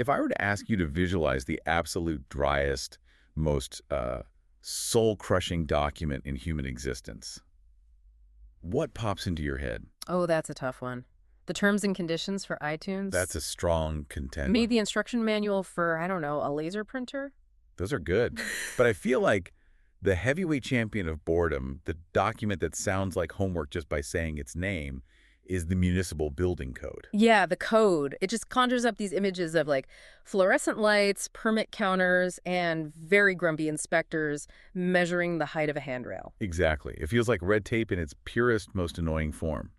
If I were to ask you to visualize the absolute driest, most soul-crushing document in human existence, what pops into your head? Oh, that's a tough one. The terms and conditions for That's iTunes? a strong Maybe contender. the instruction manual for, I don't know, a laser printer? Those are good. But I feel like the heavyweight champion of boredom, the document that sounds like homework just by saying its name, is the municipal building code. Yeah, the code. It just conjures up these images of like fluorescent lights, permit counters, and very grumpy inspectors measuring the height of a handrail. Exactly. It feels like red tape in its purest, most annoying form.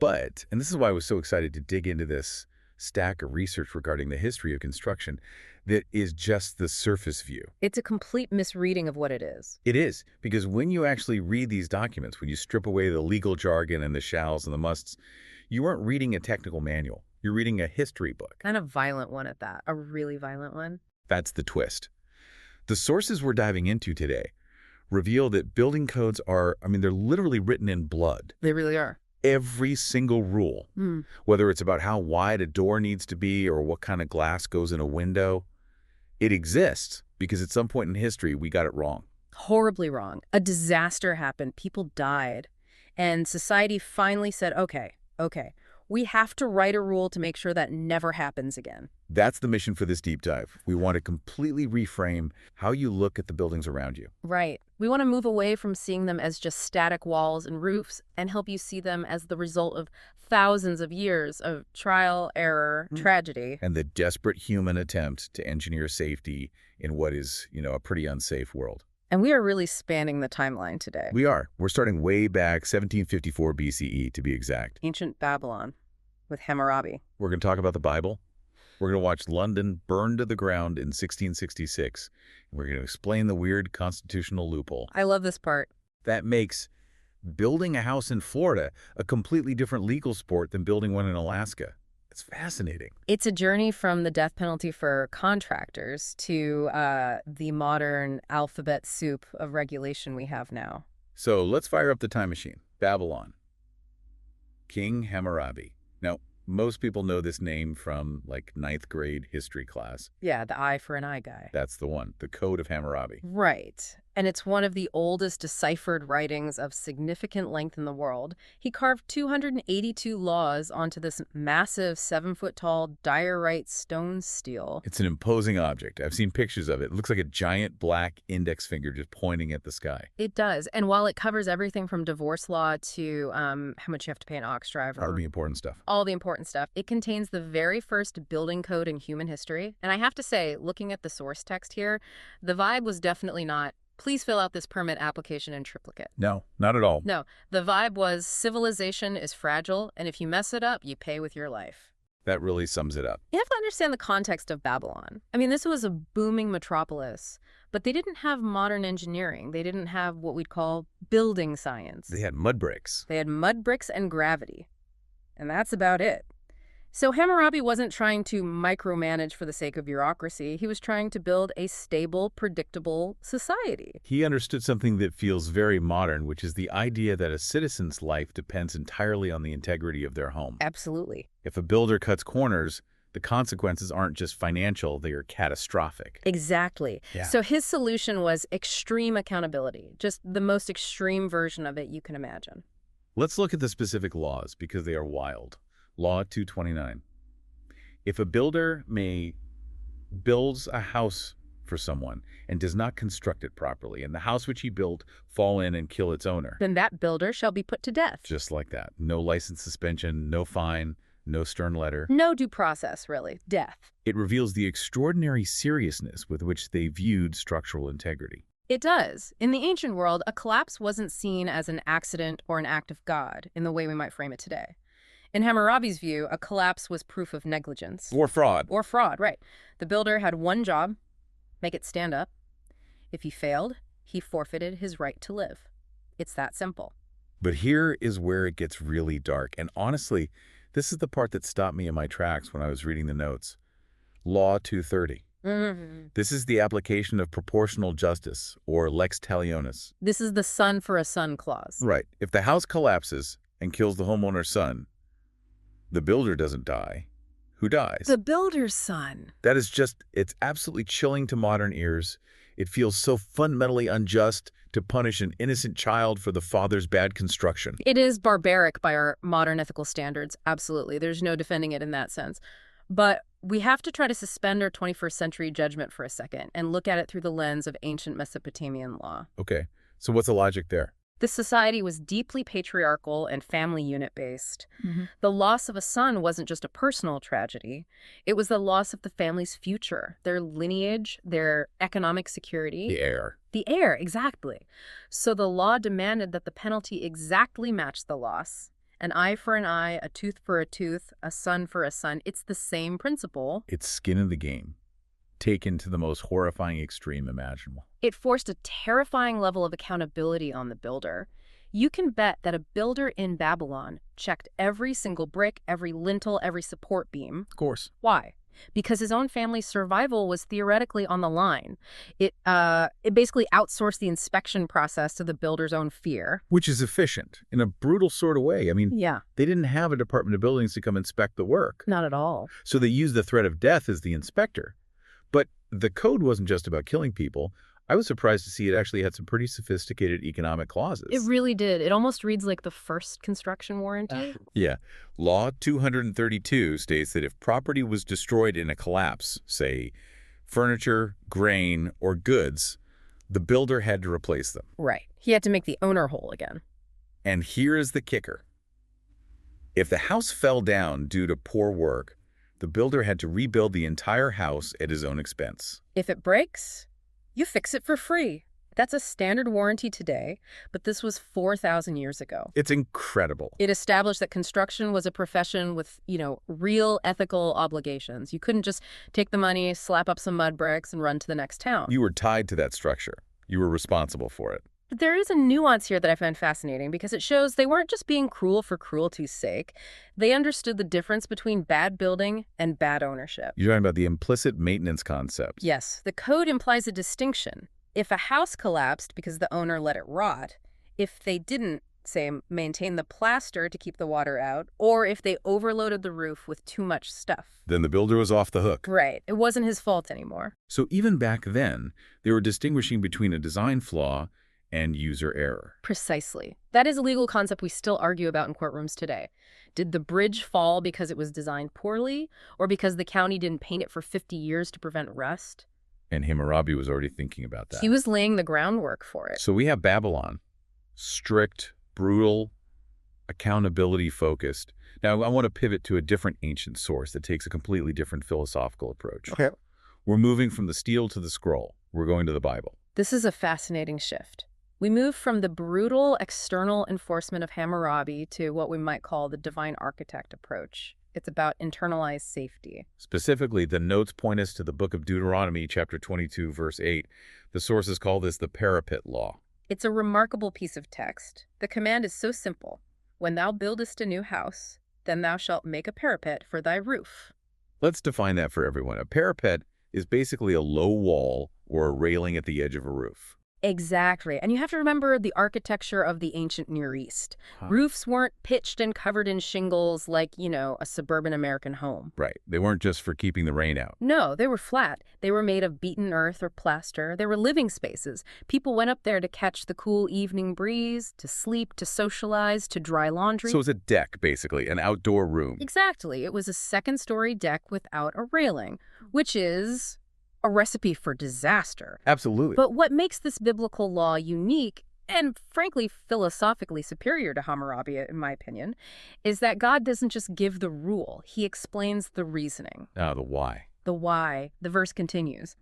But, and this is why I was so excited to dig into this stack of research regarding the history of construction, that is just the surface view. It's a complete misreading of what it is. It is, because when you actually read these documents, when you strip away the legal jargon and the shalls and the musts, you aren't reading a technical manual. You're reading a history book. Kind of violent one at that. A really violent one. That's the twist. The sources we're diving into today reveal that building codes are, they're literally written in blood. They really are. Every single rule, whether it's about how wide a door needs to be or what kind of glass goes in a window, it exists because at some point in history we got it wrong. Horribly wrong. A disaster happened. People died. And society finally said, okay, we have to write a rule to make sure that never happens again. That's the mission for this deep dive. We want to completely reframe how you look at the buildings around you. Right. We want to move away from seeing them as just static walls and roofs and help you see them as the result of thousands of years of trial, error, tragedy. And the desperate human attempt to engineer safety in what is, a pretty unsafe world. And we are really spanning the timeline today. We are. We're starting way back, 1754 BCE to be exact. Ancient Babylon with Hammurabi. We're going to talk about the Bible. We're going to watch London burn to the ground in 1666. We're going to explain the weird constitutional loophole. I love this part. That makes building a house in Florida a completely different legal sport than building one in Alaska. It's fascinating. It's a journey from the death penalty for contractors to the modern alphabet soup of regulation we have now. So let's fire up the time machine. Babylon. King Hammurabi. Now, most people know this name from, like, ninth grade history class. Yeah, the eye for an eye guy. That's the one, the Code of Hammurabi. Right. And it's one of the oldest deciphered writings of significant length in the world. He carved 282 laws onto this massive 7-foot-tall diorite stone stele. It's an imposing object. I've seen pictures of it. It looks like a giant black index finger just pointing at the sky. It does. And while it covers everything from divorce law to how much you have to pay an ox driver, All the important stuff. all the important stuff, it contains the very first building code in human history. And I have to say, looking at the source text here, the vibe was definitely not, please fill out this permit application in triplicate. No, not at all. No, the vibe was civilization is fragile, and if you mess it up, you pay with your life. That really sums it up. You have to understand the context of Babylon. This was a booming metropolis, but they didn't have modern engineering. They didn't have what we'd call building science. They had mud bricks. They had mud bricks and gravity. And that's about it. So Hammurabi wasn't trying to micromanage for the sake of bureaucracy. He was trying to build a stable, predictable society. He understood something that feels very modern, which is the idea that a citizen's life depends entirely on the integrity of their home. Absolutely. If a builder cuts corners, the consequences aren't just financial, they are catastrophic. Exactly. Yeah. So his solution was extreme accountability, just the most extreme version of it you can imagine. Let's look at the specific laws because they are wild. Law 229. If a builder builds a house for someone and does not construct it properly, and the house which he built fall in and kill its owner, then that builder shall be put to death. just like that. No license suspension, no fine, no stern letter. No due process, really. Death. It reveals the extraordinary seriousness with which they viewed structural integrity. It does. In the ancient world, a collapse wasn't seen as an accident or an act of God in the way we might frame it today. In Hammurabi's view, a collapse was proof of negligence. Or fraud. Or fraud, right. The builder had one job, make it stand up. If he failed, he forfeited his right to live. It's that simple. But here is where it gets really dark. And honestly, this is the part that stopped me in my tracks when I was reading the notes. Law 230. This is the application of proportional justice, or lex talionis. This is the son for a son clause. Right. If the house collapses and kills the homeowner's son, the builder doesn't die. Who dies? The builder's son. That is it's absolutely chilling to modern ears. It feels so fundamentally unjust to punish an innocent child for the father's bad construction. It is barbaric by our modern ethical standards, absolutely. There's no defending it in that sense. But we have to try to suspend our 21st century judgment for a second and look at it through the lens of ancient Mesopotamian law. Okay, so what's the logic there? This society was deeply patriarchal and family unit-based. The loss of a son wasn't just a personal tragedy. It was the loss of the family's future, their lineage, their economic security. The heir. The heir, exactly. So the law demanded that the penalty exactly match the loss. An eye for an eye, a tooth for a tooth, a son for a son. It's the same principle. It's skin in the game, taken to the most horrifying extreme imaginable. It forced a terrifying level of accountability on the builder. You can bet that a builder in Babylon checked every single brick, every lintel, every support beam. Of course. Why? Because his own family's survival was theoretically on the line. It basically outsourced the inspection process to the builder's own fear. Which is efficient, in a brutal sort of way. I mean, Yeah, they didn't have a Department of Buildings to come inspect the work. not at all. So they used the threat of death as the inspector. But the code wasn't just about killing people. I was surprised to see it actually had some pretty sophisticated economic clauses. It really did. It almost reads like the first construction warranty. Yeah. Law 232 states that if property was destroyed in a collapse, say furniture, grain, or goods, the builder had to replace them. Right. He had to make the owner whole again. And here is the kicker. If the house fell down due to poor work, the builder had to rebuild the entire house at his own expense. If it breaks, you fix it for free. That's a standard warranty today, but this was 4,000 years ago. It's incredible. It established that construction was a profession with, real ethical obligations. You couldn't just take the money, slap up some mud bricks, and run to the next town. You were tied to that structure. You were responsible for it. But there is a nuance here that I find fascinating because it shows they weren't just being cruel for cruelty's sake. They understood the difference between bad building and bad ownership. You're talking about the implicit maintenance concept. Yes, the code implies a distinction. If a house collapsed because the owner let it rot, if they didn't, say, maintain the plaster to keep the water out, or if they overloaded the roof with too much stuff. Then the builder was off the hook. Right. It wasn't his fault anymore. So even back then, they were distinguishing between a design flaw and user error. Precisely. That is a legal concept we still argue about in courtrooms today. Did the bridge fall because it was designed poorly, or because the county didn't paint it for 50 years to prevent rust? And Hammurabi was already thinking about that. He was laying the groundwork for it. So we have Babylon, strict, brutal, accountability-focused. Now, I want to pivot to a different ancient source that takes a completely different philosophical approach. Okay. We're moving from the steel to the scroll. We're going to the Bible. This is a fascinating shift. We move from the brutal external enforcement of Hammurabi to what we might call the divine architect approach. It's about internalized safety. Specifically, the notes point us to the book of Deuteronomy, chapter 22, verse 8. The sources call this the parapet law. It's a remarkable piece of text. The command is so simple. When thou buildest a new house, then thou shalt make a parapet for thy roof. Let's define that for everyone. A parapet is basically a low wall or a railing at the edge of a roof. Exactly. And you have to remember the architecture of the ancient Near East. Roofs weren't pitched and covered in shingles like, a suburban American home. Right. They weren't just for keeping the rain out. No, they were flat. They were made of beaten earth or plaster. They were living spaces. People went up there to catch the cool evening breeze, to sleep, to socialize, to dry laundry. So it's a deck, basically, an outdoor room. Exactly. It was a second-story deck without a railing, which is a recipe for disaster. Absolutely. But what makes this biblical law unique and, frankly, philosophically superior to Hammurabi, in my opinion, is that God doesn't just give the rule. He explains the reasoning. The why. The why. The verse continues,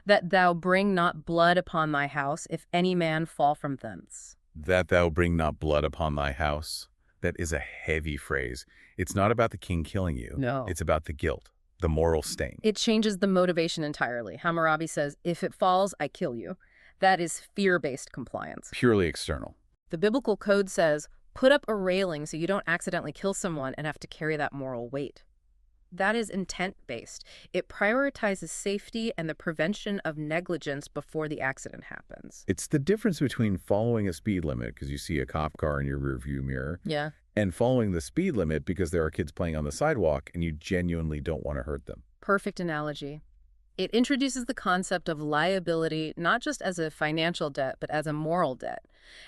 that thou bring not blood upon thy house, if any man fall from thence. That thou bring not blood upon thy house. That is a heavy phrase. It's not about the king killing you. No. It's about the guilt, the moral stain. It changes the motivation entirely. Hammurabi says, if it falls, I kill you. That is fear-based compliance. Purely external. The biblical code says, put up a railing so you don't accidentally kill someone and have to carry that moral weight. That is intent-based. It prioritizes safety and the prevention of negligence before the accident happens. It's the difference between following a speed limit because you see a cop car in your rearview mirror Yeah. And following the speed limit because there are kids playing on the sidewalk and you genuinely don't want to hurt them. Perfect analogy. It introduces the concept of liability not just as a financial debt, but as a moral debt.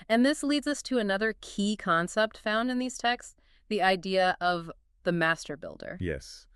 And this leads us to another key concept found in these texts, the idea of the master builder. Yes.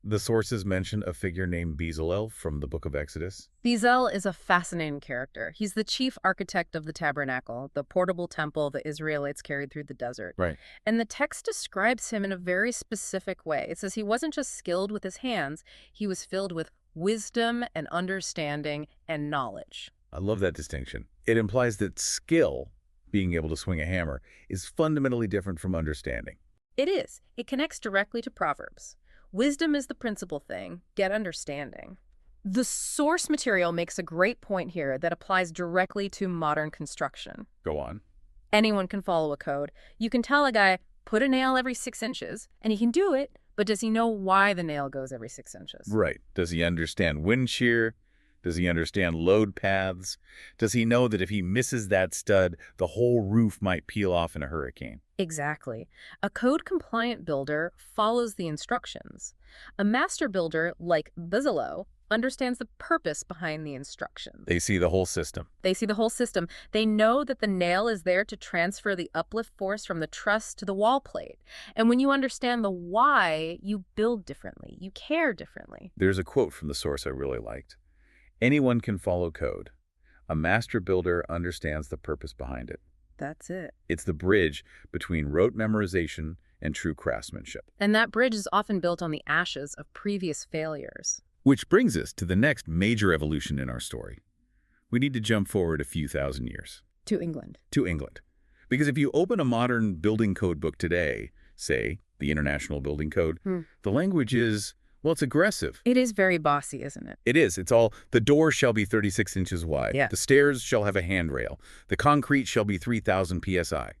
The sources mention a figure named Bezalel from the book of Exodus. Bezalel is a fascinating character. He's the chief architect of the tabernacle, the portable temple the Israelites carried through the desert. Right. And the text describes him in a very specific way. It says he wasn't just skilled with his hands, he was filled with wisdom and understanding and knowledge. I love that distinction. It implies that skill, being able to swing a hammer, is fundamentally different from understanding. It is. It connects directly to Proverbs. Wisdom is the principal thing. Get understanding. The source material makes a great point here that applies directly to modern construction. Go on. Anyone can follow a code. You can tell a guy, put a nail every 6 inches, and he can do it, but does he know why the nail goes every 6 inches? Right. Does he understand wind shear? Does he understand load paths? Does he know that if he misses that stud, the whole roof might peel off in a hurricane? Exactly. A code-compliant builder follows the instructions. A master builder, like Bezalel, understands the purpose behind the instructions. They see the whole system. They see the whole system. They know that the nail is there to transfer the uplift force from the truss to the wall plate. And when you understand the why, you build differently. You care differently. There's a quote from the source I really liked. Anyone can follow code. A master builder understands the purpose behind it. That's it. It's the bridge between rote memorization and true craftsmanship. And that bridge is often built on the ashes of previous failures. Which brings us to the next major evolution in our story. We need to jump forward a few thousand years. To England. To England. Because if you open a modern building code book today, say, the International Building Code, the language is, well, it's aggressive. It is very bossy, isn't it? It is. It's all, the door shall be 36 inches wide. Yeah. The stairs shall have a handrail. The concrete shall be 3,000 psi.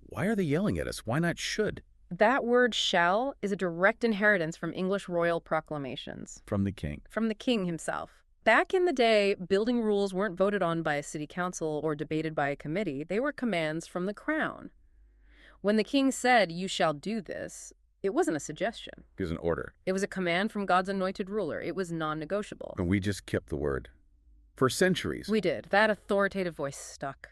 Why are they yelling at us? Why not should? That word shall is a direct inheritance from English royal proclamations. From the king. From the king himself. Back in the day, building rules weren't voted on by a city council or debated by a committee. They were commands from the crown. When the king said, "You shall do this," it wasn't a suggestion. It was an order. It was a command from God's anointed ruler. It was non-negotiable. And we just kept the word. For centuries. We did. That authoritative voice stuck.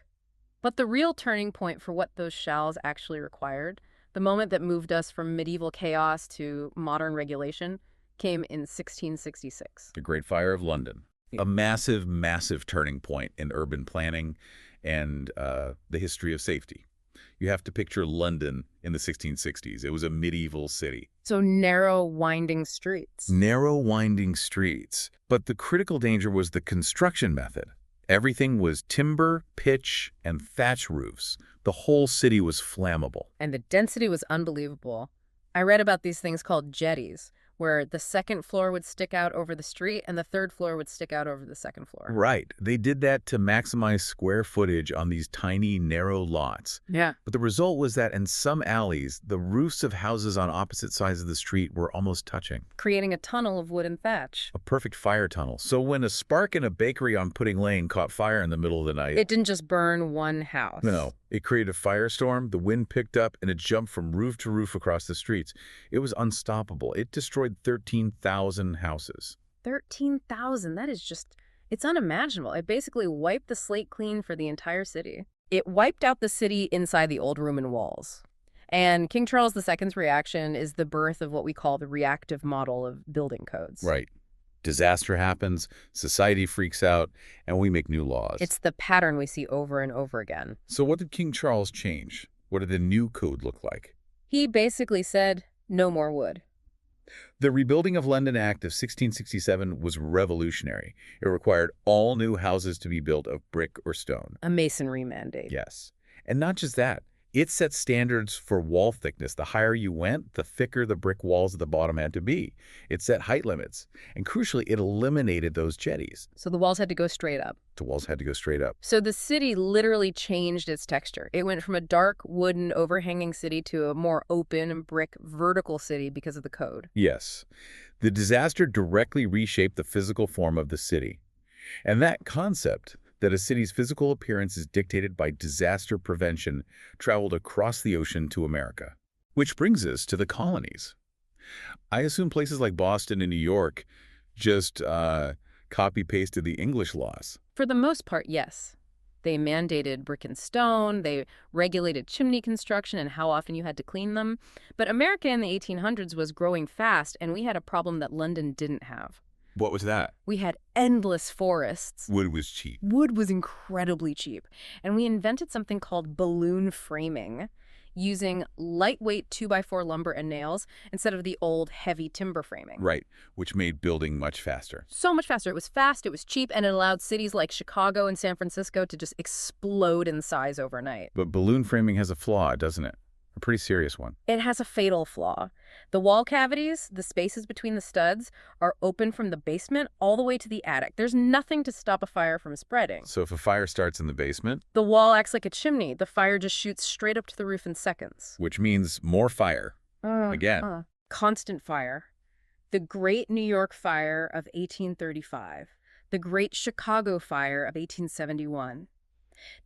But the real turning point for what those shalls actually required, the moment that moved us from medieval chaos to modern regulation, came in 1666. The Great Fire of London. A massive, massive turning point in urban planning and the history of safety. You have to picture London in the 1660s. It was a medieval city. So narrow, winding streets. Narrow, winding streets. But the critical danger was the construction method. Everything was timber, pitch, and thatch roofs. The whole city was flammable. And the density was unbelievable. I read about these things called jetties, where the second floor would stick out over the street and the third floor would stick out over the second floor. Right. They did that to maximize square footage on these tiny, narrow lots. Yeah. But the result was that in some alleys, the roofs of houses on opposite sides of the street were almost touching. Creating a tunnel of wood and thatch. A perfect fire tunnel. So when a spark in a bakery on Pudding Lane caught fire in the middle of the night... It didn't just burn one house. No. It created a firestorm, the wind picked up, and it jumped from roof to roof across the streets. It was unstoppable. It destroyed 13,000 houses. 13,000, that is just, it's unimaginable. It basically wiped the slate clean for the entire city. It wiped out the city inside the old Roman walls. And King Charles II's reaction is the birth of what we call the reactive model of building codes. Right. Disaster happens, society freaks out, and we make new laws. It's the pattern we see over and over again. So what did King Charles change? What did the new code look like? He basically said, no more wood. The Rebuilding of London Act of 1667 was revolutionary. It required all new houses to be built of brick or stone. A masonry mandate. Yes. And not just that. It set standards for wall thickness. The higher you went, the thicker the brick walls at the bottom had to be. It set height limits. And crucially, it eliminated those jetties. So the walls had to go straight up. The walls had to go straight up. So the city literally changed its texture. It went from a dark, wooden, overhanging city to a more open, brick, vertical city because of the code. Yes. The disaster directly reshaped the physical form of the city. And that concept, that a city's physical appearance is dictated by disaster prevention traveled across the ocean to America. Which brings us to the colonies. I assume places like Boston and New York just copy-pasted the English laws. For the most part, yes. They mandated brick and stone, they regulated chimney construction and how often you had to clean them. But America in the 1800s was growing fast, and we had a problem that London didn't have. What was that? We had endless forests. Wood was cheap. Wood was incredibly cheap. And we invented something called balloon framing, using lightweight 2x4 lumber and nails instead of the old heavy timber framing. Right, which made building much faster. So much faster. It was fast, it was cheap, and it allowed cities like Chicago and San Francisco to just explode in size overnight. But balloon framing has a flaw, doesn't it? A pretty serious one. It has a fatal flaw. The wall cavities, the spaces between the studs, are open from the basement all the way to the attic. There's nothing to stop a fire from spreading. So if a fire starts in the basement, The wall acts like a chimney. The fire just shoots straight up to the roof in seconds. which means more fire. Again. Constant fire. The Great New York Fire of 1835. The Great Chicago Fire of 1871.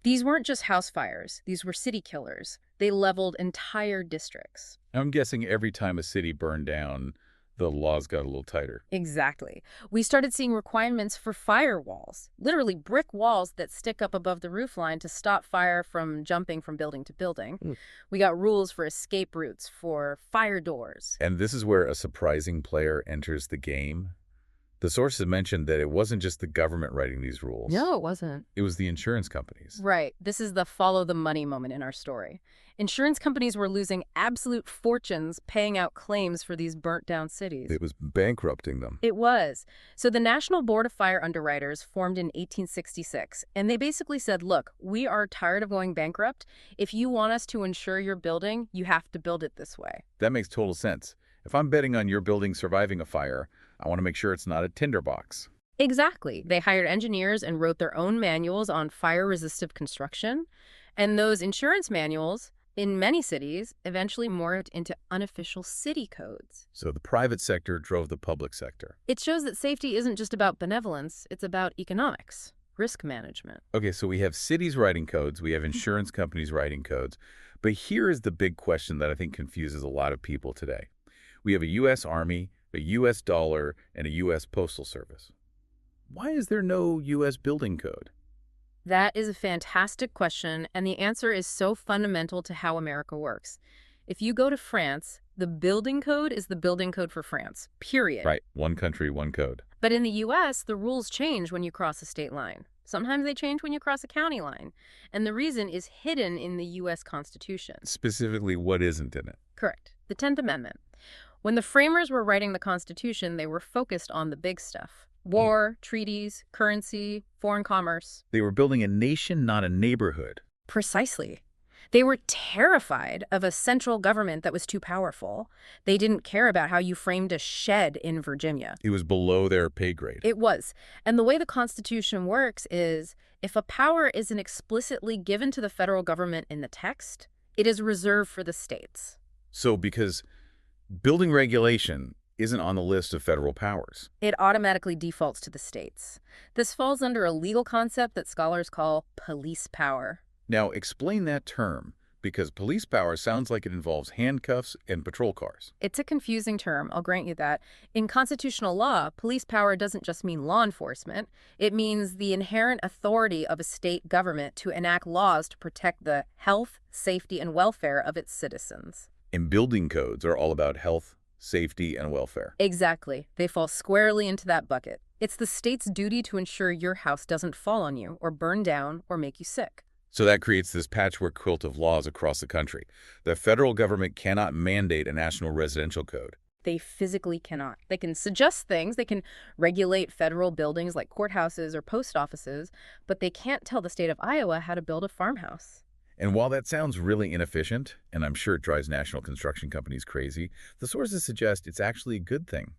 These weren't just house fires. These were city killers. They leveled entire districts. I'm guessing every time a city burned down, the laws got a little tighter. Exactly. We started seeing requirements for firewalls, literally brick walls that stick up above the roofline to stop fire from jumping from building to building. We got rules for escape routes, for fire doors. And this is where a surprising player enters the game. The sources mentioned that it wasn't just the government writing these rules. No, it wasn't. It was the insurance companies. Right. This is the follow the money moment in our story. Insurance companies were losing absolute fortunes paying out claims for these burnt down cities. It was bankrupting them. It was. So the National Board of Fire Underwriters formed in 1866, and they basically said, look, we are tired of going bankrupt. If you want us to insure your building, you have to build it this way. That makes total sense. If I'm betting on your building surviving a fire, I want to make sure it's not a tinderbox. Exactly. They hired engineers and wrote their own manuals on fire-resistive construction. And those insurance manuals, in many cities, eventually morphed into unofficial city codes. So the private sector drove the public sector. It shows that safety isn't just about benevolence, it's about economics, risk management. Okay, so we have cities writing codes, we have insurance companies writing codes, but here is the big question that I think confuses a lot of people today. We have a U.S. Army, a U.S. dollar, and a U.S. Postal Service. Why is there no U.S. building code? That is a fantastic question, and the answer is so fundamental to how America works. If you go to France, the building code is the building code for France, period. Right, one country, one code. But in the U.S., the rules change when you cross a state line. Sometimes they change when you cross a county line. And the reason is hidden in the U.S. Constitution. Specifically, what isn't in it? Correct. The 10th Amendment. When the framers were writing the Constitution, they were focused on the big stuff. War, treaties, currency, foreign commerce. They were building a nation, not a neighborhood. Precisely. They were terrified of a central government that was too powerful. They didn't care about how you framed a shed in Virginia. It was below their pay grade. It was. And the way the Constitution works is if a power isn't explicitly given to the federal government in the text, it is reserved for the states. So because building regulation isn't on the list of federal powers. It automatically defaults to the states. This falls under a legal concept that scholars call police power. Now, explain that term, because police power sounds like it involves handcuffs and patrol cars. It's a confusing term, I'll grant you that. In constitutional law, police power doesn't just mean law enforcement. It means the inherent authority of a state government to enact laws to protect the health, safety, and welfare of its citizens. And building codes are all about health, safety, and welfare. Exactly. They fall squarely into that bucket. It's the state's duty to ensure your house doesn't fall on you or burn down or make you sick. So that creates this patchwork quilt of laws across the country. The federal government cannot mandate a national residential code. They physically cannot. They can suggest things, they can regulate federal buildings like courthouses or post offices, but they can't tell the state of Iowa how to build a farmhouse. And while that sounds really inefficient, and I'm sure it drives national construction companies crazy, the sources suggest it's actually a good thing.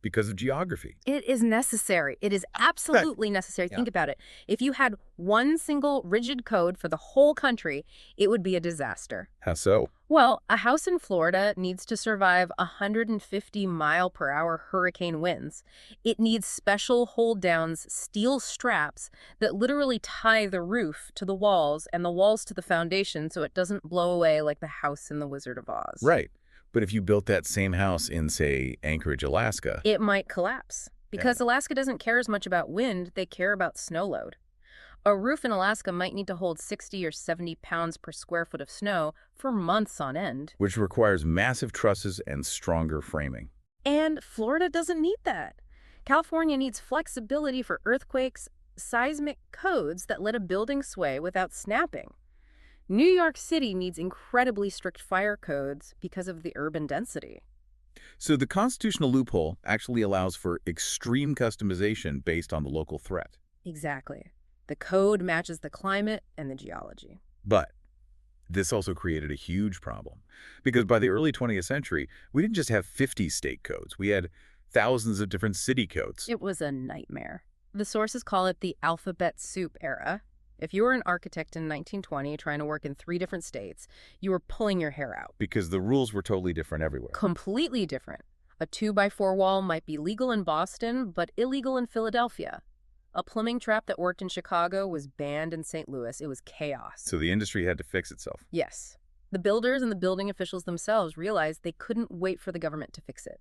because of geography. It is necessary. It is absolutely necessary. Yeah. Think about it. If you had one single rigid code for the whole country, it would be a disaster. How so? Well, a house in Florida needs to survive 150-mile-per-hour hurricane winds. It needs special hold-downs, steel straps that literally tie the roof to the walls and the walls to the foundation so it doesn't blow away like the house in The Wizard of Oz. Right. But if you built that same house in, say, Anchorage, Alaska, It might collapse. Because Alaska doesn't care as much about wind, they care about snow load. A roof in Alaska might need to hold 60 or 70 pounds per square foot of snow for months on end. which requires massive trusses and stronger framing. And Florida doesn't need that. California needs flexibility for earthquakes, seismic codes that let a building sway without snapping. New York City needs incredibly strict fire codes because of the urban density. So the constitutional loophole actually allows for extreme customization based on the local threat. Exactly. The code matches the climate and the geology. But this also created a huge problem, because by the early 20th century, we didn't just have 50 state codes. We had thousands of different city codes. It was a nightmare. The sources call it the alphabet soup era. If you were an architect in 1920 trying to work in 3 different states, you were pulling your hair out. Because the rules were totally different everywhere. Completely different. A 2x4 wall might be legal in Boston, but illegal in Philadelphia. A plumbing trap that worked in Chicago was banned in St. Louis. It was chaos. So the industry had to fix itself. Yes. The builders and the building officials themselves realized they couldn't wait for the government to fix it.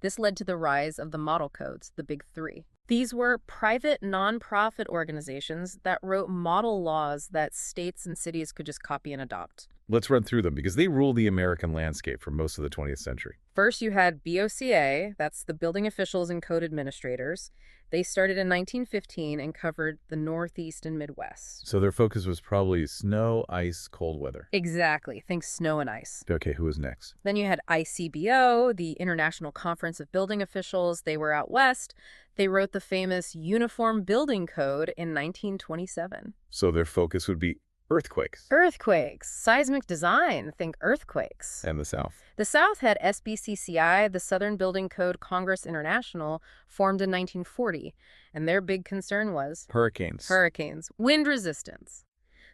This led to the rise of the model codes, the Big Three. These were private, non-profit organizations that wrote model laws that states and cities could just copy and adopt. Let's run through them, because they ruled the American landscape for most of the 20th century. First, you had BOCA, that's the Building Officials and Code Administrators. They started in 1915 and covered the Northeast and Midwest. So their focus was probably snow, ice, cold weather. Exactly. Think snow and ice. Okay, who was next? Then you had ICBO, the International Conference of Building Officials. They were out west. They wrote the famous Uniform Building Code in 1927. So their focus would be earthquakes. Earthquakes, seismic design, think earthquakes. And the South. The South had SBCCI, the Southern Building Code Congress International, formed in 1940, and their big concern was Hurricanes. wind resistance.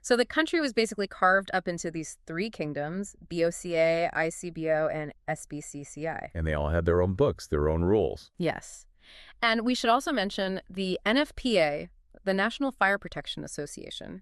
So the country was basically carved up into these 3 kingdoms, BOCA, ICBO, and SBCCI. And they all had their own books, their own rules. Yes. And we should also mention the NFPA, the National Fire Protection Association.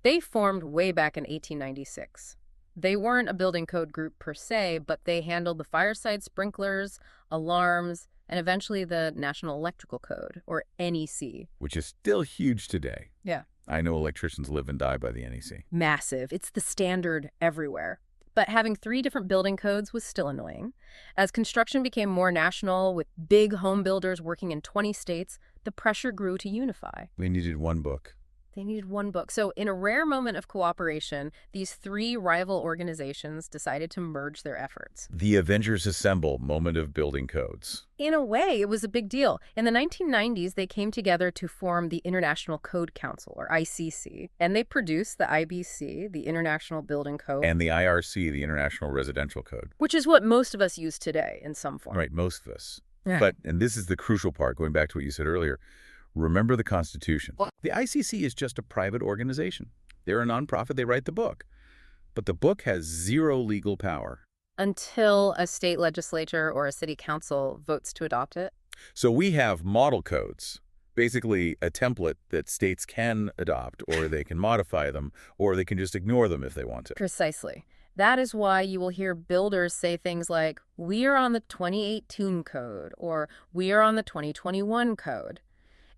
They formed way back in 1896. They weren't a building code group per se, but they handled the fireside sprinklers, alarms, and eventually the National Electrical Code, or NEC. Which is still huge today. Yeah. I know electricians live and die by the NEC. Massive. It's the standard everywhere. But having 3 different building codes was still annoying. As construction became more national, with big home builders working in 20 states, the pressure grew to unify. They needed one book. They needed one book. So in a rare moment of cooperation, these 3 rival organizations decided to merge their efforts. The Avengers Assemble moment of building codes. In a way, it was a big deal. In the 1990s, they came together to form the International Code Council, or ICC, and they produced the IBC, the International Building Code. And the IRC, the International Residential Code. Which is what most of us use today in some form. Right, most of us. Yeah. But, and this is the crucial part, going back to what you said earlier, remember the Constitution. The ICC is just a private organization. They're a nonprofit. They write the book. But the book has 0 legal power. Until a state legislature or a city council votes to adopt it. So we have model codes, basically a template that states can adopt, or they can modify them, or they can just ignore them if they want to. Precisely. That is why you will hear builders say things like, we are on the 2018 code, or we are on the 2021 code.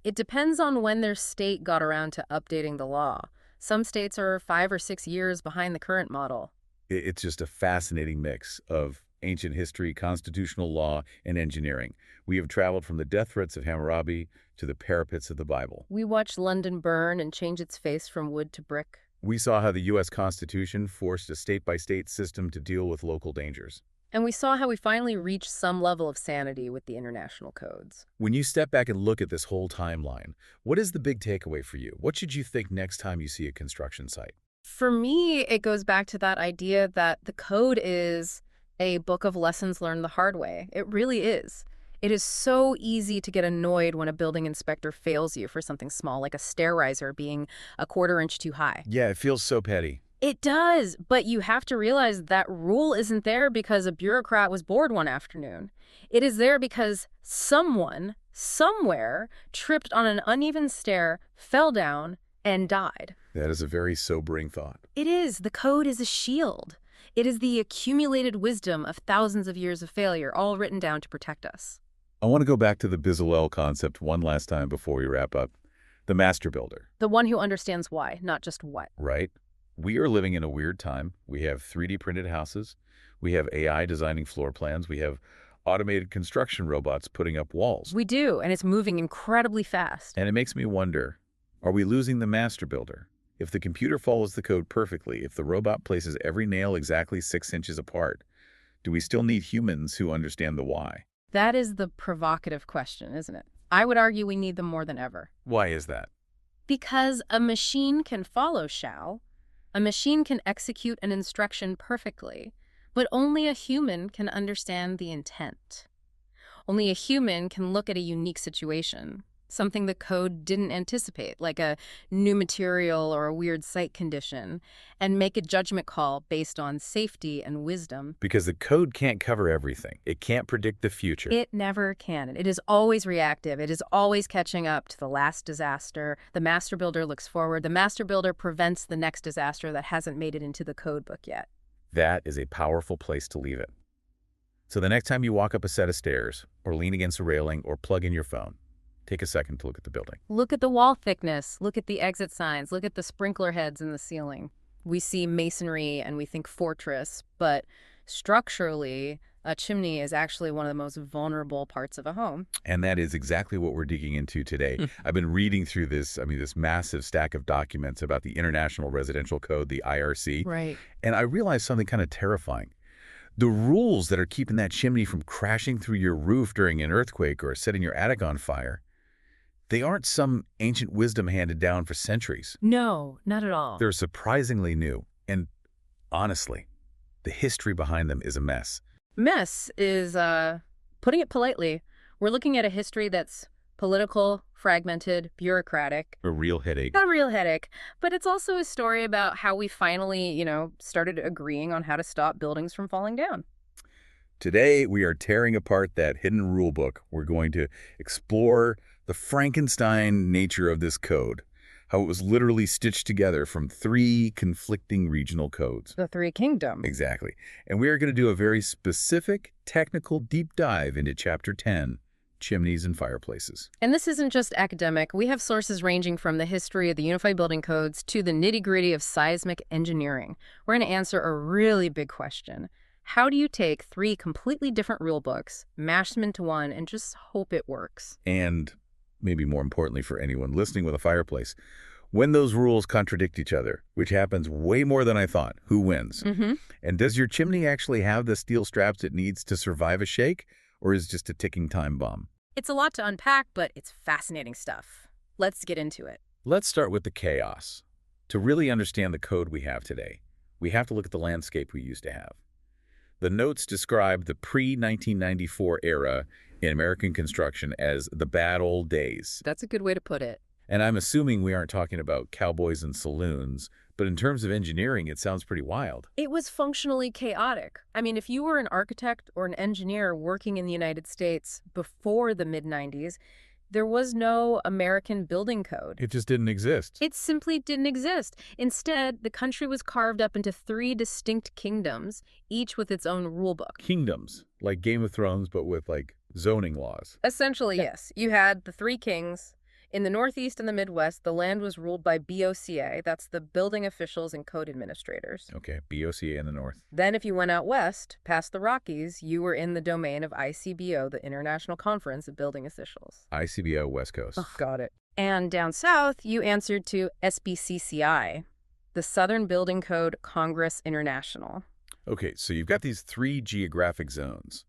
It depends on when their state got around to updating the law. Some states are 5 or 6 years behind the current model. It's just a fascinating mix of ancient history, constitutional law, and engineering. We have traveled from the death threats of Hammurabi to the parapets of the Bible. We watched London burn and change its face from wood to brick. We saw how the U.S. Constitution forced a state-by-state system to deal with local dangers. And we saw how we finally reached some level of sanity with the international codes. When you step back and look at this whole timeline, what is the big takeaway for you? What should you think next time you see a construction site? For me, it goes back to that idea that the code is a book of lessons learned the hard way. It really is. It is so easy to get annoyed when a building inspector fails you for something small, like a stair riser being a quarter inch too high. Yeah, it feels so petty. It does, but you have to realize that rule isn't there because a bureaucrat was bored one afternoon. It is there because someone, somewhere, tripped on an uneven stair, fell down, and died. That is a very sobering thought. It is. The code is a shield. It is the accumulated wisdom of thousands of years of failure, all written down to protect us. I want to go back to the Bezalel concept one last time before we wrap up. The master builder, The one who understands why, not just what. right? We are living in a weird time. We have 3D printed houses. We have AI designing floor plans. We have automated construction robots putting up walls. We do, and it's moving incredibly fast. And it makes me wonder, are we losing the master builder? If the computer follows the code perfectly, if the robot places every nail exactly 6 inches apart, do we still need humans who understand the why? That is the provocative question, isn't it? I would argue we need them more than ever. Why is that? Because a machine can follow shall, a machine can execute an instruction perfectly, but only a human can understand the intent. Only a human can look at a unique situation, something the code didn't anticipate, like a new material or a weird site condition, and make a judgment call based on safety and wisdom. Because the code can't cover everything. It can't predict the future. It never can. It is always reactive. It is always catching up to the last disaster. The master builder looks forward. The master builder prevents the next disaster that hasn't made it into the code book yet. That is a powerful place to leave it. So the next time you walk up a set of stairs, or lean against a railing, or plug in your phone, take a second to look at the building. Look at the wall thickness. Look at the exit signs. Look at the sprinkler heads in the ceiling. We see masonry and we think fortress, but structurally, a chimney is actually one of the most vulnerable parts of a home. And that is exactly what we're digging into today. I've been reading through this massive stack of documents about the International Residential Code, the IRC, Right. and I realized something kind of terrifying. The rules that are keeping that chimney from crashing through your roof during an earthquake or setting your attic on fire, they aren't some ancient wisdom handed down for centuries. No, not at all. They're surprisingly new, and honestly, the history behind them is a mess. Mess is, putting it politely, we're looking at a history that's political, fragmented, bureaucratic. A real headache. Not a real headache, but it's also a story about how we finally, started agreeing on how to stop buildings from falling down. Today, we are tearing apart that hidden rule book. We're going to explore the Frankenstein nature of this code, how it was literally stitched together from 3 conflicting regional codes. The Three Kingdoms. Exactly. And we are going to do a very specific, technical deep dive into Chapter 10, Chimneys and Fireplaces. And this isn't just academic. We have sources ranging from the history of the Unified Building Codes to the nitty-gritty of seismic engineering. We're going to answer a really big question. How do you take 3 completely different rule books, mash them into one, and just hope it works? And maybe more importantly for anyone listening with a fireplace, when those rules contradict each other, which happens way more than I thought, who wins? And does your chimney actually have the steel straps it needs to survive a shake, or is it just a ticking time bomb? It's a lot to unpack, but it's fascinating stuff. Let's get into it. Let's start with the chaos. To really understand the code we have today, we have to look at the landscape we used to have. The notes describe the pre-1994 era in American construction as the bad old days. That's a good way to put it. And I'm assuming we aren't talking about cowboys and saloons, but in terms of engineering, it sounds pretty wild. It was functionally chaotic. I mean, if you were an architect or an engineer working in the United States before the mid-90s, there was no American building code. It just didn't exist. It simply didn't exist. Instead, the country was carved up into 3 distinct kingdoms, each with its own rule book. Kingdoms, like Game of Thrones, but with zoning laws. Essentially, yes. You had the 3 kings. In the Northeast and the Midwest, the land was ruled by BOCA. That's the building officials and code administrators. Okay, BOCA in the north. Then if you went out west, past the Rockies, you were in the domain of ICBO, the International Conference of Building Officials. ICBO West Coast. Oh, got it. And down south, you answered to SBCCI, the Southern Building Code Congress International. Okay, so you've got these 3 geographic zones.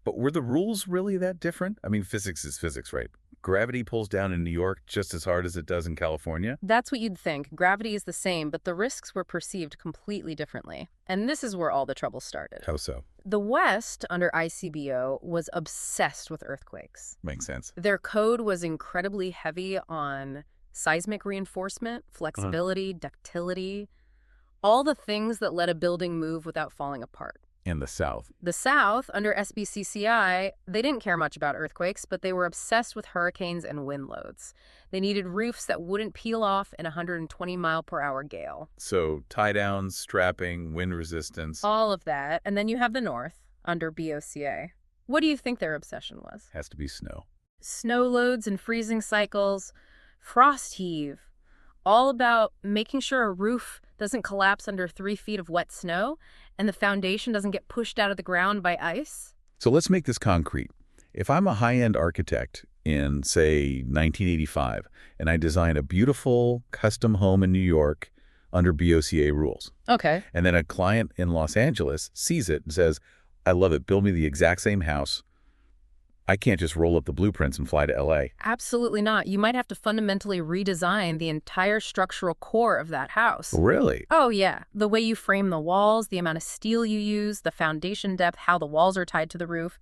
But were the rules really that different? I mean, physics is physics, right? Gravity pulls down in New York just as hard as it does in California? That's what you'd think. Gravity is the same, but the risks were perceived completely differently. And this is where all the trouble started. How so? The West, under ICBO, was obsessed with earthquakes. Makes sense. Their code was incredibly heavy on seismic reinforcement, flexibility, ductility, all the things that let a building move without falling apart. In the South. The South, under SBCCI, they didn't care much about earthquakes, but they were obsessed with hurricanes and wind loads. They needed roofs that wouldn't peel off in a 120-mile-per-hour gale. So tie-downs, strapping, wind resistance. All of that. And then you have the North, under BOCA. What do you think their obsession was? Has to be snow. Snow loads and freezing cycles, frost heave, all about making sure a roof doesn't collapse under 3 feet of wet snow and the foundation doesn't get pushed out of the ground by ice. So let's make this concrete. If I'm a high-end architect in, say, 1985, and I design a beautiful custom home in New York under BOCA rules, Okay. and then a client in Los Angeles sees it and says, I love it, build me the exact same house, I can't just roll up the blueprints and fly to LA. Absolutely not. You might have to fundamentally redesign the entire structural core of that house. Really? Oh, yeah. The way you frame the walls, the amount of steel you use, the foundation depth, how the walls are tied to the roof.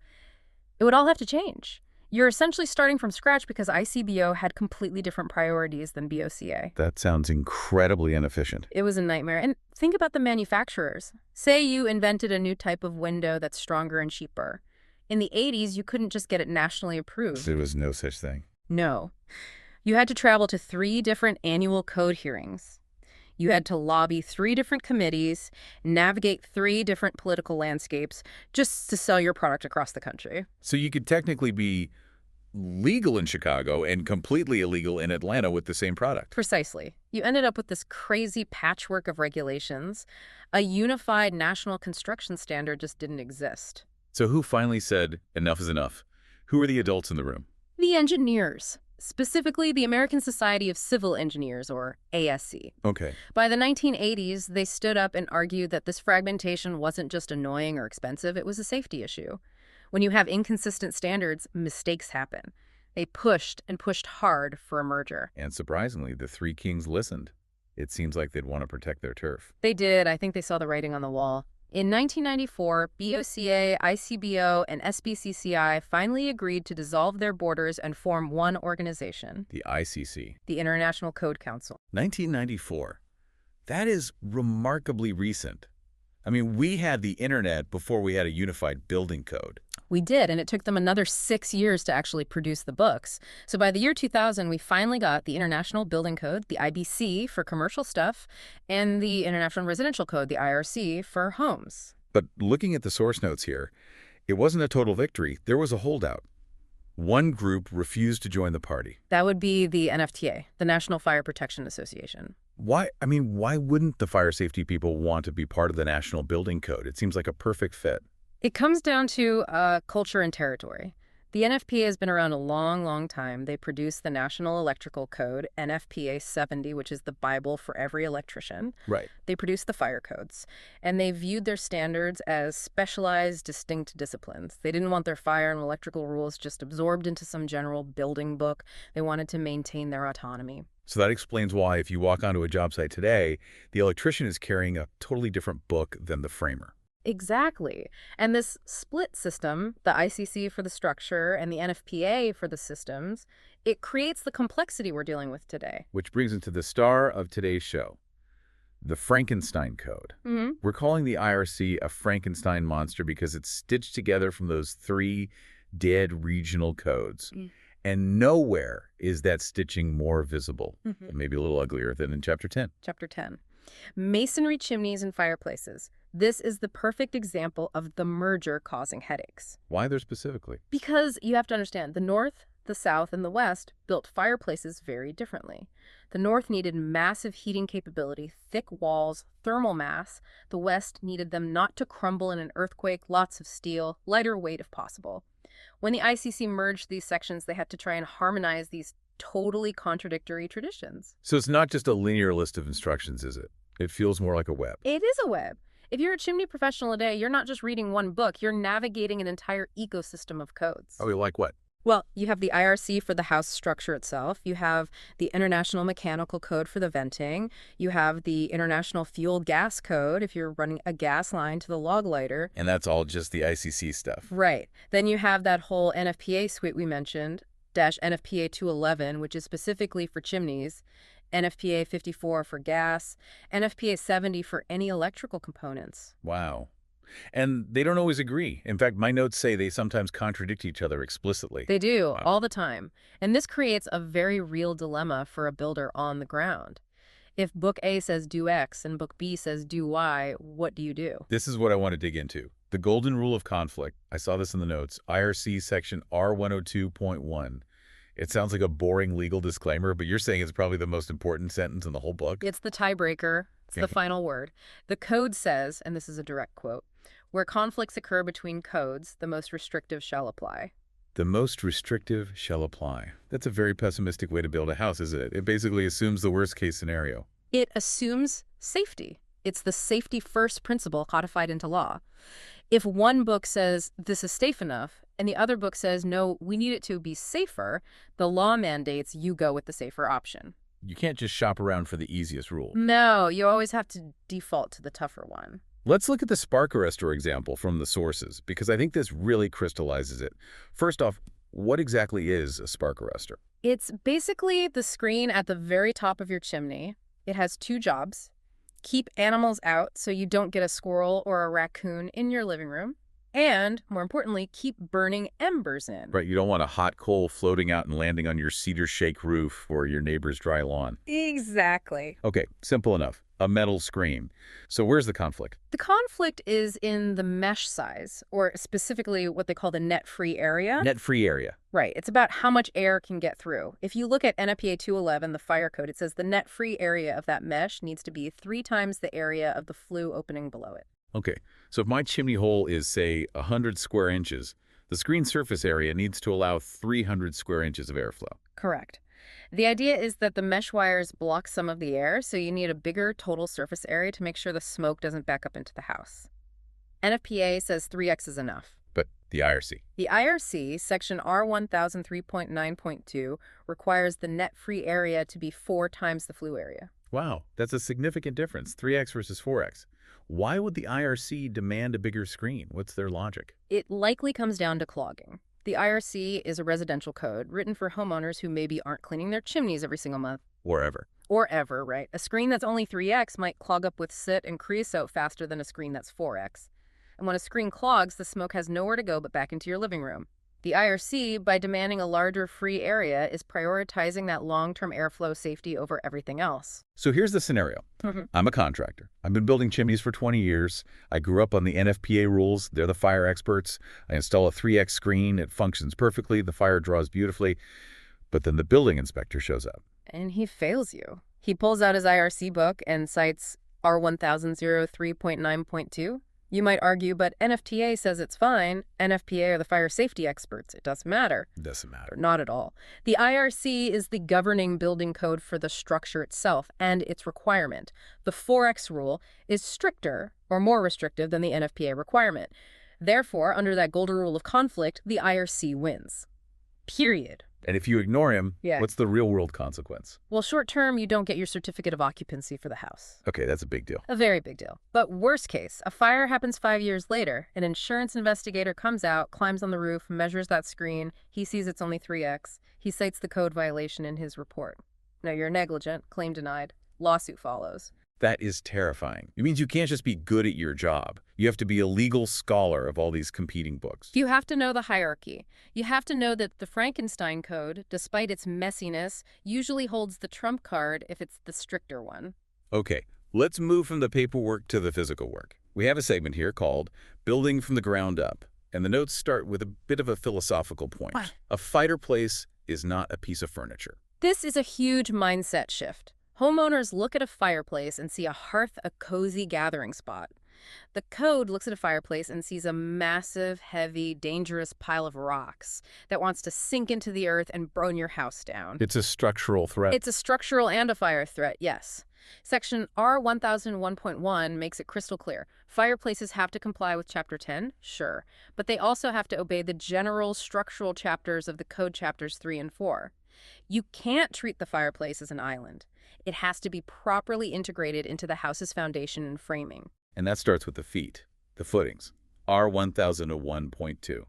It would all have to change. You're essentially starting from scratch because ICBO had completely different priorities than BOCA. That sounds incredibly inefficient. It was a nightmare. And think about the manufacturers. Say you invented a new type of window that's stronger and cheaper. In the 80s, you couldn't just get it nationally approved. There was no such thing. No. You had to travel to 3 different annual code hearings. You had to lobby 3 different committees, navigate 3 different political landscapes just to sell your product across the country. So you could technically be legal in Chicago and completely illegal in Atlanta with the same product. Precisely. You ended up with this crazy patchwork of regulations. A unified national construction standard just didn't exist. So who finally said, enough is enough? Who are the adults in the room? The engineers, specifically the American Society of Civil Engineers, or ASC. Okay. By the 1980s, they stood up and argued that this fragmentation wasn't just annoying or expensive, it was a safety issue. When you have inconsistent standards, mistakes happen. They pushed and pushed hard for a merger. And surprisingly, the 3 kings listened. It seems like they'd want to protect their turf. They did. I think they saw the writing on the wall. In 1994, BOCA, ICBO, and SBCCI finally agreed to dissolve their borders and form one organization, The ICC. the International Code Council. 1994. That is remarkably recent. I mean, we had the internet before we had a unified building code. We did, and it took them another 6 years to actually produce the books. So by the year 2000, we finally got the International Building Code, the IBC, for commercial stuff, and the International Residential Code, the IRC, for homes. But looking at the source notes here, it wasn't a total victory. There was a holdout. One group refused to join the party. That would be the NFTA, the National Fire Protection Association. Why wouldn't the fire safety people want to be part of the National Building Code? It seems like a perfect fit. It comes down to culture and territory. The NFPA has been around a long, long time. They produced the National Electrical Code, NFPA 70, which is the Bible for every electrician. Right. They produced the fire codes, and they viewed their standards as specialized, distinct disciplines. They didn't want their fire and electrical rules just absorbed into some general building book. They wanted to maintain their autonomy. So that explains why if you walk onto a job site today, the electrician is carrying a totally different book than the framer. Exactly. And this split system, the ICC for the structure and the NFPA for the systems, it creates the complexity we're dealing with today. Which brings us to the star of today's show, the Frankenstein Code. Mm-hmm. We're calling the IRC a Frankenstein monster because it's stitched together from those 3 dead regional codes. And nowhere is that stitching more visible, maybe a little uglier than in Chapter 10. Chapter 10. Masonry chimneys and fireplaces. This is the perfect example of the merger causing headaches. Why there specifically? Because you have to understand, the North, the South, and the West built fireplaces very differently. The North needed massive heating capability, thick walls, thermal mass. The West needed them not to crumble in an earthquake, lots of steel, lighter weight if possible. When the ICC merged these sections, they had to try and harmonize these totally contradictory traditions. So it's not just a linear list of instructions, is it? It feels more like a web. It is a web. If you're a chimney professional today, you're not just reading one book, you're navigating an entire ecosystem of codes. Oh, you like what? Well, you have the IRC for the house structure itself. You have the International Mechanical Code for the venting. You have the International Fuel Gas Code if you're running a gas line to the log lighter. And that's all just the ICC stuff. Right. Then you have that whole NFPA suite we mentioned, dash NFPA 211, which is specifically for chimneys, NFPA 54 for gas, NFPA 70 for any electrical components. Wow. And they don't always agree. In fact, my notes say they sometimes contradict each other explicitly. They do, Wow. all the time. And this creates a very real dilemma for a builder on the ground. If Book A says do X and Book B says do Y, what do you do? This is what I want to dig into. The golden rule of conflict. I saw this in the notes. IRC section R102.1. It sounds like a boring legal disclaimer, but you're saying it's probably the most important sentence in the whole book? It's the tiebreaker. It's the final word. The code says, and this is a direct quote, where conflicts occur between codes, the most restrictive shall apply. The most restrictive shall apply. That's a very pessimistic way to build a house, isn't it? It basically assumes the worst-case scenario. It assumes safety. It's the safety first principle codified into law. If one book says this is safe enough and the other book says no, we need it to be safer, the law mandates you go with the safer option. You can't just shop around for the easiest rule. No, you always have to default to the tougher one. Let's look at the spark arrestor example from the sources, because I think this really crystallizes it. First off, what exactly is a spark arrestor? It's basically the screen at the very top of your chimney. It has two jobs. Keep animals out so you don't get a squirrel or a raccoon in your living room. And, more importantly, keep burning embers in. Right, you don't want a hot coal floating out and landing on your cedar shake roof or your neighbor's dry lawn. Exactly. Okay, simple enough. A metal screen. So where's the conflict? The conflict is in the mesh size, or specifically what they call the net-free area. Net-free area. Right. It's about how much air can get through. If you look at NFPA 211, the fire code, it says the net-free area of that mesh needs to be 3 times the area of the flue opening below it. Okay, so if my chimney hole is, say, 100 square inches, the screen surface area needs to allow 300 square inches of airflow. Correct. The idea is that the mesh wires block some of the air, so you need a bigger total surface area to make sure the smoke doesn't back up into the house. NFPA says 3x is enough. But the IRC? The IRC, section R1003.9.2, requires the net-free area to be 4 times the flue area. Wow, that's a significant difference, 3x versus 4x. Why would the IRC demand a bigger screen? What's their logic? It likely comes down to clogging. The IRC is a residential code written for homeowners who maybe aren't cleaning their chimneys every single month. Or ever. Or ever, right? A screen that's only 3x might clog up with soot and creosote faster than a screen that's 4x. And when a screen clogs, the smoke has nowhere to go but back into your living room. The IRC, by demanding a larger free area, is prioritizing that long-term airflow safety over everything else. So here's the scenario. I'm a contractor. I've been building chimneys for 20 years. I grew up on the NFPA rules. They're the fire experts. I install a 3x screen. It functions perfectly. The fire draws beautifully. But then the building inspector shows up. And he fails you. He pulls out his IRC book and cites R1003.9.2. You might argue, but NFTA says it's fine. NFPA are the fire safety experts. It doesn't matter. It doesn't matter. Not at all. The IRC is the governing building code for the structure itself and its requirement. The 4X rule is stricter or more restrictive than the NFPA requirement. Therefore, under that golden rule of conflict, the IRC wins. Period. And if you ignore him, Yeah. what's the real-world consequence? Well, short term, you don't get your certificate of occupancy for the house. Okay, that's a big deal. A very big deal. But worst case, a fire happens 5 years later. An insurance investigator comes out, climbs on the roof, measures that screen. He sees it's only 3x. He cites the code violation in his report. Now, you're negligent, claim denied. Lawsuit follows. That is terrifying. It means you can't just be good at your job. You have to be a legal scholar of all these competing books. You have to know the hierarchy. You have to know that the Frankenstein Code, despite its messiness, usually holds the trump card if it's the stricter one. Okay, let's move from the paperwork to the physical work. We have a segment here called Building from the Ground Up, and the notes start with a bit of a philosophical point. What? A fireplace is not a piece of furniture. This is a huge mindset shift. Homeowners look at a fireplace and see a hearth, a cozy gathering spot. The code looks at a fireplace and sees a massive, heavy, dangerous pile of rocks that wants to sink into the earth and burn your house down. It's a structural threat. It's a structural and a fire threat, yes. Section R1001.1 makes it crystal clear. Fireplaces have to comply with Chapter 10, sure, but they also have to obey the general structural chapters of the Code Chapters 3 and 4. You can't treat the fireplace as an island. It has to be properly integrated into the house's foundation and framing. And that starts with the feet, the footings, R1001.2.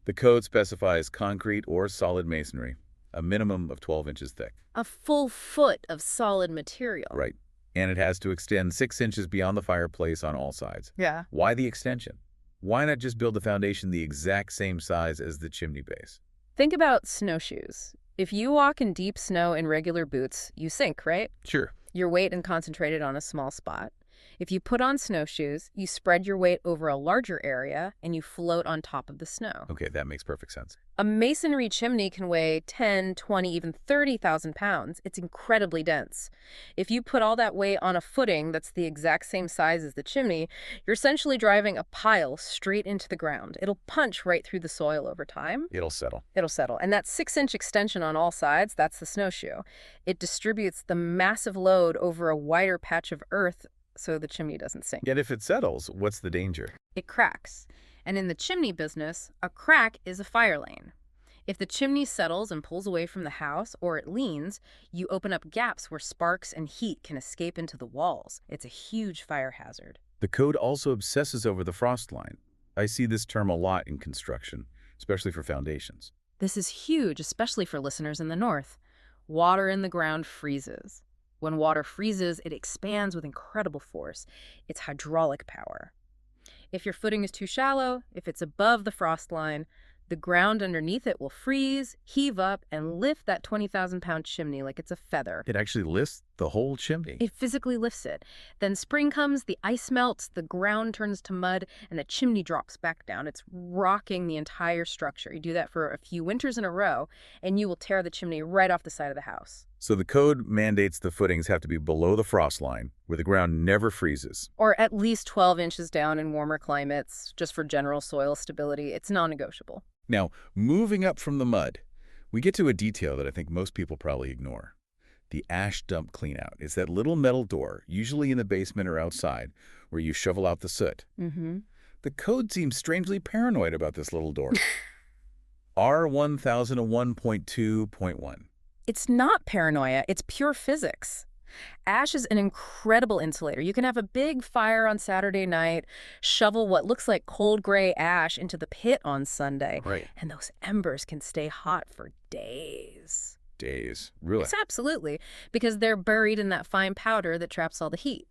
The code specifies concrete or solid masonry, a minimum of 12 inches thick. A full foot of solid material. Right. And it has to extend 6 inches beyond the fireplace on all sides. Yeah. Why the extension? Why not just build the foundation the exact same size as the chimney base? Think about snowshoes. If you walk in deep snow in regular boots, you sink, right? Sure. Your weight is concentrated on a small spot. If you put on snowshoes, you spread your weight over a larger area and you float on top of the snow. Okay, that makes perfect sense. A masonry chimney can weigh 10, 20, even 30,000 pounds. It's incredibly dense. If you put all that weight on a footing that's the exact same size as the chimney, you're essentially driving a pile straight into the ground. It'll punch right through the soil over time. It'll settle. It'll settle. And that 6-inch extension on all sides, that's the snowshoe. It distributes the massive load over a wider patch of earth so the chimney doesn't sink. Yet if it settles, what's the danger? It cracks. And in the chimney business, a crack is a fire lane. If the chimney settles and pulls away from the house, or it leans, you open up gaps where sparks and heat can escape into the walls. It's a huge fire hazard. The code also obsesses over the frost line. I see this term a lot in construction, especially for foundations. This is huge, especially for listeners in the north. Water in the ground freezes. When water freezes, it expands with incredible force. It's hydraulic power. If your footing is too shallow, if it's above the frost line, the ground underneath it will freeze, heave up, and lift that 20,000-pound chimney like it's a feather. It actually lifts the whole chimney. It physically lifts it. Then spring comes, the ice melts, the ground turns to mud, and the chimney drops back down. It's rocking the entire structure. You do that for a few winters in a row, and you will tear the chimney right off the side of the house. So the code mandates the footings have to be below the frost line, where the ground never freezes. Or at least 12 inches down in warmer climates, just for general soil stability. It's non-negotiable. Now, moving up from the mud, we get to a detail that I think most people probably ignore. The ash dump cleanout. It's that little metal door, usually in the basement or outside, where you shovel out the soot. The code seems strangely paranoid about this little door. R1001.2.1. It's not paranoia, it's pure physics. Ash is an incredible insulator. You can have a big fire on Saturday night, shovel what looks like cold gray ash into the pit on Sunday, Right. and those embers can stay hot for days. Days. Really? Yes, absolutely, because they're buried in that fine powder that traps all the heat.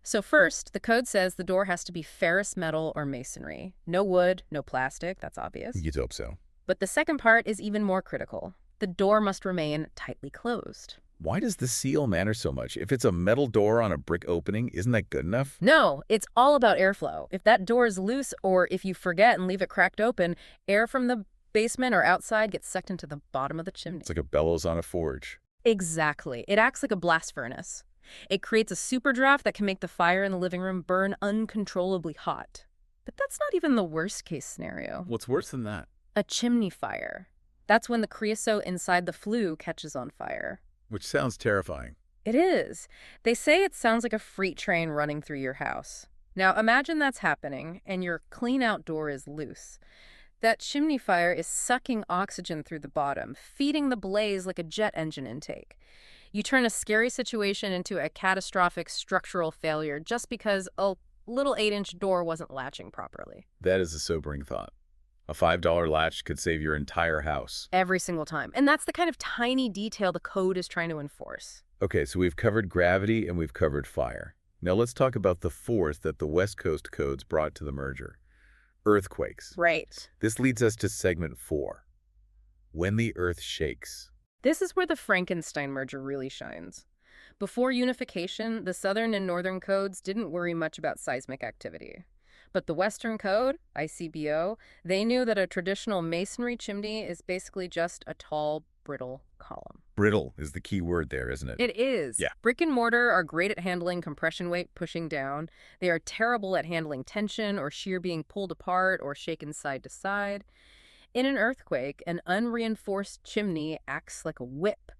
So first, the code says the door has to be ferrous metal or masonry. No wood, no plastic, that's obvious. You'd hope so. But the second part is even more critical. The door must remain tightly closed. Why does the seal matter so much? If it's a metal door on a brick opening, isn't that good enough? No, it's all about airflow. If that door is loose or if you forget and leave it cracked open, air from the basement or outside gets sucked into the bottom of the chimney. It's like a bellows on a forge. Exactly. It acts like a blast furnace. It creates a super draft that can make the fire in the living room burn uncontrollably hot. But that's not even the worst case scenario. What's worse than that? A chimney fire. That's when the creosote inside the flue catches on fire. Which sounds terrifying. It is. They say it sounds like a freight train running through your house. Now imagine that's happening and your clean-out door is loose. That chimney fire is sucking oxygen through the bottom, feeding the blaze like a jet engine intake. You turn a scary situation into a catastrophic structural failure just because a little 8-inch door wasn't latching properly. That is a sobering thought. A $5 latch could save your entire house. Every single time. And that's the kind of tiny detail the code is trying to enforce. Okay, so we've covered gravity and we've covered fire. Now let's talk about the fourth that the West Coast codes brought to the merger. Earthquakes. Right. This leads us to segment 4. When the earth shakes. This is where the Frankenstein merger really shines. Before unification, the Southern and Northern codes didn't worry much about seismic activity. But the Western Code, ICBO, they knew that a traditional masonry chimney is basically just a tall, brittle column. Brittle is the key word there, isn't it? It is. Yeah. Brick and mortar are great at handling compression weight pushing down. They are terrible at handling tension or shear being pulled apart or shaken side to side. In an earthquake, an unreinforced chimney acts like a whip.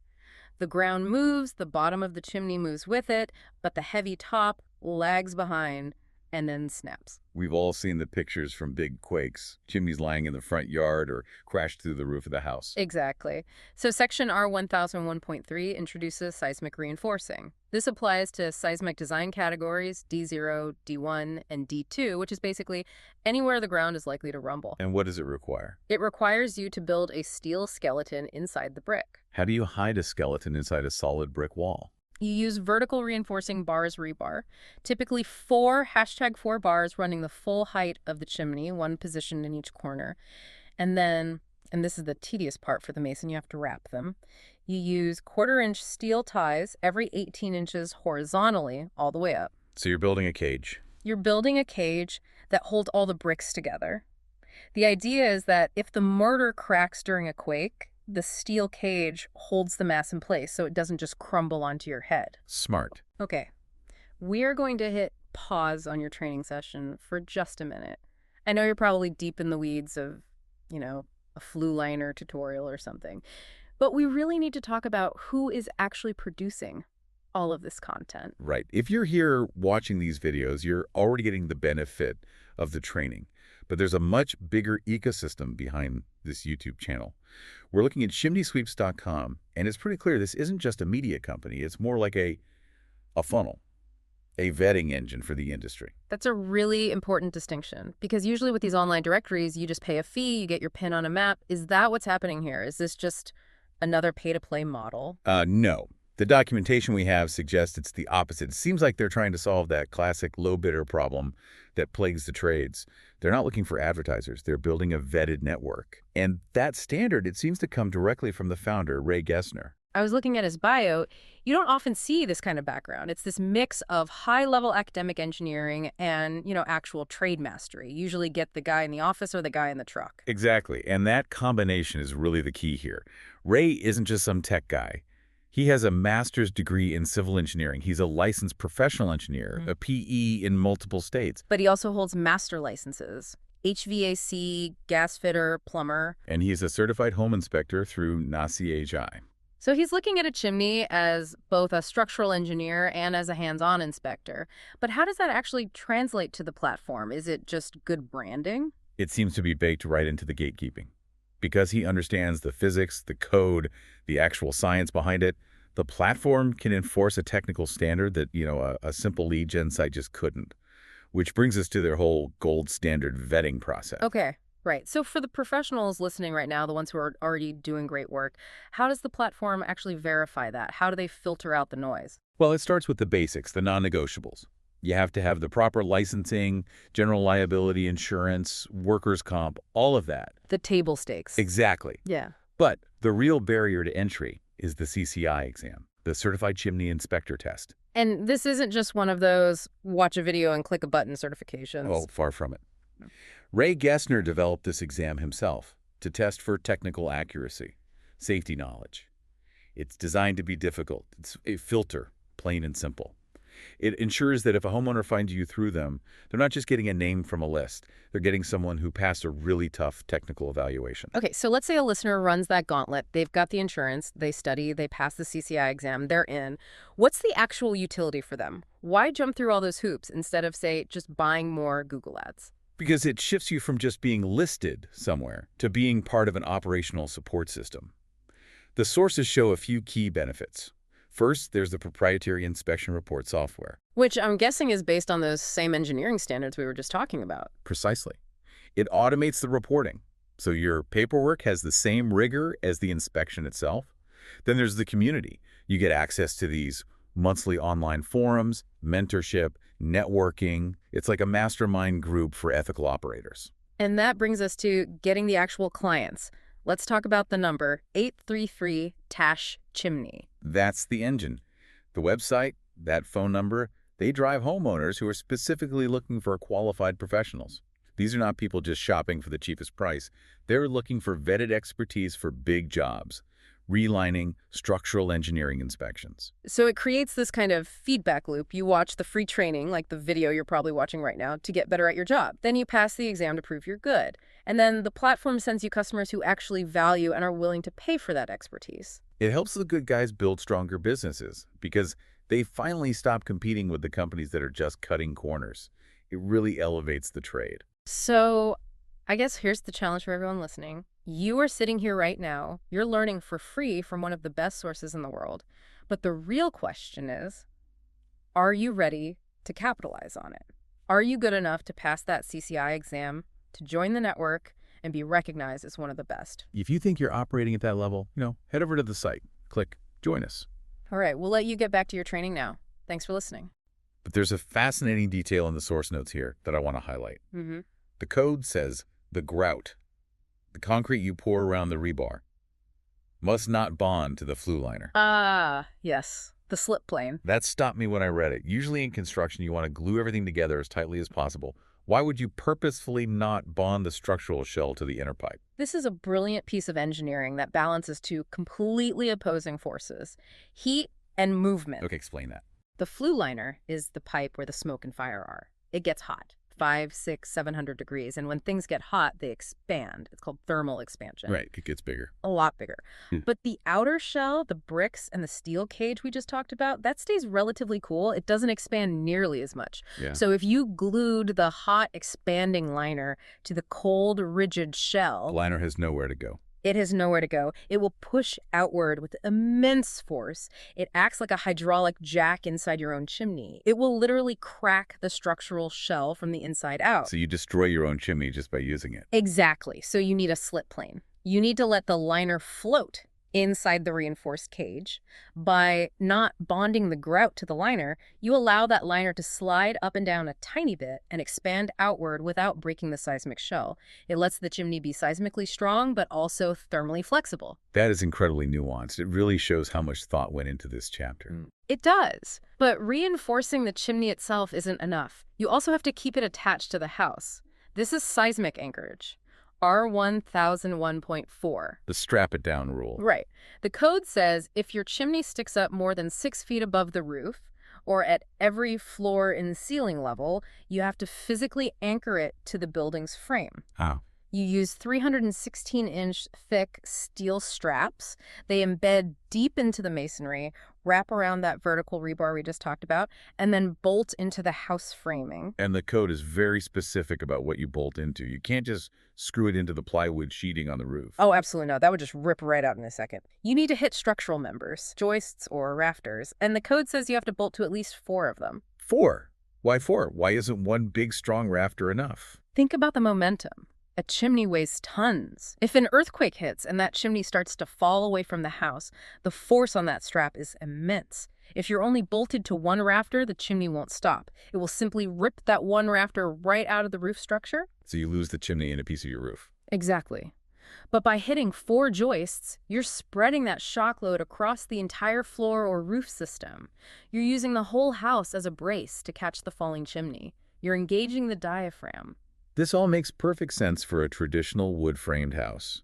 The ground moves, the bottom of the chimney moves with it, but the heavy top lags behind and then snaps. We've all seen the pictures from big quakes, chimneys lying in the front yard or crashed through the roof of the house. Exactly. So Section R1001.3 introduces seismic reinforcing. This applies to seismic design categories D0, D1, and D2, which is basically anywhere the ground is likely to rumble. And what does it require? It requires you to build a steel skeleton inside the brick. How do you hide a skeleton inside a solid brick wall? You use vertical reinforcing bars rebar, typically four #4 bars running the full height of the chimney, one position in each corner. And then, and this is the tedious part for the mason, you have to wrap them. You use 1/4-inch steel ties every 18 inches horizontally all the way up. So you're building a cage. You're building a cage that holds all the bricks together. The idea is that if the mortar cracks during a quake, the steel cage holds the mass in place so it doesn't just crumble onto your head. Smart. Okay, we are going to hit pause on your training session for just a minute. I know you're probably deep in the weeds of, a flue liner tutorial or something, but we really need to talk about who is actually producing all of this content. Right. If you're here watching these videos, you're already getting the benefit of the training. But there's a much bigger ecosystem behind this YouTube channel. We're looking at chimneysweeps.com, and it's pretty clear this isn't just a media company. It's more like a funnel, a vetting engine for the industry. That's a really important distinction, because usually with these online directories, you just pay a fee, you get your pin on a map. Is that what's happening here? Is this just another pay-to-play model? No. The documentation we have suggests it's the opposite. It seems like they're trying to solve that classic low-bidder problem that plagues the trades. They're not looking for advertisers. They're building a vetted network. And that standard, it seems to come directly from the founder, Ray Gessner. I was looking at his bio. You don't often see this kind of background. It's this mix of high-level academic engineering and, actual trade mastery. You usually get the guy in the office or the guy in the truck. Exactly. And that combination is really the key here. Ray isn't just some tech guy. He has a master's degree in civil engineering. He's a licensed professional engineer, a PE in multiple states. But he also holds master licenses, HVAC, gas fitter, plumber. And he's a certified home inspector through NACI. So he's looking at a chimney as both a structural engineer and as a hands-on inspector. But how does that actually translate to the platform? Is it just good branding? It seems to be baked right into the gatekeeping. Because he understands the physics, the code, the actual science behind it, the platform can enforce a technical standard that, a simple lead gen site just couldn't. Which brings us to their whole gold standard vetting process. Okay, right. So for the professionals listening right now, the ones who are already doing great work, how does the platform actually verify that? How do they filter out the noise? Well, it starts with the basics, the non-negotiables. You have to have the proper licensing, general liability insurance, workers' comp, all of that. The table stakes. Exactly. Yeah. But the real barrier to entry is the CCI exam, the Certified Chimney Inspector Test. And this isn't just one of those watch a video and click a button certifications. Oh, far from it. Ray Gessner developed this exam himself to test for technical accuracy, safety knowledge. It's designed to be difficult. It's a filter, plain and simple. It ensures that if a homeowner finds you through them, they're not just getting a name from a list. They're getting someone who passed a really tough technical evaluation. Okay, so let's say a listener runs that gauntlet. They've got the insurance, they study, they pass the CCI exam, they're in. What's the actual utility for them? Why jump through all those hoops instead of, say, just buying more Google ads? Because it shifts you from just being listed somewhere to being part of an operational support system. The sources show a few key benefits. First, there's the proprietary inspection report software. Which I'm guessing is based on those same engineering standards we were just talking about. Precisely. It automates the reporting, so your paperwork has the same rigor as the inspection itself. Then there's the community. You get access to these monthly online forums, mentorship, networking. It's like a mastermind group for ethical operators. And that brings us to getting the actual clients. Let's talk about the number 833-CHIMNEY. That's the engine. The website, that phone number, they drive homeowners who are specifically looking for qualified professionals. These are not people just shopping for the cheapest price. They're looking for vetted expertise for big jobs, relining, structural engineering inspections. So it creates this kind of feedback loop. You watch the free training, like the video you're probably watching right now, to get better at your job. Then you pass the exam to prove you're good. And then the platform sends you customers who actually value and are willing to pay for that expertise. It helps the good guys build stronger businesses because they finally stop competing with the companies that are just cutting corners. It really elevates the trade. So I guess here's the challenge for everyone listening. You are sitting here right now. You're learning for free from one of the best sources in the world. But the real question is, are you ready to capitalize on it? Are you good enough to pass that CCI exam, to join the network, and be recognized as one of the best? If you think you're operating at that level, head over to the site. Click Join Us. All right, we'll let you get back to your training now. Thanks for listening. But there's a fascinating detail in the source notes here that I want to highlight. The code says the grout, the concrete you pour around the rebar, must not bond to the flue liner. Ah, yes, the slip plane. That stopped me when I read it. Usually in construction, you want to glue everything together as tightly as possible. Why would you purposefully not bond the structural shell to the inner pipe? This is a brilliant piece of engineering that balances two completely opposing forces, heat and movement. Okay, explain that. The flue liner is the pipe where the smoke and fire are. It gets hot, 500, 600, 700 degrees, and when things get hot, they expand. It's called thermal expansion. Right, it gets bigger. A lot bigger. But the outer shell, the bricks and the steel cage we just talked about, that stays relatively cool. It doesn't expand nearly as much. Yeah. So if you glued the hot expanding liner to the cold rigid shell, The liner has nowhere to go. it has nowhere to go. It will push outward with immense force. It acts like a hydraulic jack inside your own chimney. It will literally crack the structural shell from the inside out. So you destroy your own chimney just by using it. Exactly. So you need a slip plane. You need to let the liner float inside the reinforced cage. By not bonding the grout to the liner, you allow that liner to slide up and down a tiny bit and expand outward without breaking the seismic shell. It lets the chimney be seismically strong, but also thermally flexible. That is incredibly nuanced. It really shows how much thought went into this chapter. It does. But reinforcing the chimney itself isn't enough. You also have to keep it attached to the house. This is seismic anchorage. R1001.4. The strap it down rule. Right. The code says if your chimney sticks up more than 6 feet above the roof, or at every floor and ceiling level, you have to physically anchor it to the building's frame. How? You use 316-inch thick steel straps. They embed deep into the masonry, wrap around that vertical rebar we just talked about, and then bolt into the house framing. And the code is very specific about what you bolt into. You can't just screw it into the plywood sheeting on the roof. Oh, absolutely no. That would just rip right out in a second. You need to hit structural members, joists or rafters, and the code says you have to bolt to at least 4 of them. 4? Why 4? Why isn't one big, strong rafter enough? Think about the momentum. A chimney weighs tons. If an earthquake hits and that chimney starts to fall away from the house, the force on that strap is immense. If you're only bolted to one rafter, the chimney won't stop. It will simply rip that one rafter right out of the roof structure. So you lose the chimney and a piece of your roof. Exactly. But by hitting 4 joists, you're spreading that shock load across the entire floor or roof system. You're using the whole house as a brace to catch the falling chimney. You're engaging the diaphragm. This all makes perfect sense for a traditional wood-framed house.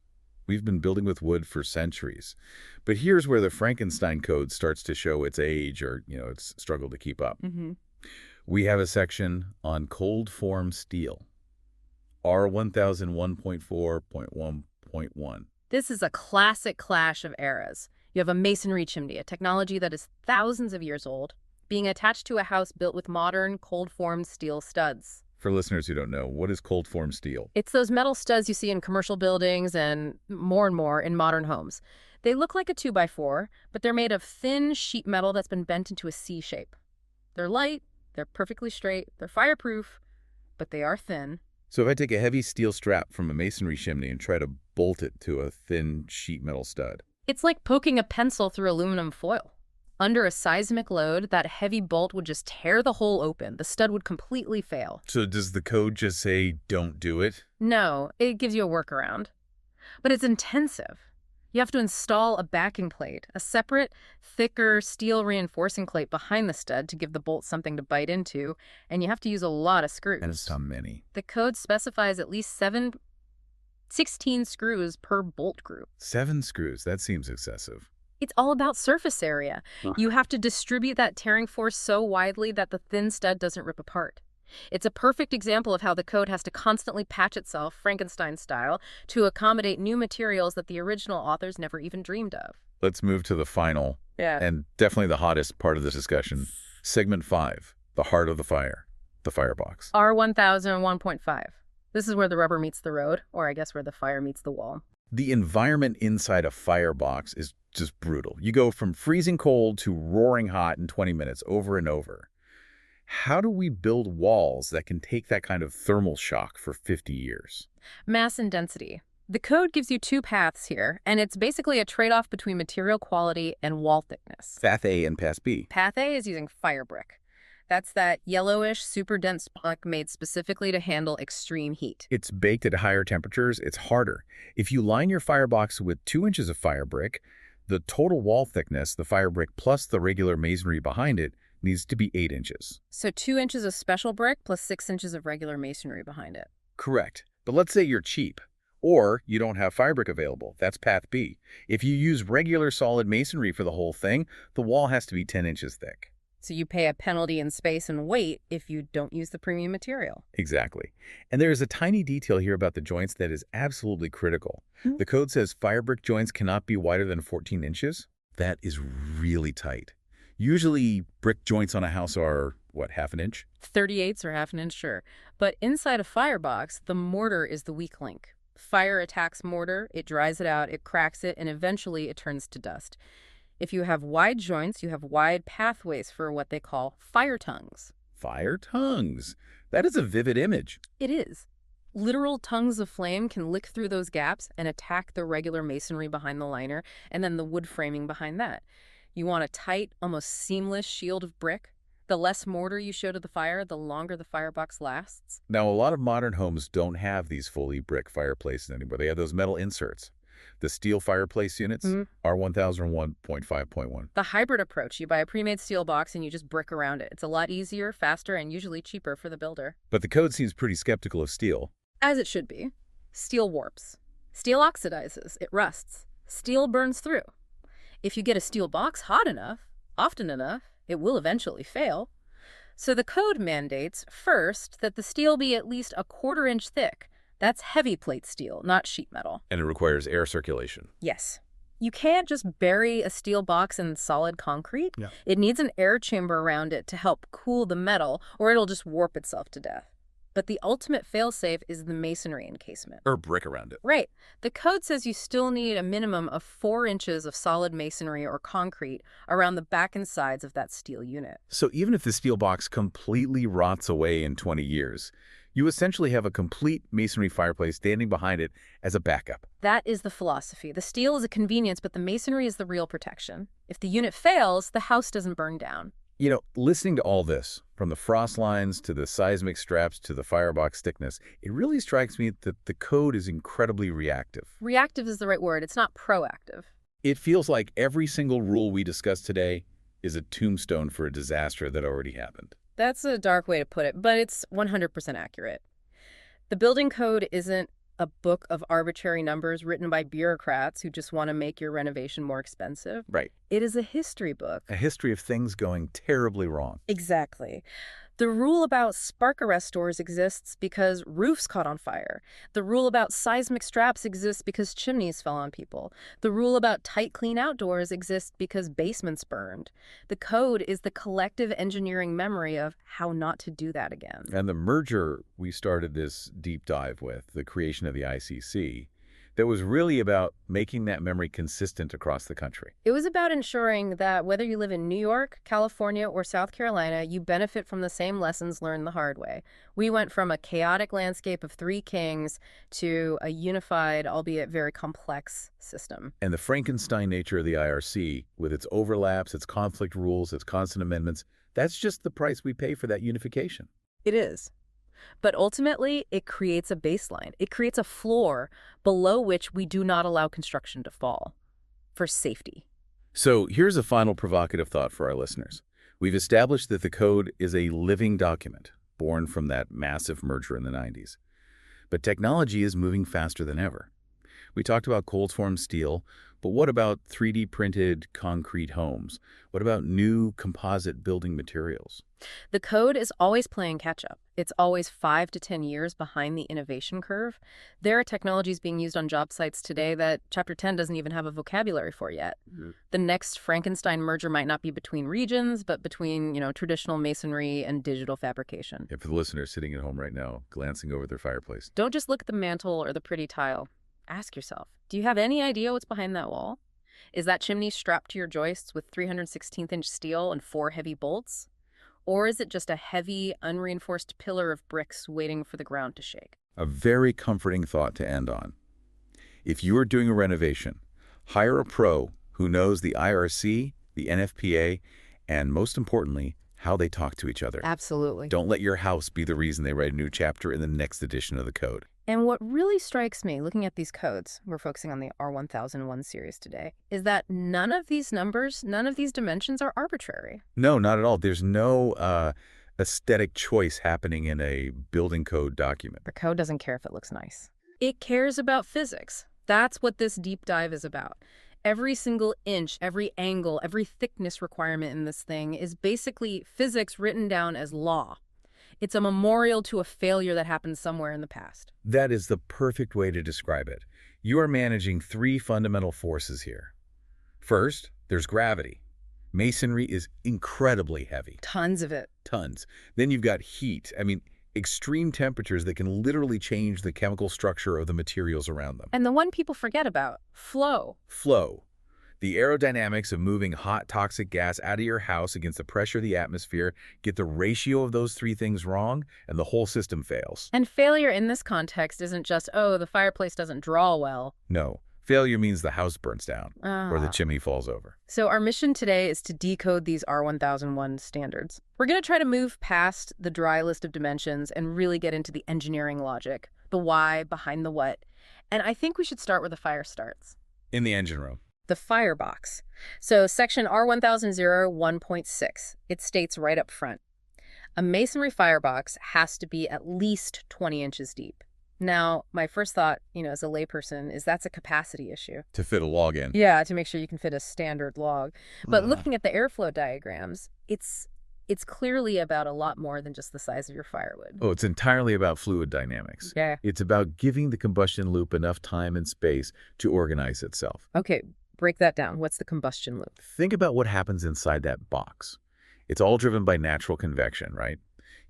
We've been building with wood for centuries. But here's where the Frankenstein code starts to show its age or, its struggle to keep up. We have a section on cold form steel, R1001.4.1.1. This is a classic clash of eras. You have a masonry chimney, a technology that is thousands of years old, being attached to a house built with modern cold-formed steel studs. For listeners who don't know, what is cold form steel? It's those metal studs you see in commercial buildings and more in modern homes. They look like a 2x4, but they're made of thin sheet metal that's been bent into a C shape. They're light, they're perfectly straight, they're fireproof, but they are thin. So if I take a heavy steel strap from a masonry chimney and try to bolt it to a thin sheet metal stud. It's like poking a pencil through aluminum foil. Under a seismic load, that heavy bolt would just tear the hole open. The stud would completely fail. So does the code just say, don't do it? No, it gives you a workaround. But it's intensive. You have to install a backing plate, a separate, thicker steel reinforcing plate behind the stud to give the bolt something to bite into, and you have to use a lot of screws. And it's not many. The code specifies at least 16 screws per bolt group. 7 screws, that seems excessive. It's all about surface area. You have to distribute that tearing force so widely that the thin stud doesn't rip apart. It's a perfect example of how the code has to constantly patch itself, Frankenstein style, to accommodate new materials that the original authors never even dreamed of. Let's move to the final Yeah. and definitely the hottest part of this discussion. Segment 5, the heart of the fire, the firebox. R1000 1.5. This is where the rubber meets the road, or I guess where the fire meets the wall. The environment inside a firebox is just brutal. You go from freezing cold to roaring hot in 20 minutes over and over. How do we build walls that can take that kind of thermal shock for 50 years? Mass and density. The code gives you two paths here, and it's basically a trade-off between material quality and wall thickness. Path A and Path B. Path A is using fire brick. That's that yellowish, super dense block made specifically to handle extreme heat. It's baked at higher temperatures, it's harder. If you line your firebox with 2 inches of fire brick, the total wall thickness, the fire brick plus the regular masonry behind it, needs to be 8 inches. So 2 inches of special brick plus 6 inches of regular masonry behind it. Correct. But let's say you're cheap, or you don't have fire brick available. That's Path B. If you use regular solid masonry for the whole thing, the wall has to be 10 inches thick. So you pay a penalty in space and weight if you don't use the premium material. Exactly. And there is a tiny detail here about the joints that is absolutely critical. The code says fire brick joints cannot be wider than 14 inches. That is really tight. Usually, brick joints on a house are, what, half an inch? 38ths or half an inch, sure. But inside a firebox, the mortar is the weak link. Fire attacks mortar, it dries it out, it cracks it, and eventually it turns to dust. If you have wide joints, you have wide pathways for what they call fire tongues. Fire tongues. That is a vivid image. It is. Literal tongues of flame can lick through those gaps and attack the regular masonry behind the liner and then the wood framing behind that. You want a tight, almost seamless shield of brick. The less mortar you show to the fire, the longer the firebox lasts. Now, a lot of modern homes don't have these fully brick fireplaces anymore. They have those metal inserts. The steel fireplace units are 1001.5.1. The hybrid approach, you buy a pre-made steel box and you just brick around it. It's a lot easier, faster, and usually cheaper for the builder. But the code seems pretty skeptical of steel. As it should be. Steel warps. Steel oxidizes. It rusts. Steel burns through. If you get a steel box hot enough, often enough, it will eventually fail. So the code mandates, first, that the steel be at least a 1/4 inch thick. That's heavy plate steel, not sheet metal. And it requires air circulation. Yes. You can't just bury a steel box in solid concrete. Yeah. It needs an air chamber around it to help cool the metal, or it'll just warp itself to death. But the ultimate failsafe is the masonry encasement. Or brick around it. Right. The code says you still need a minimum of 4 inches of solid masonry or concrete around the back and sides of that steel unit. So even if the steel box completely rots away in 20 years, you essentially have a complete masonry fireplace standing behind it as a backup. That is the philosophy. The steel is a convenience, but the masonry is the real protection. If the unit fails, the house doesn't burn down. You know, listening to all this, from the frost lines to the seismic straps to the firebox thickness, it really strikes me that the code is incredibly reactive. Reactive is the right word. It's not proactive. It feels like every single rule we discussed today is a tombstone for a disaster that already happened. That's a dark way to put it, but it's 100% accurate. The building code isn't a book of arbitrary numbers written by bureaucrats who just want to make your renovation more expensive. Right. It is a history book. A history of things going terribly wrong. Exactly. The rule about spark arrest doors exists because roofs caught on fire. The rule about seismic straps exists because chimneys fell on people. The rule about tight, clean outdoors exists because basements burned. The code is the collective engineering memory of how not to do that again. And the merger we started this deep dive with, the creation of the ICC, that was really about making that memory consistent across the country. It was about ensuring that whether you live in New York, California, or South Carolina, you benefit from the same lessons learned the hard way. We went from a chaotic landscape of 3 kings to a unified, albeit very complex, system. And the Frankenstein nature of the IRC, with its overlaps, its conflict rules, its constant amendments, that's just the price we pay for that unification. It is. But ultimately, it creates a baseline. It creates a floor below which we do not allow construction to fall for safety. So here's a final provocative thought for our listeners. We've established that the code is a living document born from that massive merger in the 90s. But technology is moving faster than ever. We talked about cold-formed steel. But what about 3D printed concrete homes? What about new composite building materials? The code is always playing catch up. It's always 5 to 10 years behind the innovation curve. There are technologies being used on job sites today that Chapter 10 doesn't even have a vocabulary for yet. The next Frankenstein merger might not be between regions, but between, traditional masonry and digital fabrication. And for the listeners sitting at home right now, glancing over their fireplace. Don't just look at the mantle or the pretty tile. Ask yourself, do you have any idea what's behind that wall? Is that chimney strapped to your joists with 316th-inch steel and 4 heavy bolts? Or is it just a heavy, unreinforced pillar of bricks waiting for the ground to shake? A very comforting thought to end on. If you are doing a renovation, hire a pro who knows the IRC, the NFPA, and most importantly, how they talk to each other. Absolutely. Don't let your house be the reason they write a new chapter in the next edition of the code. And what really strikes me, looking at these codes, we're focusing on the R1001 series today, is that none of these numbers, none of these dimensions are arbitrary. No, not at all. There's no aesthetic choice happening in a building code document. The code doesn't care if it looks nice. It cares about physics. That's what this deep dive is about. Every single inch, every angle, every thickness requirement in this thing is basically physics written down as law. It's a memorial to a failure that happened somewhere in the past. That is the perfect way to describe it. You are managing 3 fundamental forces here. First, there's gravity. Masonry is incredibly heavy. Tons of it. Tons. Then you've got heat. Extreme temperatures that can literally change the chemical structure of the materials around them. And the one people forget about, flow. Flow. The aerodynamics of moving hot, toxic gas out of your house against the pressure of the atmosphere, get the ratio of those 3 things wrong, and the whole system fails. And failure in this context isn't just, oh, the fireplace doesn't draw well. No. Failure means the house burns down, or the chimney falls over. So our mission today is to decode these R1001 standards. We're going to try to move past the dry list of dimensions and really get into the engineering logic, the why behind the what. And I think we should start where the fire starts. In the engine room. The firebox. So section R1001.6, it states right up front, a masonry firebox has to be at least 20 inches deep. Now, my first thought, as a layperson, is that's a capacity issue. To fit a log in. Yeah, to make sure you can fit a standard log. But looking at the airflow diagrams, it's clearly about a lot more than just the size of your firewood. Oh, it's entirely about fluid dynamics. Yeah. It's about giving the combustion loop enough time and space to organize itself. Okay, break that down. What's the combustion loop? Think about what happens inside that box. It's all driven by natural convection, right?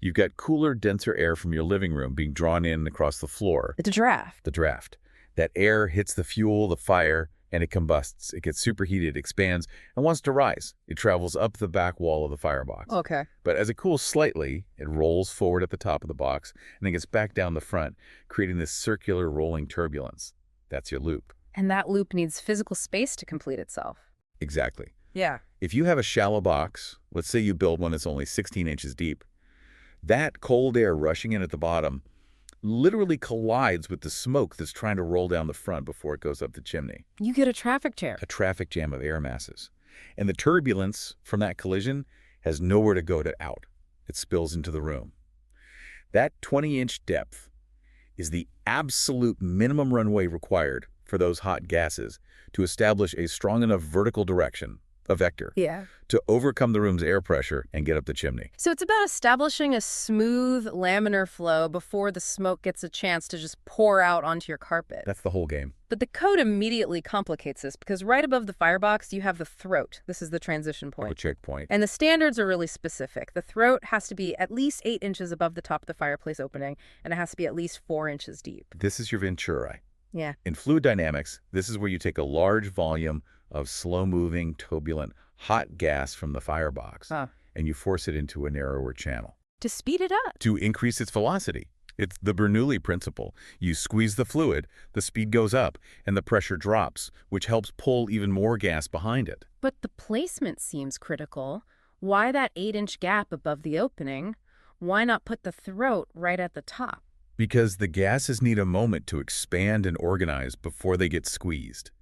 You've got cooler, denser air from your living room being drawn in across the floor. It's a draft. The draft. That air hits the fuel, the fire, and it combusts. It gets superheated, expands, and wants to rise. It travels up the back wall of the firebox. Okay. But as it cools slightly, it rolls forward at the top of the box and then gets back down the front, creating this circular rolling turbulence. That's your loop. And that loop needs physical space to complete itself. Exactly. Yeah. If you have a shallow box, let's say you build one that's only 16 inches deep, that cold air rushing in at the bottom literally collides with the smoke that's trying to roll down the front before it goes up the chimney. You get a traffic jam. A traffic jam of air masses. And the turbulence from that collision has nowhere to go out. It spills into the room. That 20-inch depth is the absolute minimum runway required for those hot gases to establish a strong enough vertical direction, a vector, to overcome the room's air pressure and get up the chimney. So it's about establishing a smooth laminar flow before the smoke gets a chance to just pour out onto your carpet. That's the whole game. But the code immediately complicates this because right above the firebox, you have the throat. This is the transition point. The checkpoint. And the standards are really specific. The throat has to be at least 8 inches above the top of the fireplace opening, and it has to be at least 4 inches deep. This is your venturi. Yeah. In fluid dynamics, this is where you take a large volume of slow-moving, turbulent, hot gas from the firebox, and you force it into a narrower channel. To speed it up. To increase its velocity. It's the Bernoulli principle. You squeeze the fluid, the speed goes up, and the pressure drops, which helps pull even more gas behind it. But the placement seems critical. Why that 8-inch gap above the opening? Why not put the throat right at the top? Because the gases need a moment to expand and organize before they get squeezed.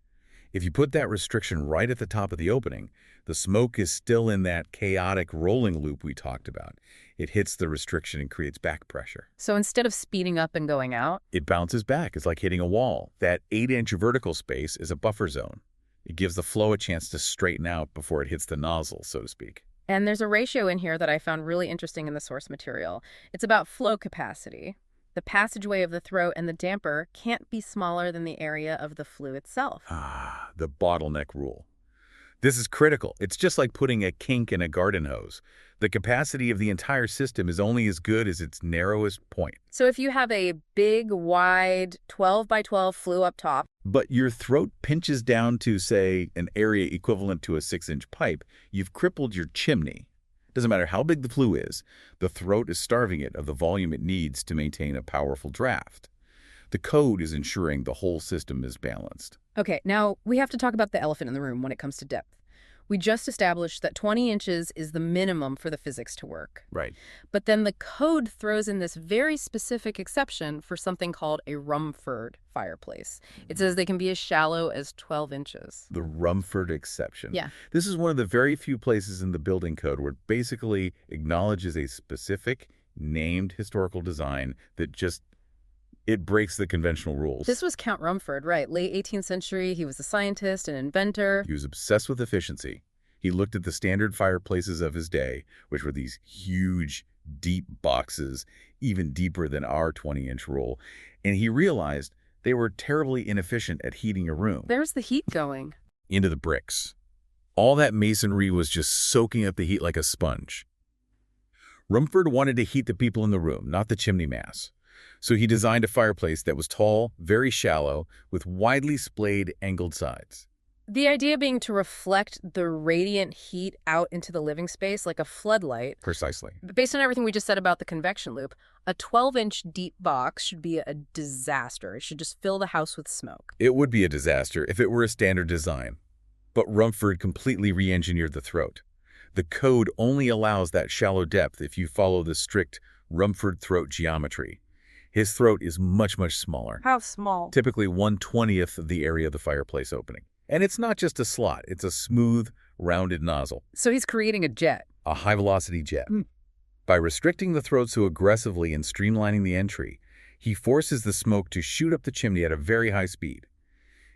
If you put that restriction right at the top of the opening, the smoke is still in that chaotic rolling loop we talked about. It hits the restriction and creates back pressure. So instead of speeding up and going out, it bounces back. It's like hitting a wall. That 8-inch vertical space is a buffer zone. It gives the flow a chance to straighten out before it hits the nozzle, so to speak. And there's a ratio in here that I found really interesting in the source material. It's about flow capacity. The passageway of the throat and the damper can't be smaller than the area of the flue itself. Ah, the bottleneck rule. This is critical. It's just like putting a kink in a garden hose. The capacity of the entire system is only as good as its narrowest point. So if you have a big, wide 12 by 12 flue up top, But your throat pinches down to, say, an area equivalent to a 6-inch pipe, you've crippled your chimney. Doesn't matter how big the flue is, the throat is starving it of the volume it needs to maintain a powerful draft. The code is ensuring the whole system is balanced. okay, now we have to talk about the elephant in the room when it comes to depth. We just established that 20 inches is the minimum for the physics to work. Right. But then the code throws in this very specific exception for something called a Rumford fireplace. It says they can be as shallow as 12 inches. The Rumford exception. Yeah. This is one of the very few places in the building code where it basically acknowledges a specific, named historical design that it breaks the conventional rules. This was Count Rumford, right? Late 18th century. He was a scientist, an inventor. He was obsessed with efficiency. He looked at the standard fireplaces of his day, which were these huge, deep boxes, even deeper than our 20-inch roll, and he realized they were terribly inefficient at heating a room. There's the heat going. Into the bricks. All that masonry was just soaking up the heat like a sponge. Rumford wanted to heat the people in the room, not the chimney mass. So he designed a fireplace that was tall, very shallow, with widely splayed, angled sides. The idea being to reflect the radiant heat out into the living space like a floodlight. Precisely. But based on everything we just said about the convection loop, a 12-inch deep box should be a disaster. It should just fill the house with smoke. It would be a disaster if it were a standard design. But Rumford completely re-engineered the throat. The code only allows that shallow depth if you follow the strict Rumford throat geometry. His throat is much, much smaller. How small? Typically 1/20th of the area of the fireplace opening. And it's not just a slot. It's a smooth, rounded nozzle. So he's creating a jet. A high-velocity jet. By restricting the throat so aggressively and streamlining the entry, he forces the smoke to shoot up the chimney at a very high speed.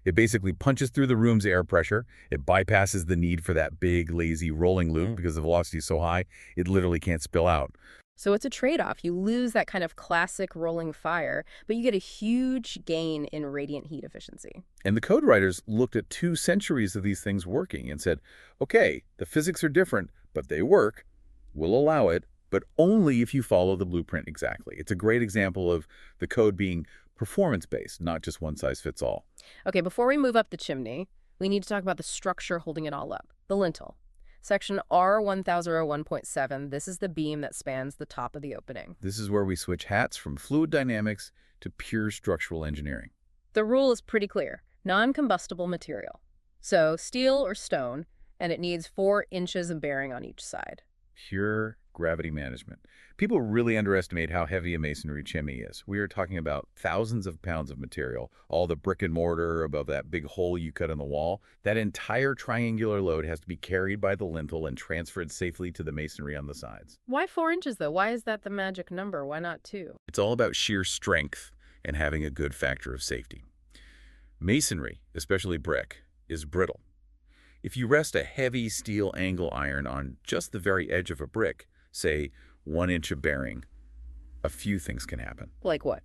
It basically punches through the room's air pressure. It bypasses the need for that big, lazy rolling loop because the velocity is so high, it literally can't spill out. So it's a trade-off. You lose that kind of classic rolling fire, but you get a huge gain in radiant heat efficiency. And the code writers looked at 2 centuries of these things working and said, okay, the physics are different, but they work. We'll allow it, but only if you follow the blueprint exactly. It's a great example of the code being performance-based, not just one-size-fits-all. Okay, before we move up the chimney, we need to talk about the structure holding it all up, the lintel. Section R1001.7, this is the beam that spans the top of the opening. This is where we switch hats from fluid dynamics to pure structural engineering. The rule is pretty clear. Non-combustible material. So steel or stone, and it needs 4 inches of bearing on each side. Pure gravity management. People really underestimate how heavy a masonry chimney is. We are talking about thousands of pounds of material, all the brick and mortar above that big hole you cut in the wall. That entire triangular load has to be carried by the lintel and transferred safely to the masonry on the sides. Why 4 inches, though? Why is that the magic number? Why not 2? It's all about sheer strength and having a good factor of safety. Masonry, especially brick, is brittle. If you rest a heavy steel angle iron on just the very edge of a brick, say 1 inch of bearing, a few things can happen. Like what?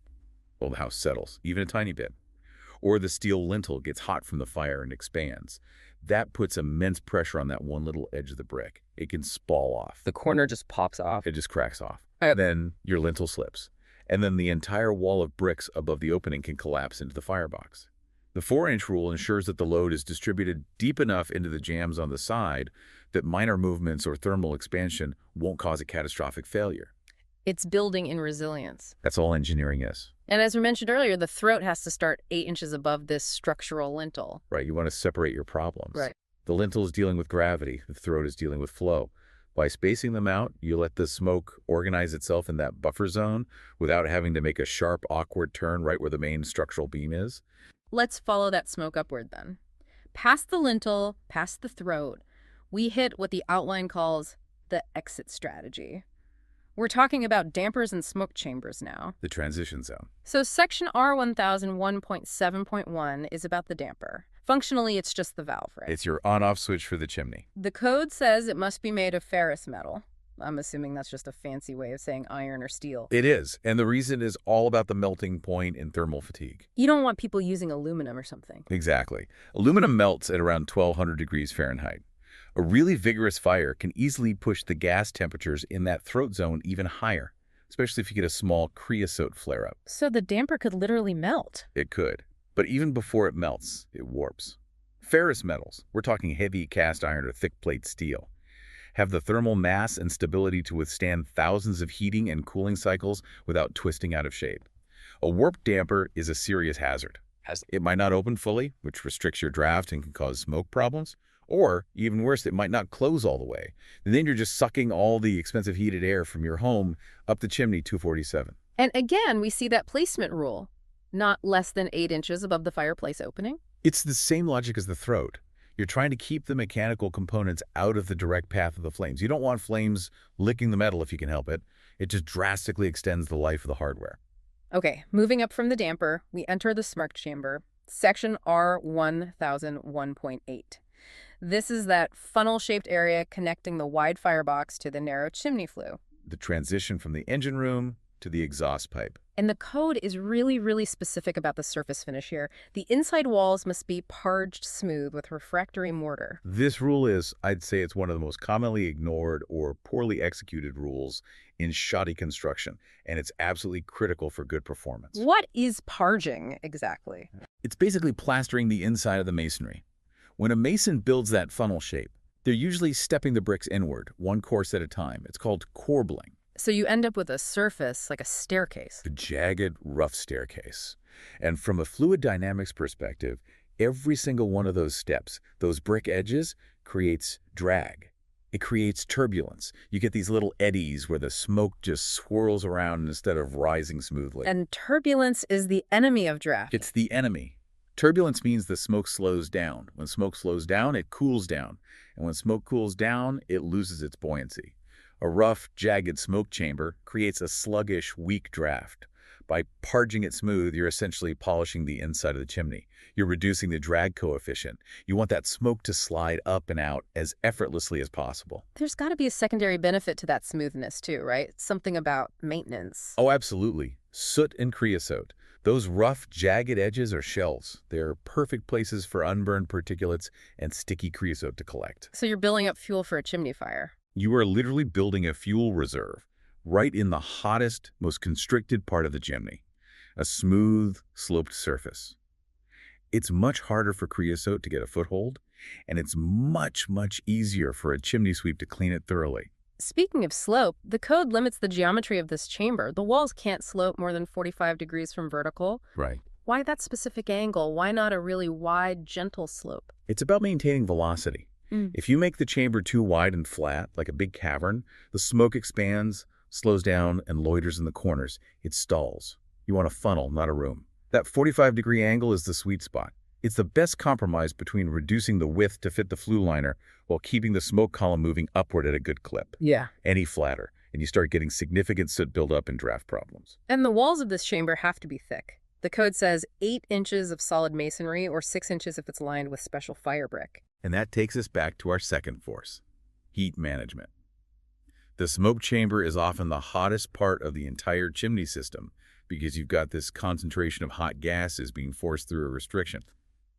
Well, the house settles, even a tiny bit. Or the steel lintel gets hot from the fire and expands. That puts immense pressure on that one little edge of the brick. It can spall off. The corner just pops off. It just cracks off. Then your lintel slips. And then the entire wall of bricks above the opening can collapse into the firebox. The 4-inch rule ensures that the load is distributed deep enough into the jambs on the side that minor movements or thermal expansion won't cause a catastrophic failure. It's building in resilience. That's all engineering is. And as we mentioned earlier, the throat has to start 8 inches above this structural lintel. Right, you want to separate your problems. Right. The lintel is dealing with gravity, the throat is dealing with flow. By spacing them out, you let the smoke organize itself in that buffer zone without having to make a sharp, awkward turn right where the main structural beam is. Let's follow that smoke upward then. Past the lintel, past the throat, we hit what the outline calls the exit strategy. We're talking about dampers and smoke chambers now. The transition zone. So section R1001.7.1 is about the damper. Functionally, it's just the valve, right? It's your on-off switch for the chimney. The code says it must be made of ferrous metal. I'm assuming that's just a fancy way of saying iron or steel. It is, and the reason is all about the melting point and thermal fatigue. You don't want people using aluminum or something. Exactly. Aluminum melts at around 1200 degrees Fahrenheit. A really vigorous fire can easily push the gas temperatures in that throat zone even higher, especially if you get a small creosote flare-up. So the damper could literally melt. It could, but even before it melts, it warps. Ferrous metals, we're talking heavy cast iron or thick plate steel, have the thermal mass and stability to withstand thousands of heating and cooling cycles without twisting out of shape. A warped damper is a serious hazard. It might not open fully, which restricts your draft and can cause smoke problems, or, even worse, it might not close all the way. And then you're just sucking all the expensive heated air from your home up the chimney 247. And again, we see that placement rule. Not less than 8 inches above the fireplace opening. It's the same logic as the throat. You're trying to keep the mechanical components out of the direct path of the flames. You don't want flames licking the metal if you can help it. It just drastically extends the life of the hardware. Okay, moving up from the damper, we enter the smoke chamber, section R1001.8. This is that funnel-shaped area connecting the wide firebox to the narrow chimney flue. The transition from the engine room to the exhaust pipe. And the code is really, really specific about the surface finish here. The inside walls must be parged smooth with refractory mortar. This rule is, I'd say it's one of the most commonly ignored or poorly executed rules in shoddy construction, and it's absolutely critical for good performance. What is parging exactly? It's basically plastering the inside of the masonry. When a mason builds that funnel shape, they're usually stepping the bricks inward, one course at a time. It's called corbelling. So you end up with a surface like a staircase. A jagged, rough staircase. And from a fluid dynamics perspective, every single one of those steps, those brick edges, creates drag. It creates turbulence. You get these little eddies where the smoke just swirls around instead of rising smoothly. And turbulence is the enemy of draft. It's the enemy. Turbulence means the smoke slows down. When smoke slows down, it cools down. And when smoke cools down, it loses its buoyancy. A rough, jagged smoke chamber creates a sluggish, weak draft. By parging it smooth, you're essentially polishing the inside of the chimney. You're reducing the drag coefficient. You want that smoke to slide up and out as effortlessly as possible. There's got to be a secondary benefit to that smoothness too, right? Something about maintenance. Oh, absolutely. Soot and creosote. Those rough, jagged edges are shells. They're perfect places for unburned particulates and sticky creosote to collect. So you're building up fuel for a chimney fire. You are literally building a fuel reserve right in the hottest, most constricted part of the chimney, a smooth, sloped surface. It's much harder for creosote to get a foothold, and it's much, much easier for a chimney sweep to clean it thoroughly. Speaking of slope, the code limits the geometry of this chamber. The walls can't slope more than 45 degrees from vertical. Right. Why that specific angle? Why not a really wide, gentle slope? It's about maintaining velocity. If you make the chamber too wide and flat, like a big cavern, the smoke expands, slows down, and loiters in the corners. It stalls. You want a funnel, not a room. That 45-degree angle is the sweet spot. It's the best compromise between reducing the width to fit the flue liner while keeping the smoke column moving upward at a good clip. Yeah. Any flatter, and you start getting significant soot buildup and draft problems. And the walls of this chamber have to be thick. The code says 8 inches of solid masonry or 6 inches if it's lined with special fire brick. And that takes us back to our second force, heat management. The smoke chamber is often the hottest part of the entire chimney system because you've got this concentration of hot gases being forced through a restriction.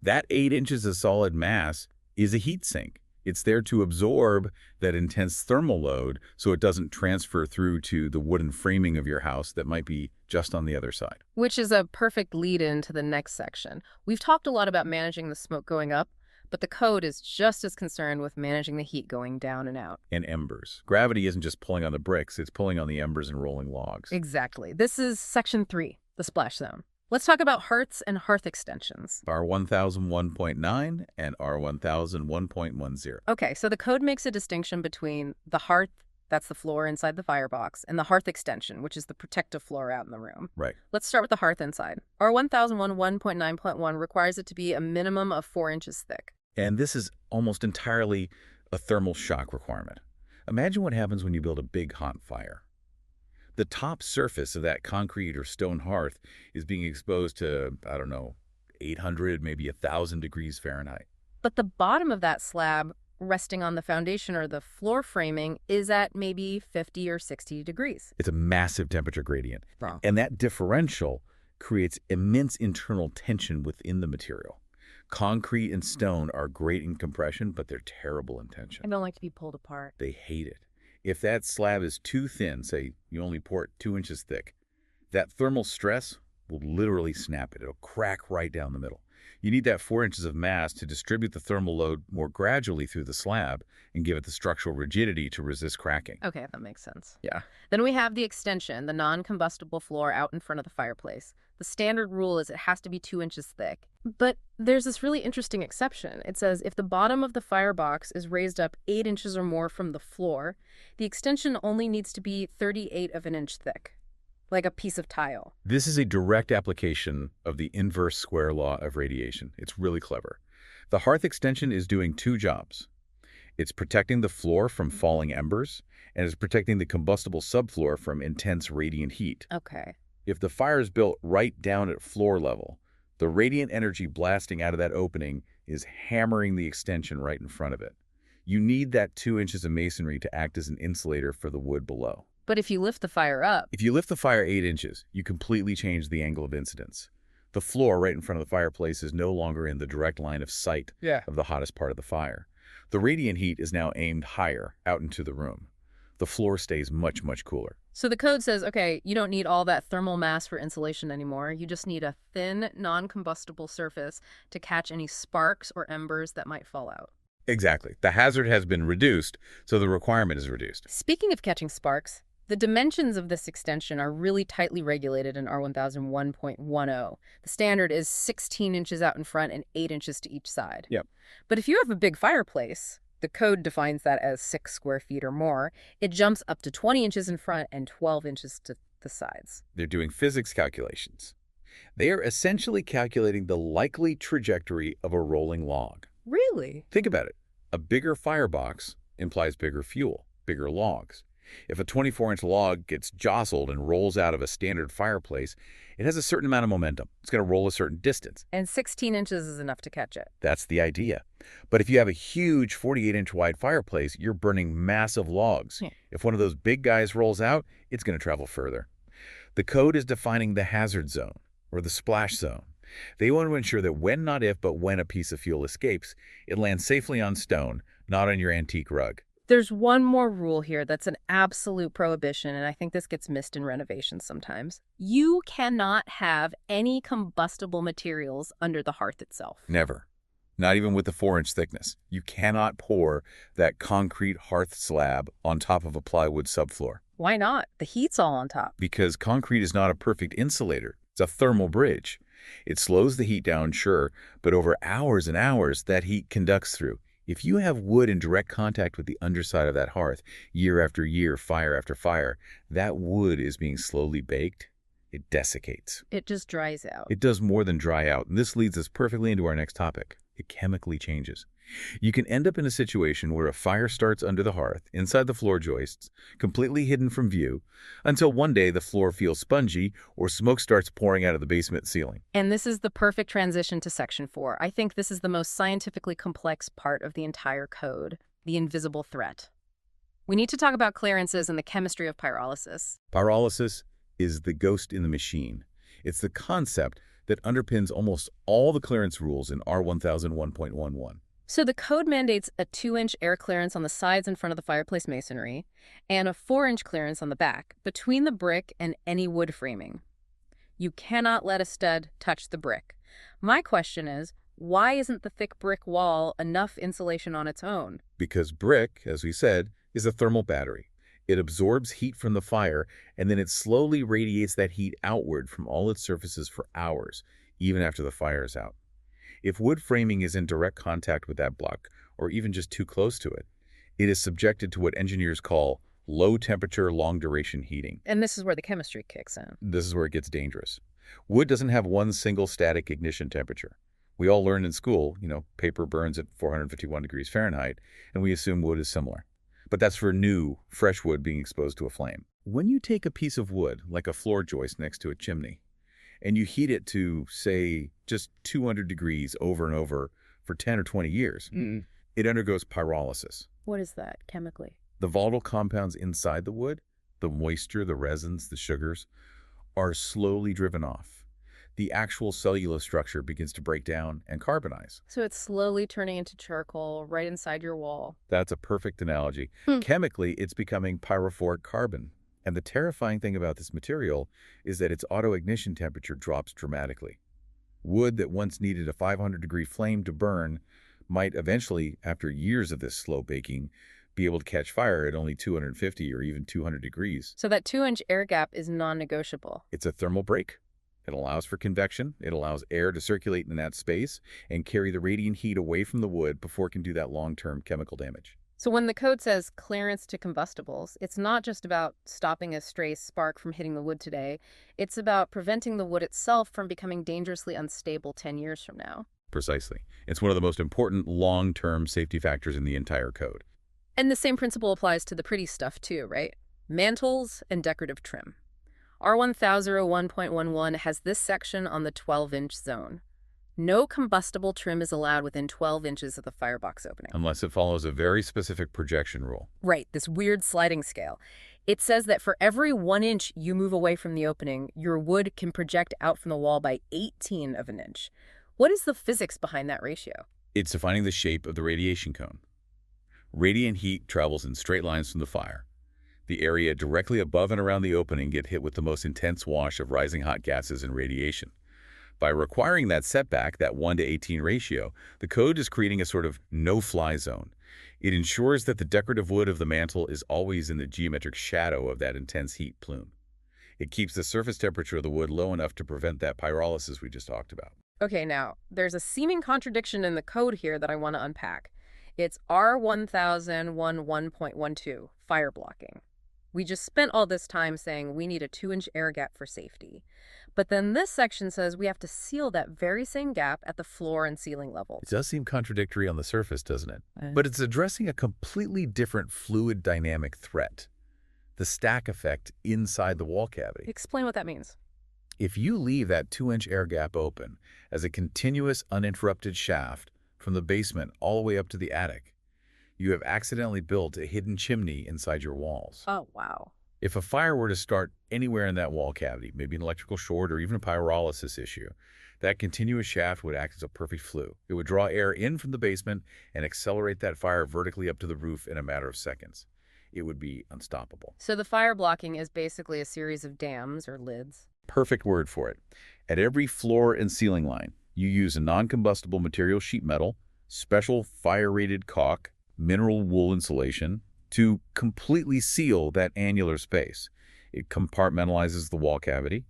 That 8 inches of solid mass is a heat sink. It's there to absorb that intense thermal load so it doesn't transfer through to the wooden framing of your house that might be just on the other side. Which is a perfect lead-in to the next section. We've talked a lot about managing the smoke going up, but the code is just as concerned with managing the heat going down and out. And embers. Gravity isn't just pulling on the bricks, it's pulling on the embers and rolling logs. Exactly. This is section 3, the splash zone. Let's talk about hearths and hearth extensions. R1001.9 and R1001.10. Okay, so the code makes a distinction between the hearth, that's the floor inside the firebox, and the hearth extension, which is the protective floor out in the room. Right. Let's start with the hearth inside. R1001.9.1 requires it to be a minimum of 4 inches thick. And this is almost entirely a thermal shock requirement. Imagine what happens when you build a big hot fire. The top surface of that concrete or stone hearth is being exposed to, 800, maybe 1,000 degrees Fahrenheit. But the bottom of that slab, resting on the foundation or the floor framing, is at maybe 50 or 60 degrees. It's a massive temperature gradient. Wrong. And that differential creates immense internal tension within the material. Concrete and stone are great in compression, but they're terrible in tension. I don't like to be pulled apart. They hate it. If that slab is too thin, say you only pour it 2 inches thick, that thermal stress will literally snap it. It'll crack right down the middle. You need that 4 inches of mass to distribute the thermal load more gradually through the slab and give it the structural rigidity to resist cracking. Okay, that makes sense. Yeah. Then we have the extension, the non-combustible floor out in front of the fireplace. The standard rule is it has to be 2 inches thick. But there's this really interesting exception. It says if the bottom of the firebox is raised up 8 inches or more from the floor, the extension only needs to be 38 of an inch thick, like a piece of tile. This is a direct application of the inverse square law of radiation. It's really clever. The hearth extension is doing 2 jobs. It's protecting the floor from falling embers, and it's protecting the combustible subfloor from intense radiant heat. Okay. If the fire is built right down at floor level, the radiant energy blasting out of that opening is hammering the extension right in front of it. You need that 2 inches of masonry to act as an insulator for the wood below. But if you lift the fire up... If you lift the fire 8 inches, you completely change the angle of incidence. The floor right in front of the fireplace is no longer in the direct line of sight of the hottest part of the fire. The radiant heat is now aimed higher out into the room. The floor stays much, much cooler. So the code says, okay, you don't need all that thermal mass for insulation anymore. You just need a thin, non-combustible surface to catch any sparks or embers that might fall out. Exactly. The hazard has been reduced, so the requirement is reduced. Speaking of catching sparks, the dimensions of this extension are really tightly regulated in R1001.10. The standard is 16 inches out in front and 8 inches to each side. Yep. But if you have a big fireplace, the code defines that as 6 square feet or more, it jumps up to 20 inches in front and 12 inches to the sides. They're doing physics calculations. They are essentially calculating the likely trajectory of a rolling log. Really? Think about it. A bigger firebox implies bigger fuel, bigger logs. If a 24-inch log gets jostled and rolls out of a standard fireplace, it has a certain amount of momentum. It's going to roll a certain distance. And 16 inches is enough to catch it. That's the idea. But if you have a huge 48-inch wide fireplace, you're burning massive logs. Yeah. If one of those big guys rolls out, it's going to travel further. The code is defining the hazard zone, or the splash zone. They want to ensure that when, not if, but when a piece of fuel escapes, it lands safely on stone, not on your antique rug. There's one more rule here that's an absolute prohibition, and I think this gets missed in renovations sometimes. You cannot have any combustible materials under the hearth itself. Never. Not even with the 4-inch thickness. You cannot pour that concrete hearth slab on top of a plywood subfloor. Why not? The heat's all on top. Because concrete is not a perfect insulator. It's a thermal bridge. It slows the heat down, sure, but over hours and hours, that heat conducts through. If you have wood in direct contact with the underside of that hearth, year after year, fire after fire, that wood is being slowly baked. It desiccates. It just dries out. It does more than dry out, and this leads us perfectly into our next topic. It chemically changes. You can end up in a situation where a fire starts under the hearth, inside the floor joists, completely hidden from view, until one day the floor feels spongy or smoke starts pouring out of the basement ceiling. And this is the perfect transition to Section 4. I think this is the most scientifically complex part of the entire code, the invisible threat. We need to talk about clearances and the chemistry of pyrolysis. Pyrolysis is the ghost in the machine. It's the concept that underpins almost all the clearance rules in R1001.11. So the code mandates a 2-inch air clearance on the sides and front of the fireplace masonry and a 4-inch clearance on the back between the brick and any wood framing. You cannot let a stud touch the brick. My question is, why isn't the thick brick wall enough insulation on its own? Because brick, as we said, is a thermal battery. It absorbs heat from the fire, and then it slowly radiates that heat outward from all its surfaces for hours, even after the fire is out. If wood framing is in direct contact with that block, or even just too close to it, it is subjected to what engineers call low-temperature, long-duration heating. And this is where the chemistry kicks in. This is where it gets dangerous. Wood doesn't have one single static ignition temperature. We all learned in school, paper burns at 451 degrees Fahrenheit, and we assume wood is similar. But that's for new, fresh wood being exposed to a flame. When you take a piece of wood, like a floor joist next to a chimney, and you heat it to, say, just 200 degrees over and over for 10 or 20 years, it undergoes pyrolysis. What is that chemically? The volatile compounds inside the wood, the moisture, the resins, the sugars, are slowly driven off. The actual cellulose structure begins to break down and carbonize. So it's slowly turning into charcoal right inside your wall. That's a perfect analogy. Hmm. Chemically, it's becoming pyrophoric carbon. And the terrifying thing about this material is that its auto-ignition temperature drops dramatically. Wood that once needed a 500-degree flame to burn might eventually, after years of this slow baking, be able to catch fire at only 250 or even 200 degrees. So that 2-inch air gap is non-negotiable. It's a thermal break. It allows for convection. It allows air to circulate in that space and carry the radiant heat away from the wood before it can do that long-term chemical damage. So when the code says clearance to combustibles, it's not just about stopping a stray spark from hitting the wood today. It's about preventing the wood itself from becoming dangerously unstable 10 years from now. Precisely. It's one of the most important long-term safety factors in the entire code. And the same principle applies to the pretty stuff too, right? Mantles and decorative trim. R1001.11 has this section on the 12-inch zone. No combustible trim is allowed within 12 inches of the firebox opening. Unless it follows a very specific projection rule. Right, this weird sliding scale. It says that for every 1 inch you move away from the opening, your wood can project out from the wall by 18 of an inch. What is the physics behind that ratio? It's defining the shape of the radiation cone. Radiant heat travels in straight lines from the fire. The area directly above and around the opening get hit with the most intense wash of rising hot gases and radiation. By requiring that setback, that 1:18 ratio, the code is creating a sort of no-fly zone. It ensures that the decorative wood of the mantle is always in the geometric shadow of that intense heat plume. It keeps the surface temperature of the wood low enough to prevent that pyrolysis we just talked about. Okay, now, there's a seeming contradiction in the code here that I want to unpack. It's R1011.12, fire blocking. We just spent all this time saying we need a 2-inch air gap for safety. But then this section says we have to seal that very same gap at the floor and ceiling level. It does seem contradictory on the surface, doesn't it? But it's addressing a completely different fluid dynamic threat, the stack effect inside the wall cavity. Explain what that means. If you leave that 2-inch air gap open as a continuous uninterrupted shaft from the basement all the way up to the attic, you have accidentally built a hidden chimney inside your walls. Oh, wow. If a fire were to start anywhere in that wall cavity, maybe an electrical short or even a pyrolysis issue, that continuous shaft would act as a perfect flue. It would draw air in from the basement and accelerate that fire vertically up to the roof in a matter of seconds. It would be unstoppable. So the fire blocking is basically a series of dams or lids. Perfect word for it. At every floor and ceiling line, you use a non-combustible material sheet metal, special fire-rated caulk, mineral wool insulation, to completely seal that annular space. It compartmentalizes the wall cavity.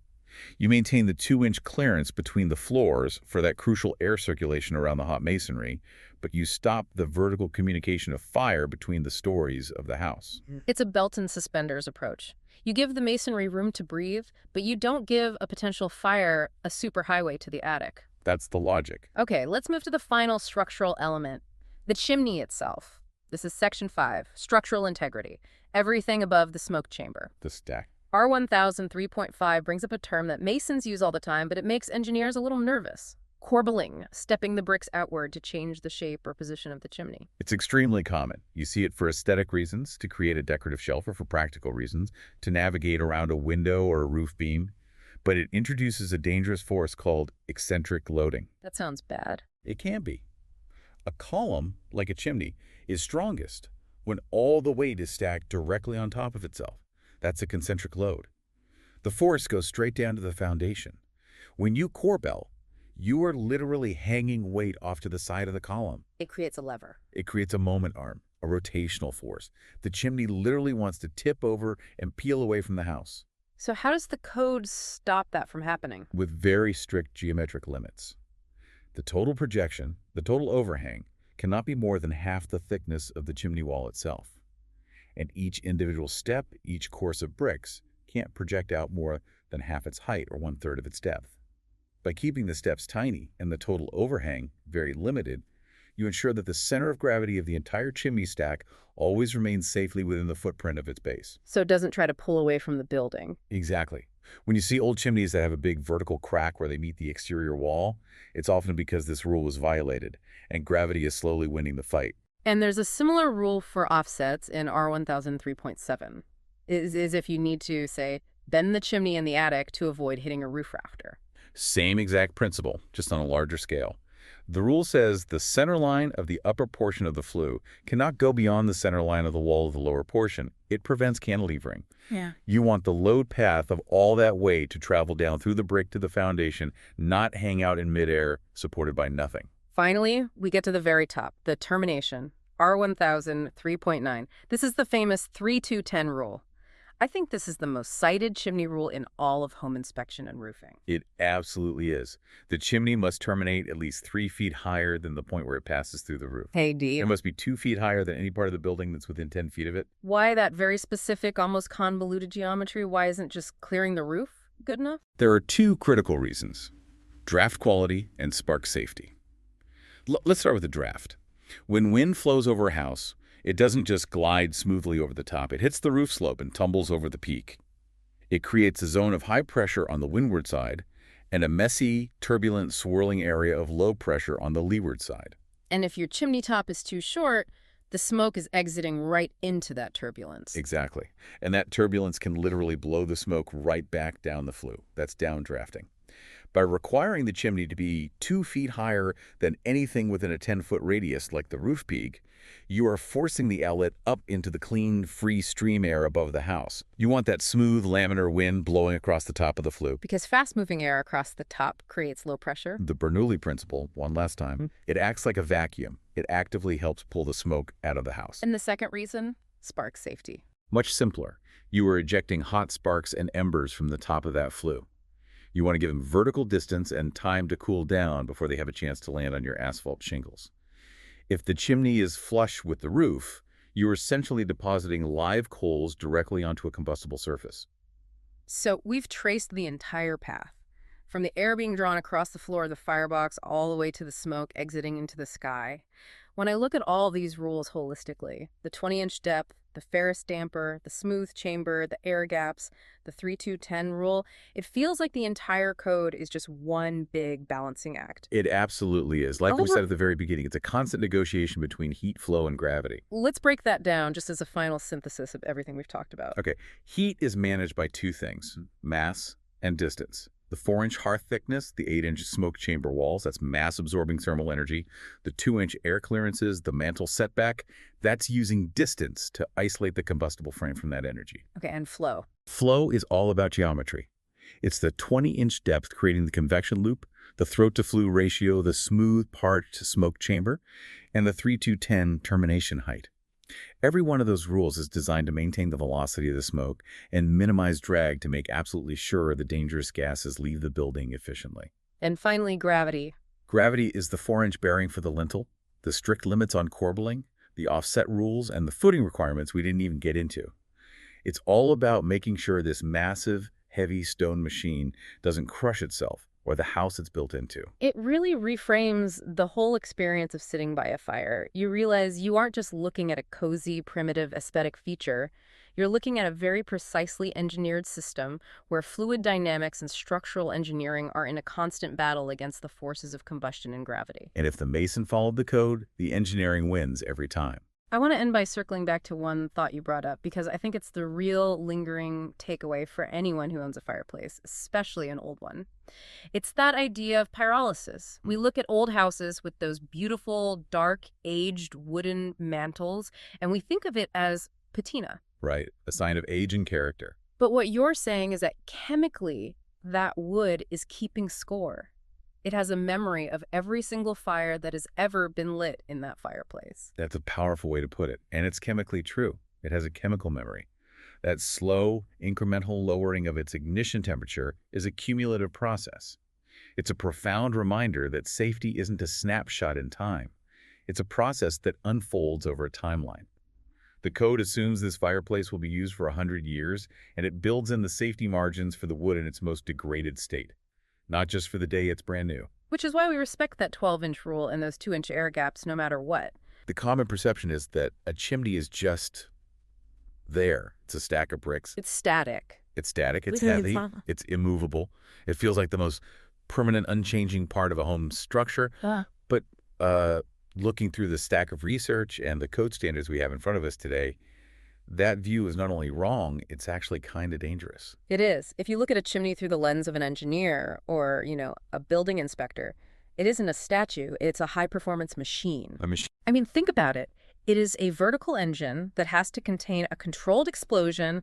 You maintain the 2-inch clearance between the floors for that crucial air circulation around the hot masonry, but you stop the vertical communication of fire between the stories of the house. It's a belt and suspenders approach. You give the masonry room to breathe, but you don't give a potential fire a superhighway to the attic. That's the logic. Okay, let's move to the final structural element, the chimney itself. This is Section 5, Structural Integrity, everything above the smoke chamber. The stack. R1003.5 brings up a term that masons use all the time, but it makes engineers a little nervous. Corbelling, stepping the bricks outward to change the shape or position of the chimney. It's extremely common. You see it for aesthetic reasons, to create a decorative shelf, or for practical reasons, to navigate around a window or a roof beam. But it introduces a dangerous force called eccentric loading. That sounds bad. It can be. A column, like a chimney, is strongest when all the weight is stacked directly on top of itself. That's a concentric load. The force goes straight down to the foundation. When you corbel, you are literally hanging weight off to the side of the column. It creates a lever. It creates a moment arm, a rotational force. The chimney literally wants to tip over and peel away from the house. So how does the code stop that from happening? With very strict geometric limits. The total projection, the total overhang, cannot be more than half the thickness of the chimney wall itself. And each individual step, each course of bricks, can't project out more than half its height or 1/3 of its depth. By keeping the steps tiny and the total overhang very limited, you ensure that the center of gravity of the entire chimney stack always remains safely within the footprint of its base. So it doesn't try to pull away from the building. Exactly. When you see old chimneys that have a big vertical crack where they meet the exterior wall, it's often because this rule was violated, and gravity is slowly winning the fight. And there's a similar rule for offsets in R1000 3.7. Is if you need to, say, bend the chimney in the attic to avoid hitting a roof rafter. Same exact principle, just on a larger scale. The rule says the center line of the upper portion of the flue cannot go beyond the center line of the wall of the lower portion. It prevents cantilevering. Yeah. You want the load path of all that weight to travel down through the brick to the foundation, not hang out in midair, supported by nothing. Finally, we get to the very top, the termination, R1000 3.9. This is the famous 3-2-10 rule. I think this is the most cited chimney rule in all of home inspection and roofing. It absolutely is. The chimney must terminate at least 3 feet higher than the point where it passes through the roof. Hey, Dee. It must be 2 feet higher than any part of the building that's within 10 feet of it. Why that very specific, almost convoluted geometry? Why isn't just clearing the roof good enough? There are 2 critical reasons: draft quality and spark safety. Let's start with the draft. When wind flows over a house, it doesn't just glide smoothly over the top. It hits the roof slope and tumbles over the peak. It creates a zone of high pressure on the windward side and a messy, turbulent, swirling area of low pressure on the leeward side. And if your chimney top is too short, the smoke is exiting right into that turbulence. Exactly. And that turbulence can literally blow the smoke right back down the flue. That's downdrafting. By requiring the chimney to be 2 feet higher than anything within a 10-foot radius, like the roof peak, you are forcing the outlet up into the clean, free stream air above the house. You want that smooth, laminar wind blowing across the top of the flue. Because fast-moving air across the top creates low pressure. The Bernoulli principle, one last time, it acts like a vacuum. It actively helps pull the smoke out of the house. And the second reason? Spark safety. Much simpler. You are ejecting hot sparks and embers from the top of that flue. You want to give them vertical distance and time to cool down before they have a chance to land on your asphalt shingles. If the chimney is flush with the roof, you are essentially depositing live coals directly onto a combustible surface. So we've traced the entire path, from the air being drawn across the floor of the firebox all the way to the smoke exiting into the sky. When I look at all these rules holistically, the 20-inch depth, the ferrous damper, the smooth chamber, the air gaps, the 3-2-10 rule, it feels like the entire code is just one big balancing act. It absolutely is. Like we said at the very beginning, it's a constant negotiation between heat flow and gravity. Let's break that down just as a final synthesis of everything we've talked about. Okay, heat is managed by 2 things: mass and distance. The 4-inch hearth thickness, the 8-inch smoke chamber walls, that's mass-absorbing thermal energy. The 2-inch air clearances, the mantle setback, that's using distance to isolate the combustible frame from that energy. Okay, and flow. Flow is all about geometry. It's the 20-inch depth creating the convection loop, the throat-to-flue ratio, the smooth part to smoke chamber, and the 3-2-10 termination height. Every one of those rules is designed to maintain the velocity of the smoke and minimize drag to make absolutely sure the dangerous gases leave the building efficiently. And finally, gravity. Gravity is the 4-inch bearing for the lintel, the strict limits on corbelling, the offset rules, and the footing requirements we didn't even get into. It's all about making sure this massive, heavy stone machine doesn't crush itself or the house it's built into. It really reframes the whole experience of sitting by a fire. You realize you aren't just looking at a cozy, primitive aesthetic feature. You're looking at a very precisely engineered system where fluid dynamics and structural engineering are in a constant battle against the forces of combustion and gravity. And if the mason followed the code, the engineering wins every time. I want to end by circling back to one thought you brought up, because I think it's the real lingering takeaway for anyone who owns a fireplace, especially an old one. It's that idea of pyrolysis. We look at old houses with those beautiful, dark, aged wooden mantles, and we think of it as patina. Right, a sign of age and character. But what you're saying is that chemically, that wood is keeping score. It has a memory of every single fire that has ever been lit in that fireplace. That's a powerful way to put it, and it's chemically true. It has a chemical memory. That slow, incremental lowering of its ignition temperature is a cumulative process. It's a profound reminder that safety isn't a snapshot in time. It's a process that unfolds over a timeline. The code assumes this fireplace will be used for 100 years, and it builds in the safety margins for the wood in its most degraded state, not just for the day it's brand new. Which is why we respect that 12-inch rule and those 2-inch air gaps no matter what. The common perception is that a chimney is just there. It's a stack of bricks. It's static. It's static, it's heavy, it's immovable. It feels like the most permanent, unchanging part of a home structure. But looking through the stack of research and the code standards we have in front of us today, that view is not only wrong, it's actually kind of dangerous. It is. If you look at a chimney through the lens of an engineer or, a building inspector, it isn't a statue, it's a high-performance machine. A machine. I mean, think about it. It is a vertical engine that has to contain a controlled explosion,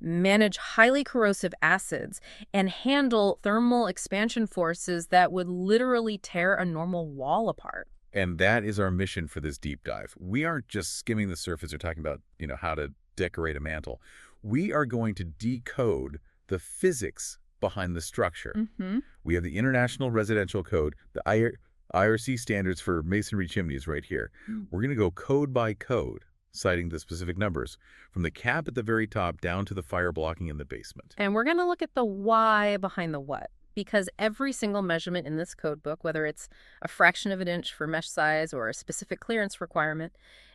manage highly corrosive acids, and handle thermal expansion forces that would literally tear a normal wall apart. And that is our mission for this deep dive. We aren't just skimming the surface or talking about, how to decorate a mantle. We are going to decode the physics behind the structure. We have the International Residential Code, the IRC standards for masonry chimneys right here. We're going to go code by code, citing the specific numbers, from the cap at the very top down to the fire blocking in the basement. And we're going to look at the why behind the what, because every single measurement in this code book, whether it's a fraction of an inch for mesh size or a specific clearance requirement,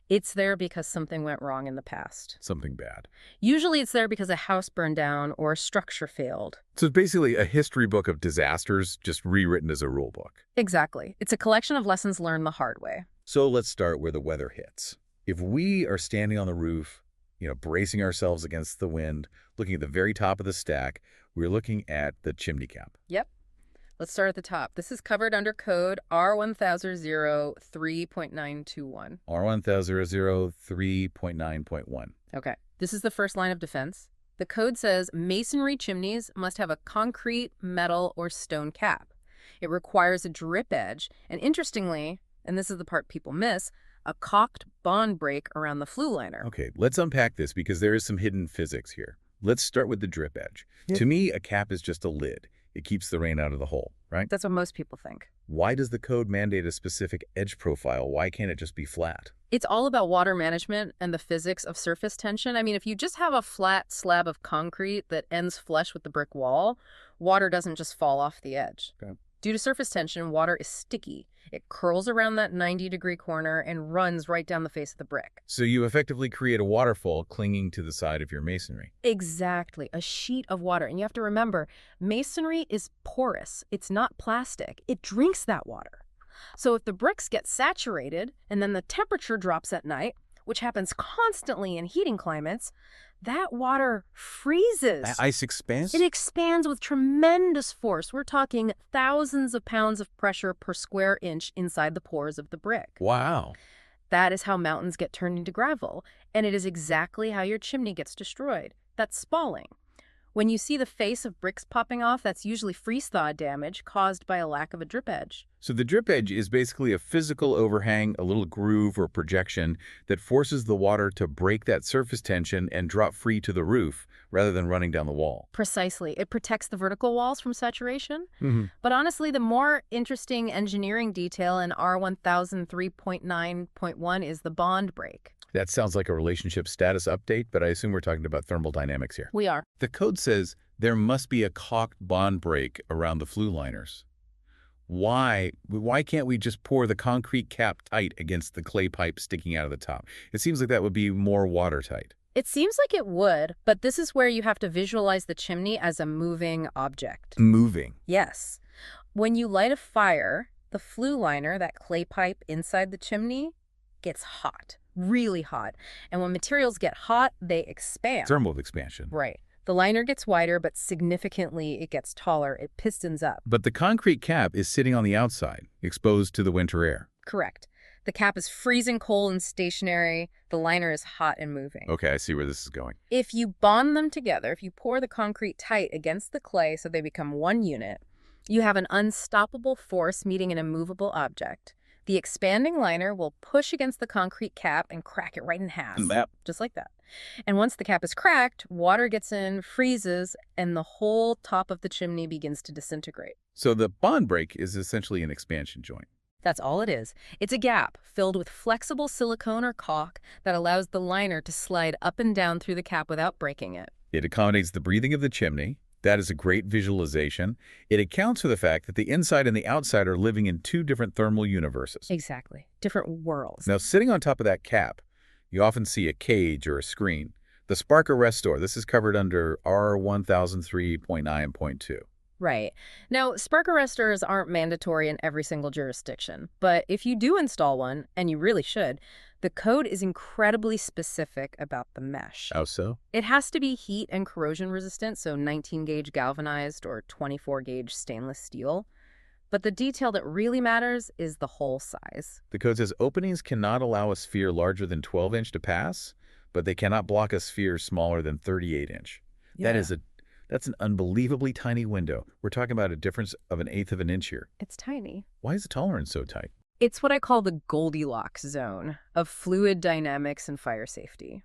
it's there because something went wrong in the past. Something bad. Usually it's there because a house burned down or a structure failed. So it's basically a history book of disasters, just rewritten as a rule book. Exactly. It's a collection of lessons learned the hard way. So let's start where the weather hits. If we are standing on the roof, bracing ourselves against the wind, looking at the very top of the stack, we're looking at the chimney cap. Yep. Let's start at the top. This is covered under code R1003.921. R1003.9.1. Okay. This is the first line of defense. The code says masonry chimneys must have a concrete, metal, or stone cap. It requires a drip edge, and interestingly, and this is the part people miss, a caulked bond break around the flue liner. Okay, let's unpack this because there is some hidden physics here. Let's start with the drip edge. To me, a cap is just a lid. It keeps the rain out of the hole, right? That's what most people think. Why does the code mandate a specific edge profile? Why can't it just be flat? It's all about water management and the physics of surface tension. I mean, if you just have a flat slab of concrete that ends flush with the brick wall, water doesn't just fall off the edge. Okay. Due to surface tension, water is sticky. It curls around that 90-degree corner and runs right down the face of the brick. So you effectively create a waterfall clinging to the side of your masonry. Exactly, a sheet of water. And you have to remember, masonry is porous. It's not plastic. It drinks that water. So if the bricks get saturated and then the temperature drops at night, which happens constantly in heating climates, that water freezes. Ice expands? It expands with tremendous force. We're talking thousands of pounds of pressure per square inch inside the pores of the brick. Wow. That is how mountains get turned into gravel, and it is exactly how your chimney gets destroyed. That's spalling. When you see the face of bricks popping off, that's usually freeze-thaw damage caused by a lack of a drip edge. So the drip edge is basically a physical overhang, a little groove or projection that forces the water to break that surface tension and drop free to the roof rather than running down the wall. Precisely. It protects the vertical walls from saturation. But honestly, the more interesting engineering detail in R1003.9.1 is the bond break. That sounds like a relationship status update, but I assume we're talking about thermal dynamics here. We are. The code says there must be a caulked bond break around the flue liners. Why can't we just pour the concrete cap tight against the clay pipe sticking out of the top? It seems like that would be more watertight. It seems like it would, but this is where you have to visualize the chimney as a moving object. Moving. Yes. When you light a fire, the flue liner, that clay pipe inside the chimney, gets hot. Really hot. And when materials get hot, they expand. Thermal expansion. Right. The liner gets wider, but significantly it gets taller. It pistons up. But the concrete cap is sitting on the outside, exposed to the winter air. Correct. The cap is freezing cold and stationary. The liner is hot and moving. Okay, I see where this is going. If you bond them together, if you pour the concrete tight against the clay so they become one unit, you have an unstoppable force meeting an immovable object. The expanding liner will push against the concrete cap and crack it right in half. Just like that. And once the cap is cracked, water gets in, freezes, and the whole top of the chimney begins to disintegrate. So the bond break is essentially an expansion joint. That's all it is. It's a gap filled with flexible silicone or caulk that allows the liner to slide up and down through the cap without breaking it. It accommodates the breathing of the chimney. That is a great visualization. It accounts for the fact that the inside and the outside are living in two different thermal universes. Exactly. Different worlds. Now, sitting on top of that cap, you often see a cage or a screen. The spark arrest store, this is covered under R1003.9.2. Right. Now, spark arresters aren't mandatory in every single jurisdiction, but if you do install one, and you really should, the code is incredibly specific about the mesh. How so? It has to be heat and corrosion resistant, so 19-gauge galvanized or 24-gauge stainless steel. But the detail that really matters is the hole size. The code says openings cannot allow a sphere larger than 12-inch to pass, but they cannot block a sphere smaller than 38-inch. Yeah. That's an unbelievably tiny window. We're talking about a difference of 1/8 of an inch here. It's tiny. Why is the tolerance so tight? It's what I call the Goldilocks zone of fluid dynamics and fire safety.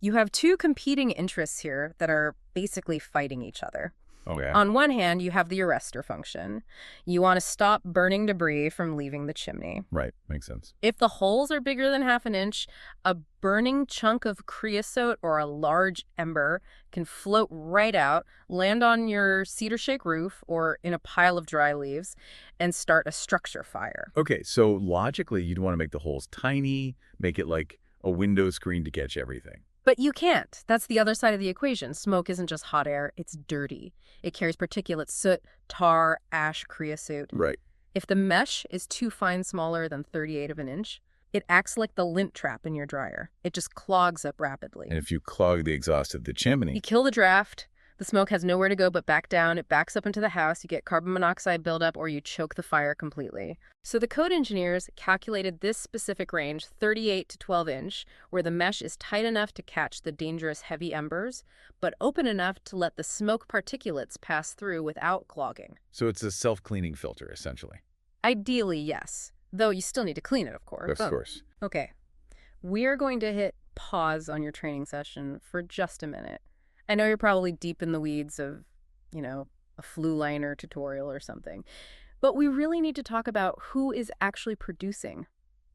You have two competing interests here that are basically fighting each other. Oh, yeah. On one hand, you have the arrestor function. You want to stop burning debris from leaving the chimney. Right. Makes sense. If the holes are bigger than 1/2 inch, a burning chunk of creosote or a large ember can float right out, land on your cedar shake roof or in a pile of dry leaves, and start a structure fire. Okay, so logically, you'd want to make the holes tiny, make it like a window screen to catch everything. But you can't. That's the other side of the equation. Smoke isn't just hot air, it's dirty. It carries particulates, soot, tar, ash, creosote. Right. If the mesh is too fine smaller than 38 of an inch, it acts like the lint trap in your dryer. It just clogs up rapidly. And if you clog the exhaust of the chimney, You kill the draft. The smoke has nowhere to go but back down. It backs up into the house. You get carbon monoxide buildup or you choke the fire completely. So the code engineers calculated this specific range, 38 to 12 inch, where the mesh is tight enough to catch the dangerous heavy embers, but open enough to let the smoke particulates pass through without clogging. so it's a self-cleaning filter, essentially. Ideally, yes. Though you still need to clean it, of course. Of course. Okay. We're going to hit pause on your training session for just a minute. I know you're probably deep in the weeds of, a flue liner tutorial or something. But we really need to talk about who is actually producing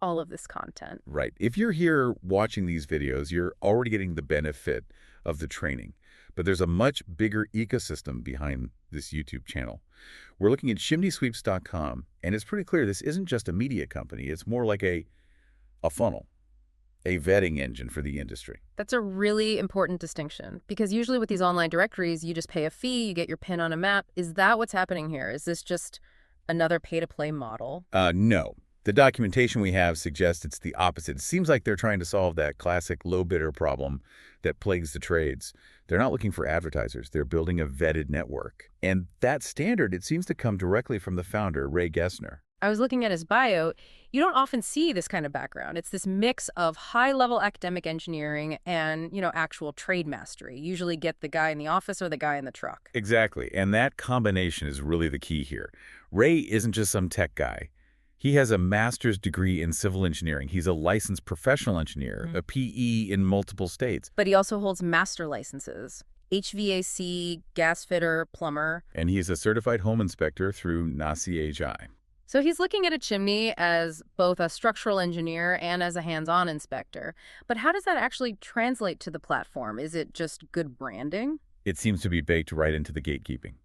all of this content. Right. If you're here watching these videos, you're already getting the benefit of the training. But there's a much bigger ecosystem behind this YouTube channel. We're looking at chimneysweeps.com, and it's pretty clear this isn't just a media company. It's more like a funnel, a vetting engine for the industry. That's a really important distinction because usually with these online directories, you just pay a fee, you get your pin on a map. Is that what's happening here? Is this just another pay-to-play model? No. The documentation we have suggests it's the opposite. It seems like they're trying to solve that classic low bidder problem that plagues the trades. They're not looking for advertisers. They're building a vetted network. And that standard, it seems to come directly from the founder, Ray Gessner. I was looking at his bio. You don't often see this kind of background. It's this mix of high-level academic engineering and, actual trade mastery. You usually get the guy in the office or the guy in the truck. Exactly. And that combination is really the key here. Ray isn't just some tech guy. He has a master's degree in civil engineering. He's a licensed professional engineer, a PE in multiple states. But he also holds master licenses, HVAC, gas fitter, plumber. And he's a certified home inspector through NACI. So he's looking at a chimney as both a structural engineer and as a hands-on inspector. But how does that actually translate to the platform? Is it just good branding? It seems to be baked right into the gatekeeping.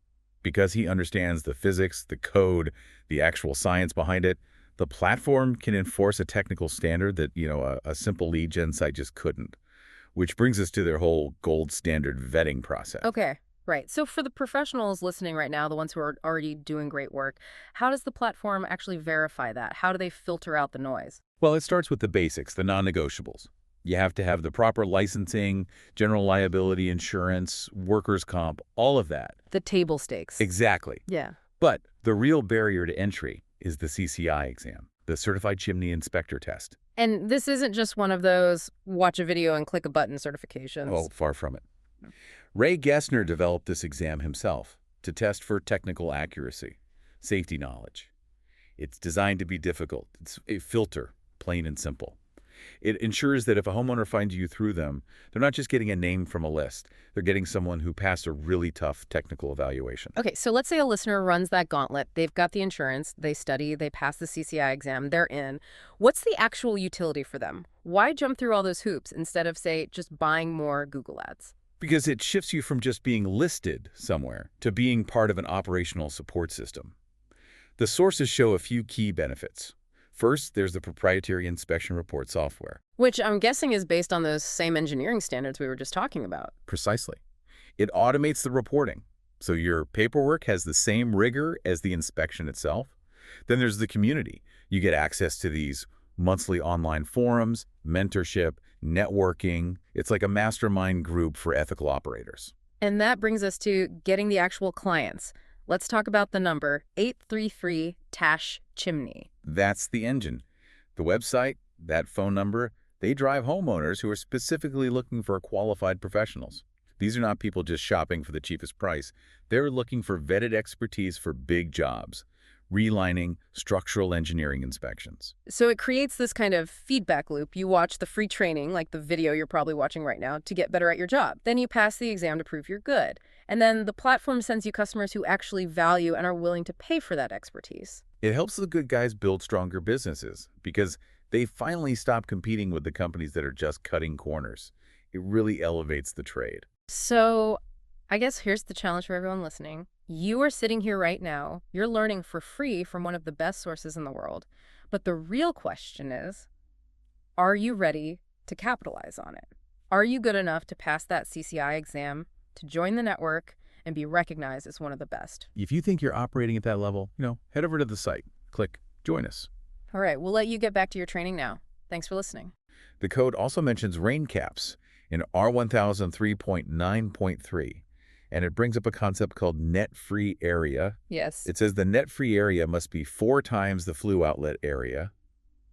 Because he understands the physics, the code, the actual science behind it, the platform can enforce a technical standard that, a simple lead gen site just couldn't. Which brings us to their whole gold standard vetting process. Okay. Right. So for the professionals listening right now, the ones who are already doing great work, how does the platform actually verify that? How do they filter out the noise? Well, it starts with the basics, the non-negotiables. You have to have the proper licensing, general liability insurance, workers' comp, all of that. The table stakes. Exactly. Yeah. But the real barrier to entry is the CCI exam, the Certified Chimney Inspector Test. And this isn't just one of those watch a video and click a button certifications. Oh, far from it. Ray Gessner developed this exam himself to test for technical accuracy, safety knowledge. It's designed to be difficult. It's a filter, plain and simple. It ensures that if a homeowner finds you through them, they're not just getting a name from a list. They're getting someone who passed a really tough technical evaluation. Okay, so let's say a listener runs that gauntlet. They've got the insurance, they study, they pass the CCI exam, they're in. What's the actual utility for them? Why jump through all those hoops instead of, say, just buying more Google ads? Because it shifts you from just being listed somewhere to being part of an operational support system. The sources show a few key benefits. First, there's the proprietary inspection report software. Which I'm guessing is based on those same engineering standards we were just talking about. Precisely. It automates the reporting, so your paperwork has the same rigor as the inspection itself. Then there's the community. You get access to these monthly online forums, mentorship, networking. It's like a mastermind group for ethical operators. And that brings us to getting the actual clients. Let's talk about the number 833-Chimney. That's the engine. The website, that phone number, they drive homeowners who are specifically looking for qualified professionals. These are not people just shopping for the cheapest price. They're looking for vetted expertise for big jobs, relining, structural engineering inspections. So it creates this kind of feedback loop. You watch the free training, like the video you're probably watching right now, to get better at your job. Then you pass the exam to prove you're good. And then the platform sends you customers who actually value and are willing to pay for that expertise. It helps the good guys build stronger businesses because they finally stop competing with the companies that are just cutting corners. It really elevates the trade. So I guess here's the challenge for everyone listening. You are sitting here right now. You're learning for free from one of the best sources in the world. But the real question is, are you ready to capitalize on it? Are you good enough to pass that CCI exam, to join the network, and be recognized as one of the best? If you think you're operating at that level, head over to the site. Click Join Us. All right, we'll let you get back to your training now. Thanks for listening. The code also mentions rain caps in R1003.9.3, and it brings up a concept called net-free area. Yes. It says the net-free area must be 4 times the flue outlet area.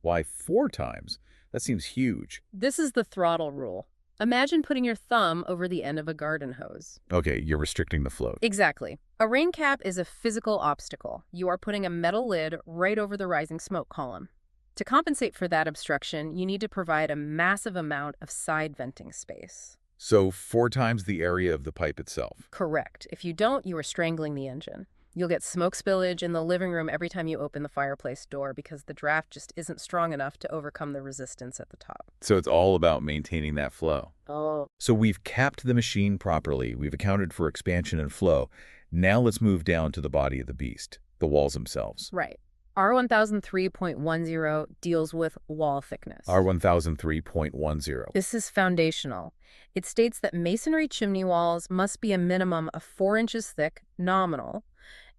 Why 4 times? That seems huge. This is the throttle rule. Imagine putting your thumb over the end of a garden hose. Okay, you're restricting the flow. Exactly. A rain cap is a physical obstacle. You are putting a metal lid right over the rising smoke column. To compensate for that obstruction, you need to provide a massive amount of side venting space. So 4 times the area of the pipe itself. Correct. If you don't, you are strangling the engine. You'll get smoke spillage in the living room every time you open the fireplace door because the draft just isn't strong enough to overcome the resistance at the top. So it's all about maintaining that flow. Oh. So we've capped the machine properly. We've accounted for expansion and flow. Now let's move down to the body of the beast, the walls themselves. Right. R1003.10 deals with wall thickness. R1003.10. This is foundational. It states that masonry chimney walls must be a minimum of 4 inches thick, nominal,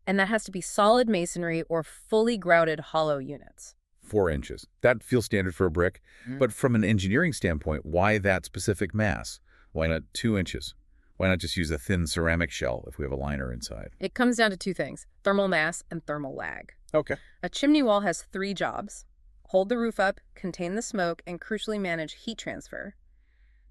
and that has to be solid masonry or fully grouted hollow units. 4 inches. That feels standard for a brick. But from an engineering standpoint, why that specific mass? Why not 2 inches? Why not just use a thin ceramic shell if we have a liner inside? It comes down to 2 things, thermal mass and thermal lag. Okay. A chimney wall has 3 jobs: hold the roof up, contain the smoke, and crucially manage heat transfer.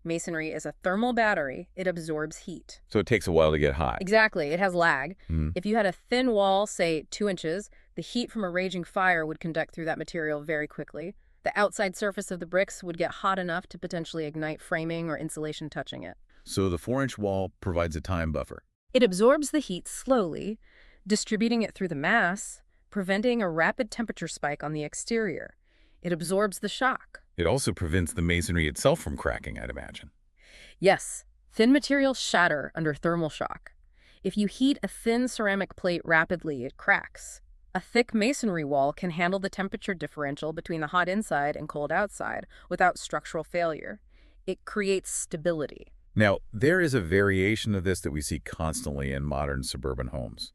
Masonry is a thermal battery. It absorbs heat. So it takes a while to get hot. Exactly. It has lag. Mhm. If you had a thin wall, say 2 inches, the heat from a raging fire would conduct through that material very quickly. The outside surface of the bricks would get hot enough to potentially ignite framing or insulation touching it. So the 4-inch wall provides a time buffer. It absorbs the heat slowly, distributing it through the mass, preventing a rapid temperature spike on the exterior. It absorbs the shock. It also prevents the masonry itself from cracking, I'd imagine. Yes, thin materials shatter under thermal shock. If you heat a thin ceramic plate rapidly, it cracks. A thick masonry wall can handle the temperature differential between the hot inside and cold outside without structural failure. It creates stability. Now, there is a variation of this that we see constantly in modern suburban homes.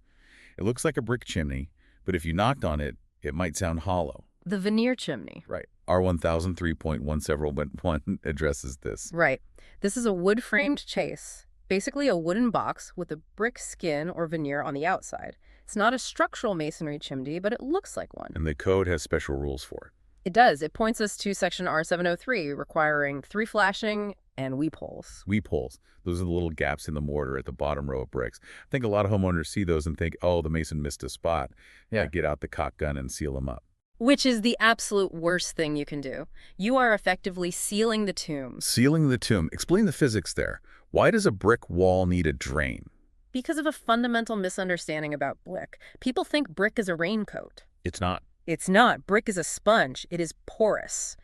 It looks like a brick chimney, but if you knocked on it, it might sound hollow. The veneer chimney. Right. R1003.17.1 addresses this. Right. This is a wood-framed chase, basically a wooden box with a brick skin or veneer on the outside. It's not a structural masonry chimney, but it looks like one. And the code has special rules for it. It does. It points us to section R703, requiring 3 flashing and weep holes. Weep holes. Those are the little gaps in the mortar at the bottom row of bricks. I think a lot of homeowners see those and think, oh, the mason missed a spot. Yeah. Get out the caulk gun and seal them up. Which is the absolute worst thing you can do. You are effectively sealing the tomb. Sealing the tomb. Explain the physics there. Why does a brick wall need a drain? Because of a fundamental misunderstanding about brick. People think brick is a raincoat. It's not. It's not. Brick is a sponge. It is porous.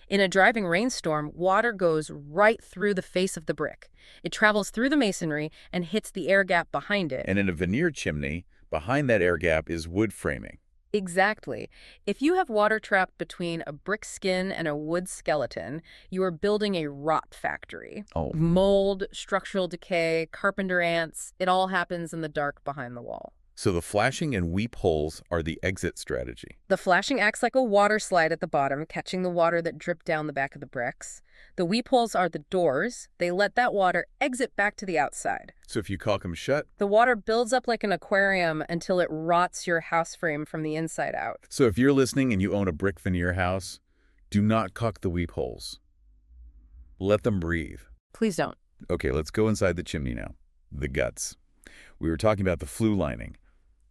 In a driving rainstorm, water goes right through the face of the brick. It travels through the masonry and hits the air gap behind it. And in a veneer chimney, behind that air gap is wood framing. Exactly. If you have water trapped between a brick skin and a wood skeleton, you are building a rot factory. Oh, Mold, structural decay, carpenter ants, it all happens in the dark behind the wall. so the flashing and weep holes are the exit strategy. The flashing acts like a water slide at the bottom, catching the water that dripped down the back of the bricks. The weep holes are the doors. They let that water exit back to the outside. So if you caulk them shut, The water builds up like an aquarium until it rots your house frame from the inside out. so if you're listening and you own a brick veneer house, do not caulk the weep holes. Let them breathe. Please don't. Okay, let's go inside the chimney now. The guts. We were talking about the flue lining.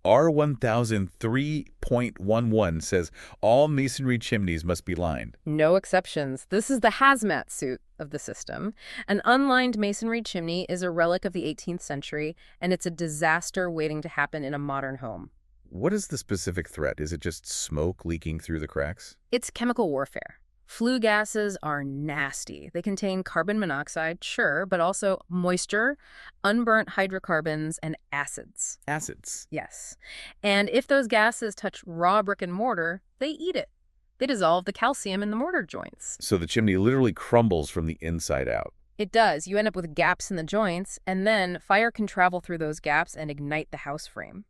R1003.11 says all masonry chimneys must be lined. No exceptions. This is the hazmat suit of the system. An unlined masonry chimney is a relic of the 18th century, and it's a disaster waiting to happen in a modern home. What is the specific threat? Is it just smoke leaking through the cracks? It's chemical warfare. Flue gases are nasty. They contain carbon monoxide, sure, but also moisture, unburnt hydrocarbons, and acids. Acids. Yes. And if those gases touch raw brick and mortar, they eat it. They dissolve the calcium in the mortar joints. So the chimney literally crumbles from the inside out. It does. You end up with gaps in the joints, and then fire can travel through those gaps and ignite the house frame.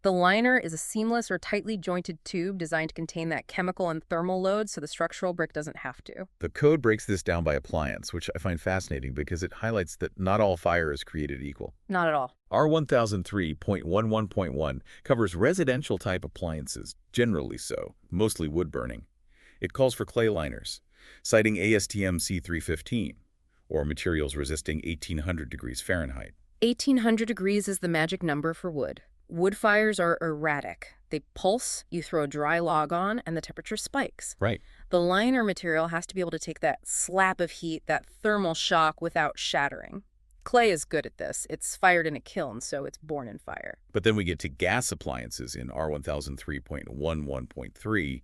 The liner is a seamless or tightly jointed tube designed to contain that chemical and thermal load so the structural brick doesn't have to. The code breaks this down by appliance, which I find fascinating because it highlights that not all fire is created equal. Not at all. R1003.11.1 covers residential type appliances, generally so, mostly wood burning. It calls for clay liners, citing ASTM C315, or materials resisting 1800 degrees Fahrenheit. 1800 degrees is the magic number for wood. Wood fires are erratic. They pulse, you throw a dry log on, and the temperature spikes. Right. The liner material has to be able to take that slap of heat, that thermal shock, without shattering. Clay is good at this. It's fired in a kiln, so it's born in fire. But then we get to gas appliances in R1003.11.3.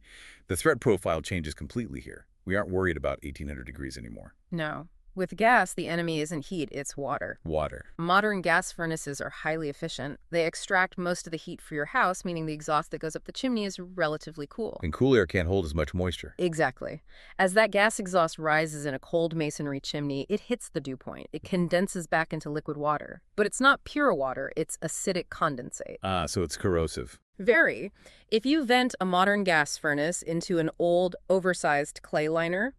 The threat profile changes completely here. We aren't worried about 1800 degrees anymore. No. With gas, the enemy isn't heat, it's water. Water. Modern gas furnaces are highly efficient. They extract most of the heat for your house, meaning the exhaust that goes up the chimney is relatively cool. And cool air can't hold as much moisture. Exactly. As that gas exhaust rises in a cold masonry chimney, it hits the dew point. It condenses back into liquid water. But it's not pure water, it's acidic condensate. Ah, so it's corrosive. Very. If you vent a modern gas furnace into an old, oversized clay liner,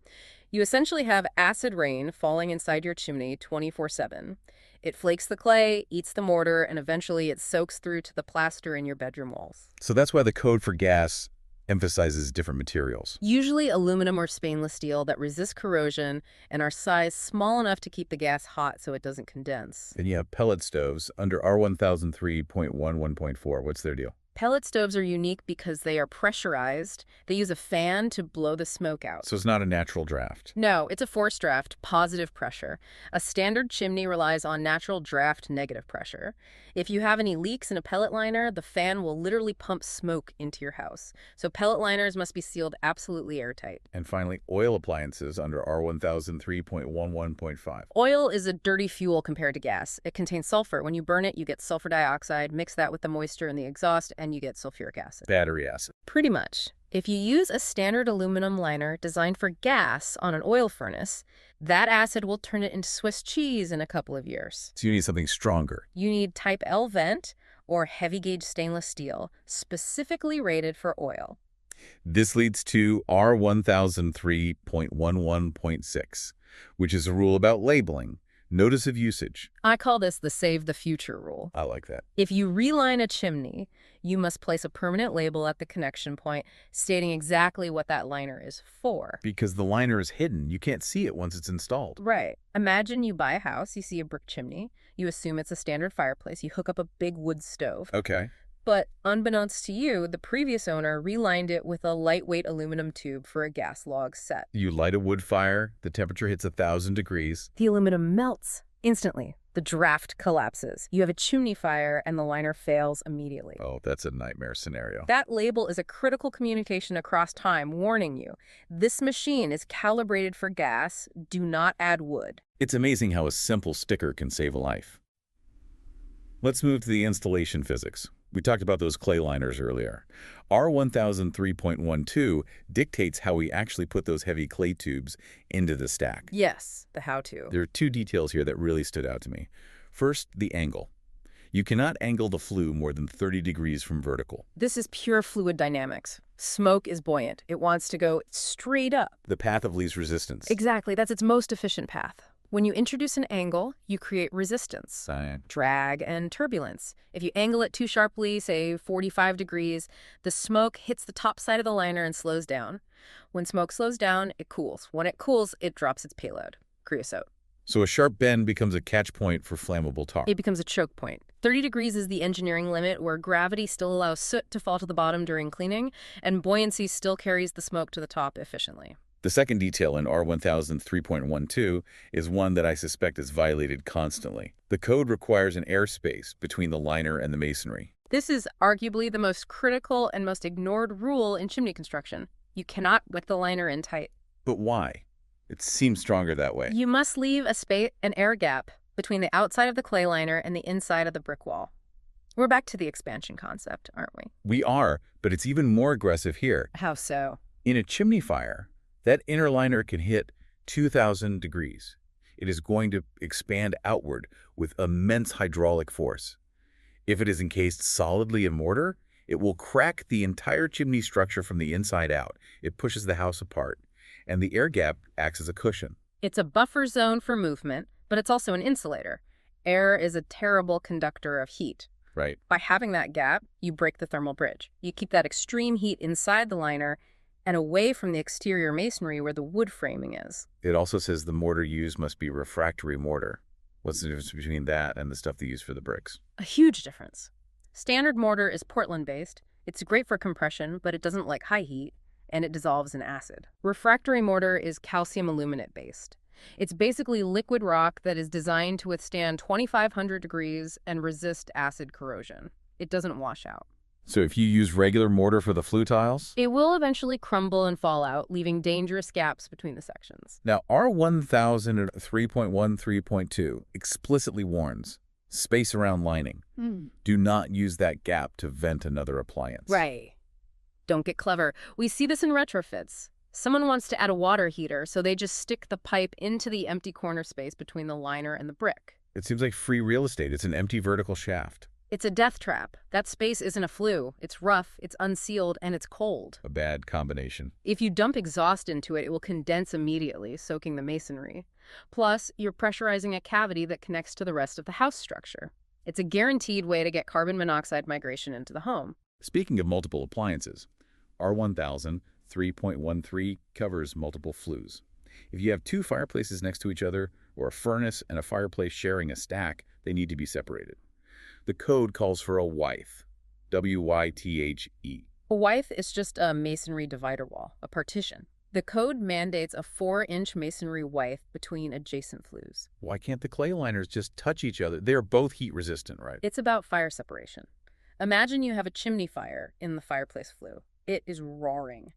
you essentially have acid rain falling inside your chimney 24/7. It flakes the clay, eats the mortar, and eventually it soaks through to the plaster in your bedroom walls. So that's why the code for gas emphasizes different materials. Usually aluminum or stainless steel that resist corrosion and are sized small enough to keep the gas hot so it doesn't condense. Then you have pellet stoves under R1003.11.4. What's their deal? Pellet stoves are unique because they are pressurized. They use a fan to blow the smoke out. So it's not a natural draft. No, it's a forced draft, positive pressure. A standard chimney relies on natural draft, negative pressure. If you have any leaks in a pellet liner, the fan will literally pump smoke into your house. So pellet liners must be sealed absolutely airtight. And finally, oil appliances under R1003.11.5. Oil is a dirty fuel compared to gas. It contains sulfur. When you burn it, you get sulfur dioxide. Mix that with the moisture in the exhaust, and you get sulfuric acid. Battery acid. Pretty much. If you use a standard aluminum liner designed for gas on an oil furnace, that acid will turn it into Swiss cheese in a couple of years. So you need something stronger. You need type L vent or heavy gauge stainless steel, specifically rated for oil. This leads to R1003.11.6, which is a rule about labeling. Notice of usage. I call this the save the future rule. I like that. If you reline a chimney, you must place a permanent label at the connection point stating exactly what that liner is for. Because the liner is hidden. You can't see it once it's installed. Right. Imagine you buy a house, you see a brick chimney, you assume it's a standard fireplace, you hook up a big wood stove. Okay. But unbeknownst to you, the previous owner relined it with a lightweight aluminum tube for a gas log set. You light a wood fire, the temperature hits 1,000 degrees. The aluminum melts instantly. The draft collapses. You have a chimney fire and the liner fails immediately. Oh, that's a nightmare scenario. That label is a critical communication across time warning you. This machine is calibrated for gas. Do not add wood. It's amazing how a simple sticker can save a life. Let's move to the installation physics. We talked about those clay liners earlier. R1003.12 dictates how we actually put those heavy clay tubes into the stack. Yes, the how-to. There are two details here that really stood out to me. First, the angle. You cannot angle the flue more than 30 degrees from vertical. This is pure fluid dynamics. Smoke is buoyant. It wants to go straight up. The path of least resistance. Exactly. That's its most efficient path. When you introduce an angle, you create resistance, drag, and turbulence. If you angle it too sharply, say 45 degrees, the smoke hits the top side of the liner and slows down. When smoke slows down, it cools. When it cools, it drops its payload, creosote. So a sharp bend becomes a catch point for flammable tar. It becomes a choke point. 30 degrees is the engineering limit where gravity still allows soot to fall to the bottom during cleaning, and buoyancy still carries the smoke to the top efficiently. The second detail in R1003.12 is one that I suspect is violated constantly. The code requires an airspace between the liner and the masonry. This is arguably the most critical and most ignored rule in chimney construction. You cannot wick the liner in tight. But why? It seems stronger that way. You must leave an air gap between the outside of the clay liner and the inside of the brick wall. We're back to the expansion concept, aren't we? We are, but it's even more aggressive here. How so? In a chimney fire, that inner liner can hit 2,000 degrees. It is going to expand outward with immense hydraulic force. If it is encased solidly in mortar, it will crack the entire chimney structure from the inside out. It pushes the house apart, and the air gap acts as a cushion. It's a buffer zone for movement, but it's also an insulator. Air is a terrible conductor of heat. Right. By having that gap, you break the thermal bridge. You keep that extreme heat inside the liner and away from the exterior masonry where the wood framing is. It also says the mortar used must be refractory mortar. What's the difference between that and the stuff they use for the bricks? A huge difference. Standard mortar is Portland-based. It's great for compression, but it doesn't like high heat, and it dissolves in acid. Refractory mortar is calcium aluminate-based. It's basically liquid rock that is designed to withstand 2,500 degrees and resist acid corrosion. It doesn't wash out. So if you use regular mortar for the flue tiles? It will eventually crumble and fall out, leaving dangerous gaps between the sections. Now, R1003.13.2 explicitly warns, space around lining. Do not use that gap to vent another appliance. Right. Don't get clever. We see this in retrofits. Someone wants to add a water heater, so they just stick the pipe into the empty corner space between the liner and the brick. It seems like free real estate. It's an empty vertical shaft. It's a death trap. That space isn't a flue. It's rough, it's unsealed, and it's cold. A bad combination. If you dump exhaust into it, it will condense immediately, soaking the masonry. Plus, you're pressurizing a cavity that connects to the rest of the house structure. It's a guaranteed way to get carbon monoxide migration into the home. Speaking of multiple appliances, R1003.13 covers multiple flues. If you have two fireplaces next to each other, or a furnace and a fireplace sharing a stack, they need to be separated. The code calls for a wythe, W-Y-T-H-E. A wythe is just a masonry divider wall, a partition. The code mandates a 4-inch masonry wythe between adjacent flues. Why can't the clay liners just touch each other? They're both heat resistant, right? It's about fire separation. Imagine you have a chimney fire in the fireplace flue. It is roaring.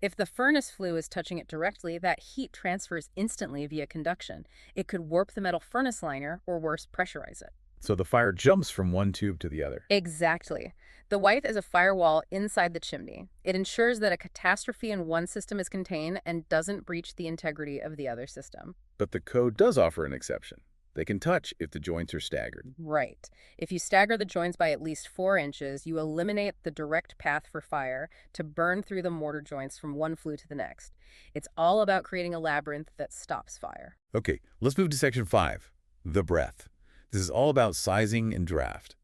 If the furnace flue is touching it directly, that heat transfers instantly via conduction. It could warp the metal furnace liner, or worse, pressurize it. So the fire jumps from one tube to the other. Exactly. The wythe is a firewall inside the chimney. It ensures that a catastrophe in one system is contained and doesn't breach the integrity of the other system. But the code does offer an exception. They can touch if the joints are staggered. Right. If you stagger the joints by at least 4 inches, you eliminate the direct path for fire to burn through the mortar joints from one flue to the next. It's all about creating a labyrinth that stops fire. Okay, let's move to section 5, the breadth. This is all about sizing and draft.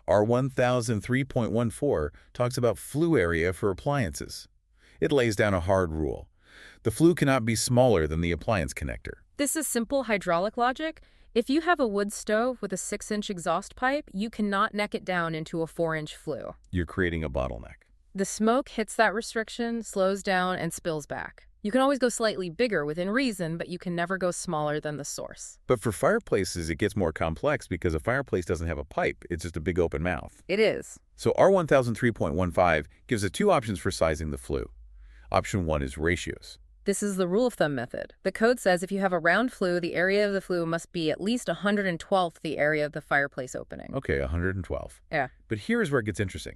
R1003.14 talks about flue area for appliances. It lays down a hard rule. The flue cannot be smaller than the appliance connector. This is simple hydraulic logic. If you have a wood stove with a 6-inch exhaust pipe, you cannot neck it down into a 4-inch flue. You're creating a bottleneck. The smoke hits that restriction, slows down, and spills back. You can always go slightly bigger within reason, but you can never go smaller than the source. But for fireplaces, it gets more complex because a fireplace doesn't have a pipe. It's just a big open mouth. It is. So R1003.15 gives us two options for sizing the flue. Option 1 is ratios. This is the rule of thumb method. The code says if you have a round flue, the area of the flue must be at least 112th the area of the fireplace opening. Okay, 112. Yeah. But here's where it gets interesting.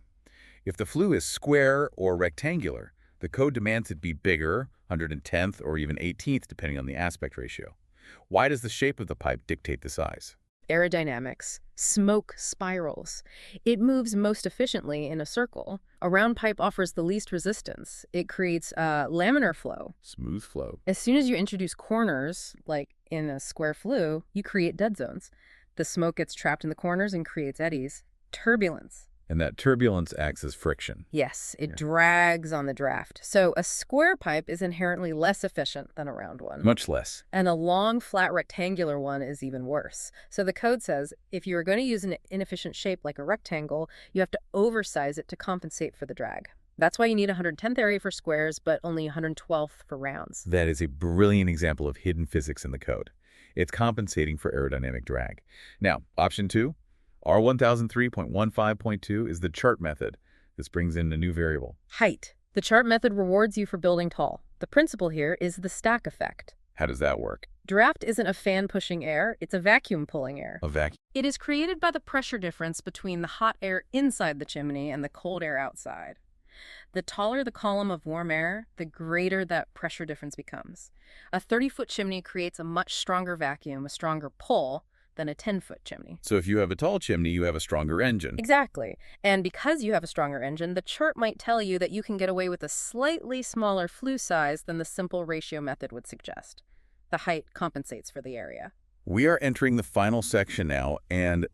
If the flue is square or rectangular, the code demands it be bigger, 110th or even 18th, depending on the aspect ratio. Why does the shape of the pipe dictate the size? Aerodynamics. Smoke spirals. It moves most efficiently in a circle. A round pipe offers the least resistance. It creates a laminar flow. Smooth flow. As soon as you introduce corners, like in a square flue, you create dead zones. The smoke gets trapped in the corners and creates eddies. Turbulence. And that turbulence acts as friction. Yes, it drags on the draft. So a square pipe is inherently less efficient than a round one. Much less. And a long, flat, rectangular one is even worse. So the code says if you are going to use an inefficient shape like a rectangle, you have to oversize it to compensate for the drag. That's why you need 110th area for squares, but only 112th for rounds. That is a brilliant example of hidden physics in the code. It's compensating for aerodynamic drag. Now, option 2. R1003.15.2 is the chart method. This brings in a new variable. Height. The chart method rewards you for building tall. The principle here is the stack effect. How does that work? Draft isn't a fan pushing air, it's a vacuum pulling air. A vacuum. It is created by the pressure difference between the hot air inside the chimney and the cold air outside. The taller the column of warm air, the greater that pressure difference becomes. A 30-foot chimney creates a much stronger vacuum, a stronger pull, than a 10-foot chimney. So if you have a tall chimney, you have a stronger engine. Exactly. And because you have a stronger engine, the chart might tell you that you can get away with a slightly smaller flue size than the simple ratio method would suggest. The height compensates for the area. We are entering the final section now, and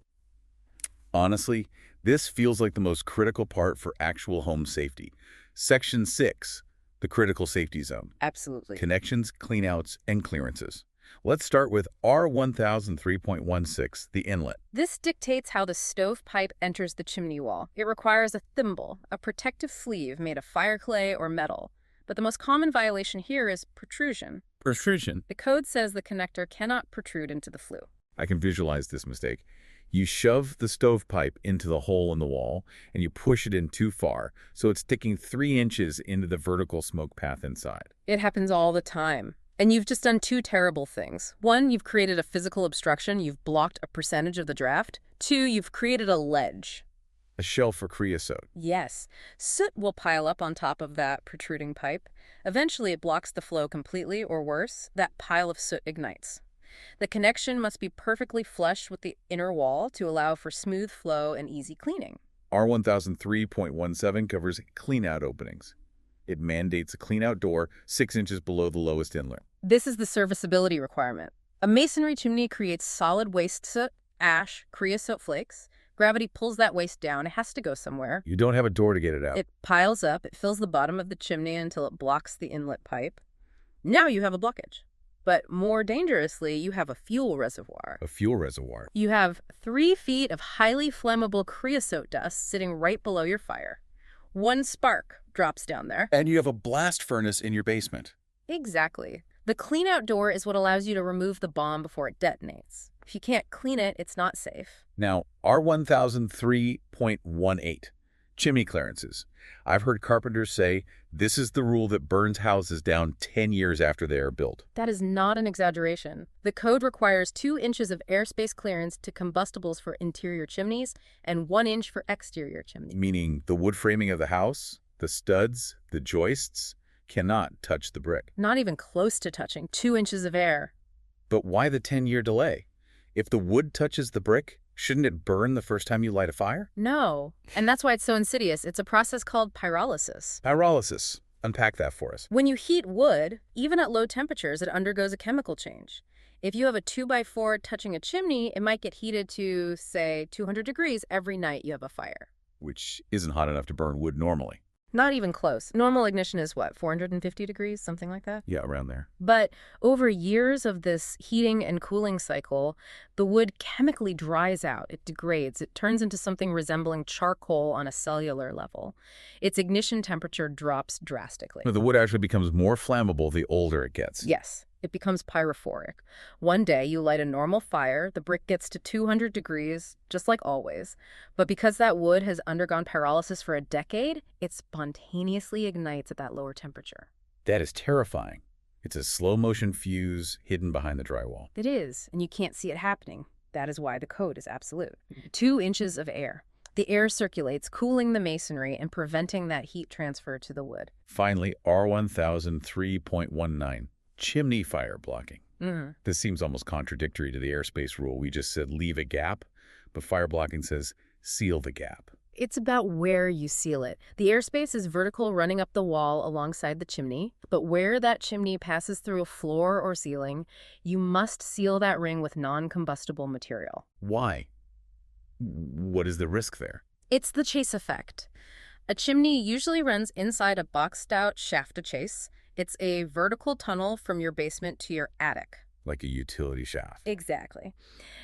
honestly, this feels like the most critical part for actual home safety. Section 6, the critical safety zone. Absolutely. Connections, cleanouts, and clearances. Let's start with R1003.16, the inlet. This dictates how the stovepipe enters the chimney wall. It requires a thimble, a protective sleeve made of fire clay or metal. But the most common violation here is protrusion. Protrusion? The code says the connector cannot protrude into the flue. I can visualize this mistake. You shove the stovepipe into the hole in the wall, and you push it in too far, so it's sticking 3 inches into the vertical smoke path inside. It happens all the time. And you've just done 2 terrible things. 1, you've created a physical obstruction. You've blocked a percentage of the draft. 2, you've created a ledge. A shelf for creosote. Yes. Soot will pile up on top of that protruding pipe. Eventually, it blocks the flow completely, or worse, that pile of soot ignites. The connection must be perfectly flush with the inner wall to allow for smooth flow and easy cleaning. R1003.17 covers cleanout openings. It mandates a cleanout door 6 inches below the lowest inlet. This is the serviceability requirement. A masonry chimney creates solid waste soot, ash, creosote flakes. Gravity pulls that waste down. It has to go somewhere. You don't have a door to get it out. It piles up. It fills the bottom of the chimney until it blocks the inlet pipe. Now you have a blockage. But more dangerously, you have a fuel reservoir. A fuel reservoir. You have 3 feet of highly flammable creosote dust sitting right below your fire. 1 spark drops down there. And you have a blast furnace in your basement. Exactly. The cleanout door is what allows you to remove the bomb before it detonates. If you can't clean it, it's not safe. Now, R1003.18, chimney clearances. I've heard carpenters say this is the rule that burns houses down 10 years after they are built. That is not an exaggeration. The code requires 2 inches of airspace clearance to combustibles for interior chimneys and 1 inch for exterior chimneys. Meaning the wood framing of the house, the studs, the joists, cannot touch the brick. Not even close to touching. 2 inches of air. But why the 10-year delay? If the wood touches the brick, shouldn't it burn the first time you light a fire? No. And that's why it's so insidious. It's a process called pyrolysis. Pyrolysis. Unpack that for us. When you heat wood, even at low temperatures, it undergoes a chemical change. If you have a 2x4 touching a chimney, it might get heated to, say, 200 degrees every night you have a fire. Which isn't hot enough to burn wood normally. Not even close. Normal ignition is what, 450 degrees, something like that? Yeah, around there. But over years of this heating and cooling cycle, the wood chemically dries out. It degrades. It turns into something resembling charcoal on a cellular level. Its ignition temperature drops drastically. The wood actually becomes more flammable the older it gets. Yes. It becomes pyrophoric. One day, you light a normal fire, the brick gets to 200 degrees, just like always. But because that wood has undergone pyrolysis for a decade, it spontaneously ignites at that lower temperature. That is terrifying. It's a slow-motion fuse hidden behind the drywall. It is, and you can't see it happening. That is why the code is absolute. 2 inches of air. The air circulates, cooling the masonry and preventing that heat transfer to the wood. Finally, R1000 3.19, chimney fire blocking. This seems almost contradictory to the airspace rule. We just said leave a gap, but fire blocking says seal the gap. It's about where you seal it. The airspace is vertical running up the wall alongside the chimney, but where that chimney passes through a floor or ceiling, you must seal that ring with non-combustible material. Why? What is the risk there? It's the chase effect. A chimney usually runs inside a boxed-out shaft to chase. It's a vertical tunnel from your basement to your attic. Like a utility shaft. Exactly.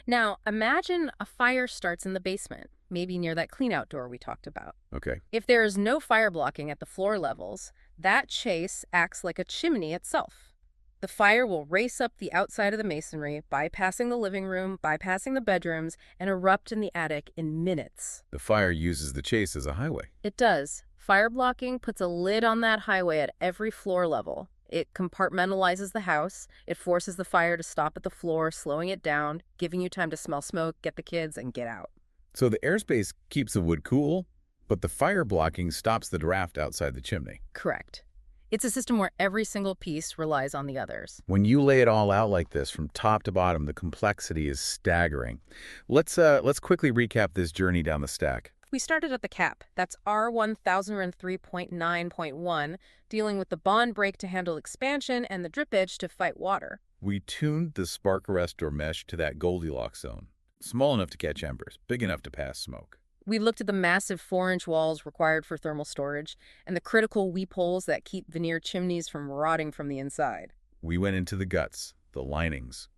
Now, imagine a fire starts in the basement, maybe near that clean-out door we talked about. Okay. If there is no fire blocking at the floor levels, that chase acts like a chimney itself. The fire will race up the outside of the masonry, bypassing the living room, bypassing the bedrooms, and erupt in the attic in minutes. The fire uses the chase as a highway. It does. Fire blocking puts a lid on that highway at every floor level. It compartmentalizes the house. It forces the fire to stop at the floor, slowing it down, giving you time to smell smoke, get the kids, and get out. So the airspace keeps the wood cool, but the fire blocking stops the draft outside the chimney. Correct. It's a system where every single piece relies on the others. When you lay it all out like this, from top to bottom, the complexity is staggering. Let's quickly recap this journey down the stack. We started at the cap. That's R1003.9.1, dealing with the bond break to handle expansion and the drip edge to fight water. We tuned the spark arrest or mesh to that Goldilocks zone. Small enough to catch embers, big enough to pass smoke. We looked at the massive 4-inch walls required for thermal storage and the critical weep holes that keep veneer chimneys from rotting from the inside. We went into the guts, the linings,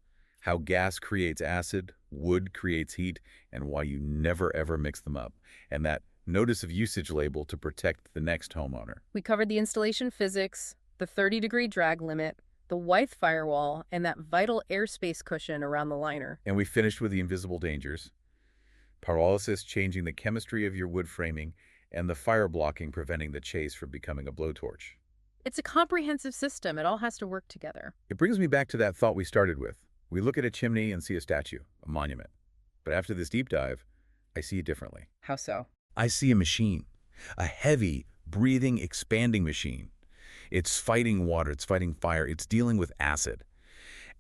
how gas creates acid, wood creates heat, and why you never ever mix them up, and that notice of usage label to protect the next homeowner. We covered the installation physics, the 30-degree drag limit, the Wythe firewall, and that vital airspace cushion around the liner. And we finished with the invisible dangers. Pyrolysis changing the chemistry of your wood framing, and the fire blocking preventing the chase from becoming a blowtorch. It's a comprehensive system. It all has to work together. It brings me back to that thought we started with. We look at a chimney and see a statue, a monument. But after this deep dive, I see it differently. How so? I see a machine, a heavy, breathing, expanding machine. It's fighting water, it's fighting fire, it's dealing with acid.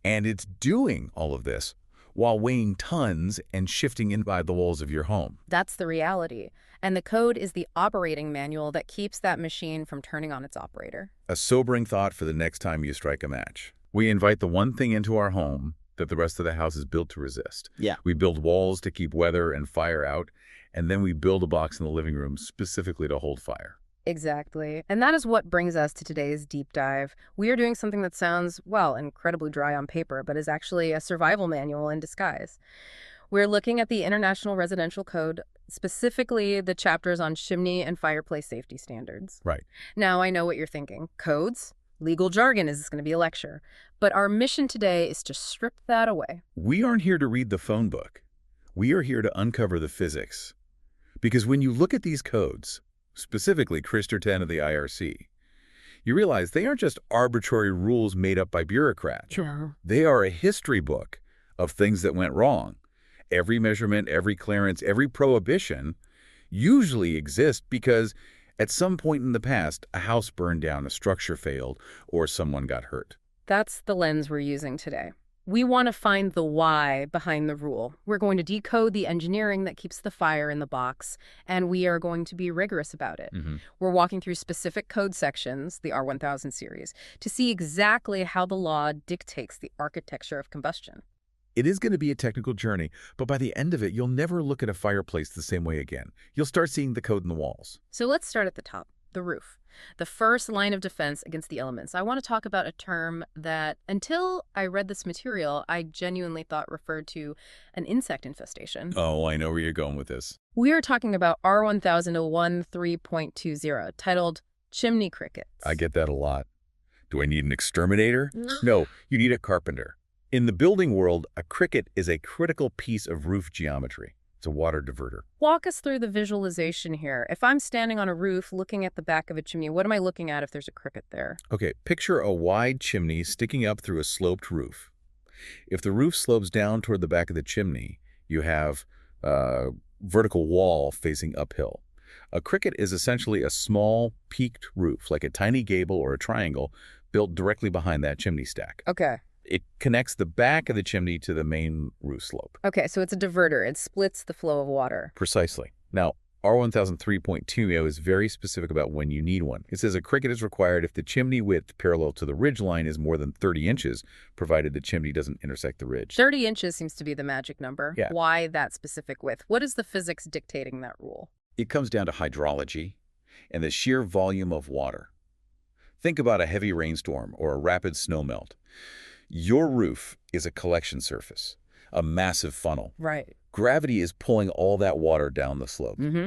And it's doing all of this while weighing tons and shifting inside the walls of your home. That's the reality. And the code is the operating manual that keeps that machine from turning on its operator. A sobering thought for the next time you strike a match. We invite the one thing into our home that the rest of the house is built to resist. Yeah. We build walls to keep weather and fire out, and then we build a box in the living room specifically to hold fire. Exactly. And that is what brings us to today's deep dive. We are doing something that sounds, well, incredibly dry on paper, but is actually a survival manual in disguise. We're looking at the International Residential Code, specifically the chapters on chimney and fireplace safety standards. Right. Now, I know what you're thinking. Codes? Legal jargon? Is this going to be a lecture? But our mission today is to strip that away. We aren't here to read the phone book. We are here to uncover the physics. Because when you look at these codes, specifically CRISTR 10 of the IRC, you realize they aren't just arbitrary rules made up by bureaucrats. Sure. They are a history book of things that went wrong. Every measurement, every clearance, every prohibition usually exists because at some point in the past, a house burned down, a structure failed, or someone got hurt. That's the lens we're using today. We want to find the why behind the rule. We're going to decode the engineering that keeps the fire in the box, and we are going to be rigorous about it. We're walking through specific code sections, the R1000 series, to see exactly how the law dictates the architecture of combustion. It is going to be a technical journey, but by the end of it, you'll never look at a fireplace the same way again. You'll start seeing the code in the walls. So let's start at the top, the roof. The first line of defense against the elements. I want to talk about a term that, until I read this material, I genuinely thought referred to an insect infestation. Oh, I know where you're going with this. We are talking about R1001 3.20, titled Chimney Crickets. I get that a lot. Do I need an exterminator? No, you need a carpenter. In the building world, a cricket is a critical piece of roof geometry. It's a water diverter. Walk us through the visualization here. If I'm standing on a roof looking at the back of a chimney, what am I looking at if there's a cricket there? Okay, picture a wide chimney sticking up through a sloped roof. If the roof slopes down toward the back of the chimney, you have a vertical wall facing uphill. A cricket is essentially a small, peaked roof, like a tiny gable or a triangle, built directly behind that chimney stack. Okay. It connects the back of the chimney to the main roof slope. Okay, so it's a diverter. It splits the flow of water. Precisely. Now, R1003.2 is very specific about when you need one. It says a cricket is required if the chimney width parallel to the ridge line is more than 30 inches, provided the chimney doesn't intersect the ridge. 30 inches seems to be the magic number. Yeah. Why that specific width? What is the physics dictating that rule? It comes down to hydrology and the sheer volume of water. Think about a heavy rainstorm or a rapid snowmelt. Your roof is a collection surface, a massive funnel. Right. Gravity is pulling all that water down the slope. Mm-hmm.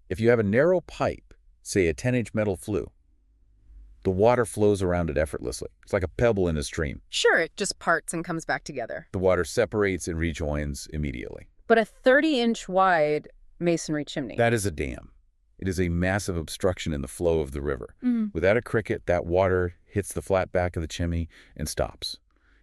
If you have a narrow pipe, say a 10-inch metal flue, the water flows around it effortlessly. It's like a pebble in a stream. Sure, it just parts and comes back together. The water separates and rejoins immediately. But a 30-inch wide masonry chimney. That is a dam. It is a massive obstruction in the flow of the river. Mm. Without a cricket, that water hits the flat back of the chimney and stops.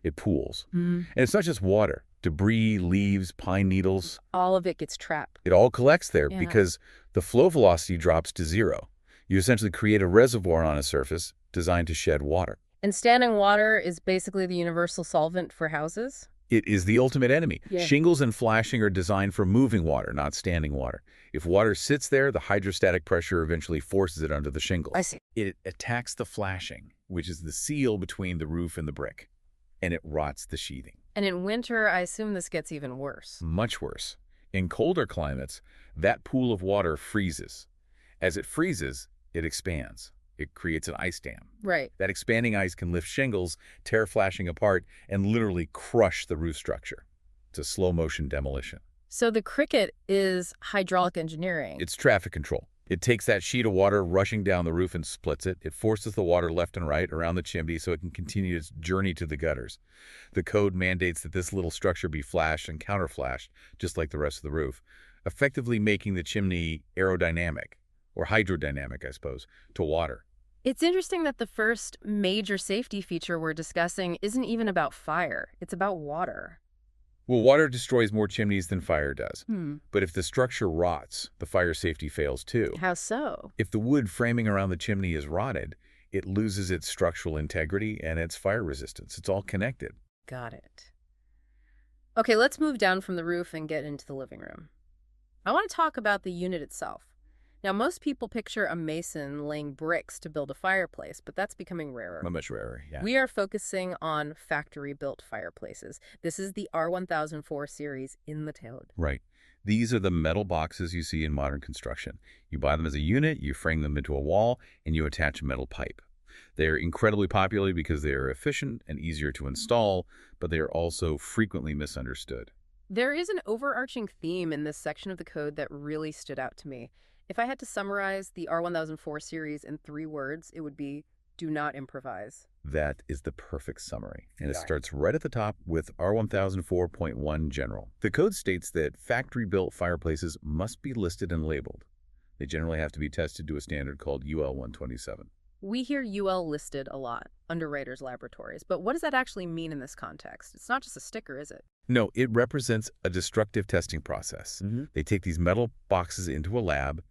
It pools. Mm. And it's not just water. Debris, leaves, pine needles. All of it gets trapped. It all collects there Yeah. because the flow velocity drops to zero. You essentially create a reservoir on a surface designed to shed water. And standing water is basically the universal solvent for houses? It is the ultimate enemy. Yeah. Shingles and flashing are designed for moving water, not standing water. If water sits there, the hydrostatic pressure eventually forces it under the shingles. I see. It attacks the flashing, which is the seal between the roof and the brick, and it rots the sheathing. And in winter, I assume this gets even worse. Much worse. In colder climates, that pool of water freezes. As it freezes, it expands. It creates an ice dam. Right. That expanding ice can lift shingles, tear flashing apart, and literally crush the roof structure. It's a slow-motion demolition. So the cricket is hydraulic engineering. It's traffic control. It takes that sheet of water rushing down the roof and splits it. It forces the water left and right around the chimney so it can continue its journey to the gutters. The code mandates that this little structure be flashed and counterflashed, just like the rest of the roof, effectively making the chimney aerodynamic, or hydrodynamic, I suppose, to water. It's interesting that the first major safety feature we're discussing isn't even about fire. It's about water. Well, water destroys more chimneys than fire does. Hmm. But if the structure rots, the fire safety fails too. How so? If the wood framing around the chimney is rotted, it loses its structural integrity and its fire resistance. It's all connected. Got it. Okay, let's move down from the roof and get into the living room. I want to talk about the unit itself. Now, most people picture a mason laying bricks to build a fireplace, but that's becoming rarer. Much rarer, yeah. We are focusing on factory-built fireplaces. This is the R1004 series in the tailed. Right. These are the metal boxes you see in modern construction. You buy them as a unit, you frame them into a wall, and you attach a metal pipe. They're incredibly popular because they are efficient and easier to install, but they are also frequently misunderstood. There is an overarching theme in this section of the code that really stood out to me. If I had to summarize the R1004 series in 3 words, it would be, do not improvise. That is the perfect summary, and it Yeah. starts right at the top with R1004.1 General. The code states that factory-built fireplaces must be listed and labeled. They generally have to be tested to a standard called UL 127. We hear UL listed a lot, underwriters' laboratories, but what does that actually mean in this context? It's not just a sticker, is it? No, it represents a destructive testing process. They take these metal boxes into a lab,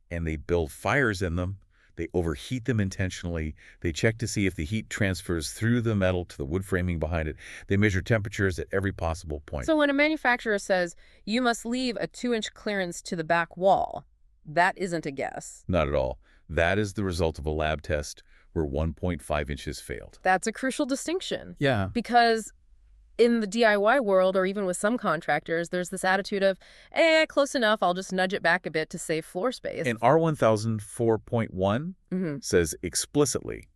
and they build fires in them. They overheat them intentionally. They check to see if the heat transfers through the metal to the wood framing behind it. They measure temperatures at every possible point. So when a manufacturer says, you must leave a 2-inch clearance to the back wall, that isn't a guess. Not at all. That is the result of a lab test where 1.5 inches failed. That's a crucial distinction. Yeah. Because in the DIY world, or even with some contractors, there's this attitude of, close enough, I'll just nudge it back a bit to save floor space. And R1004.1 says explicitly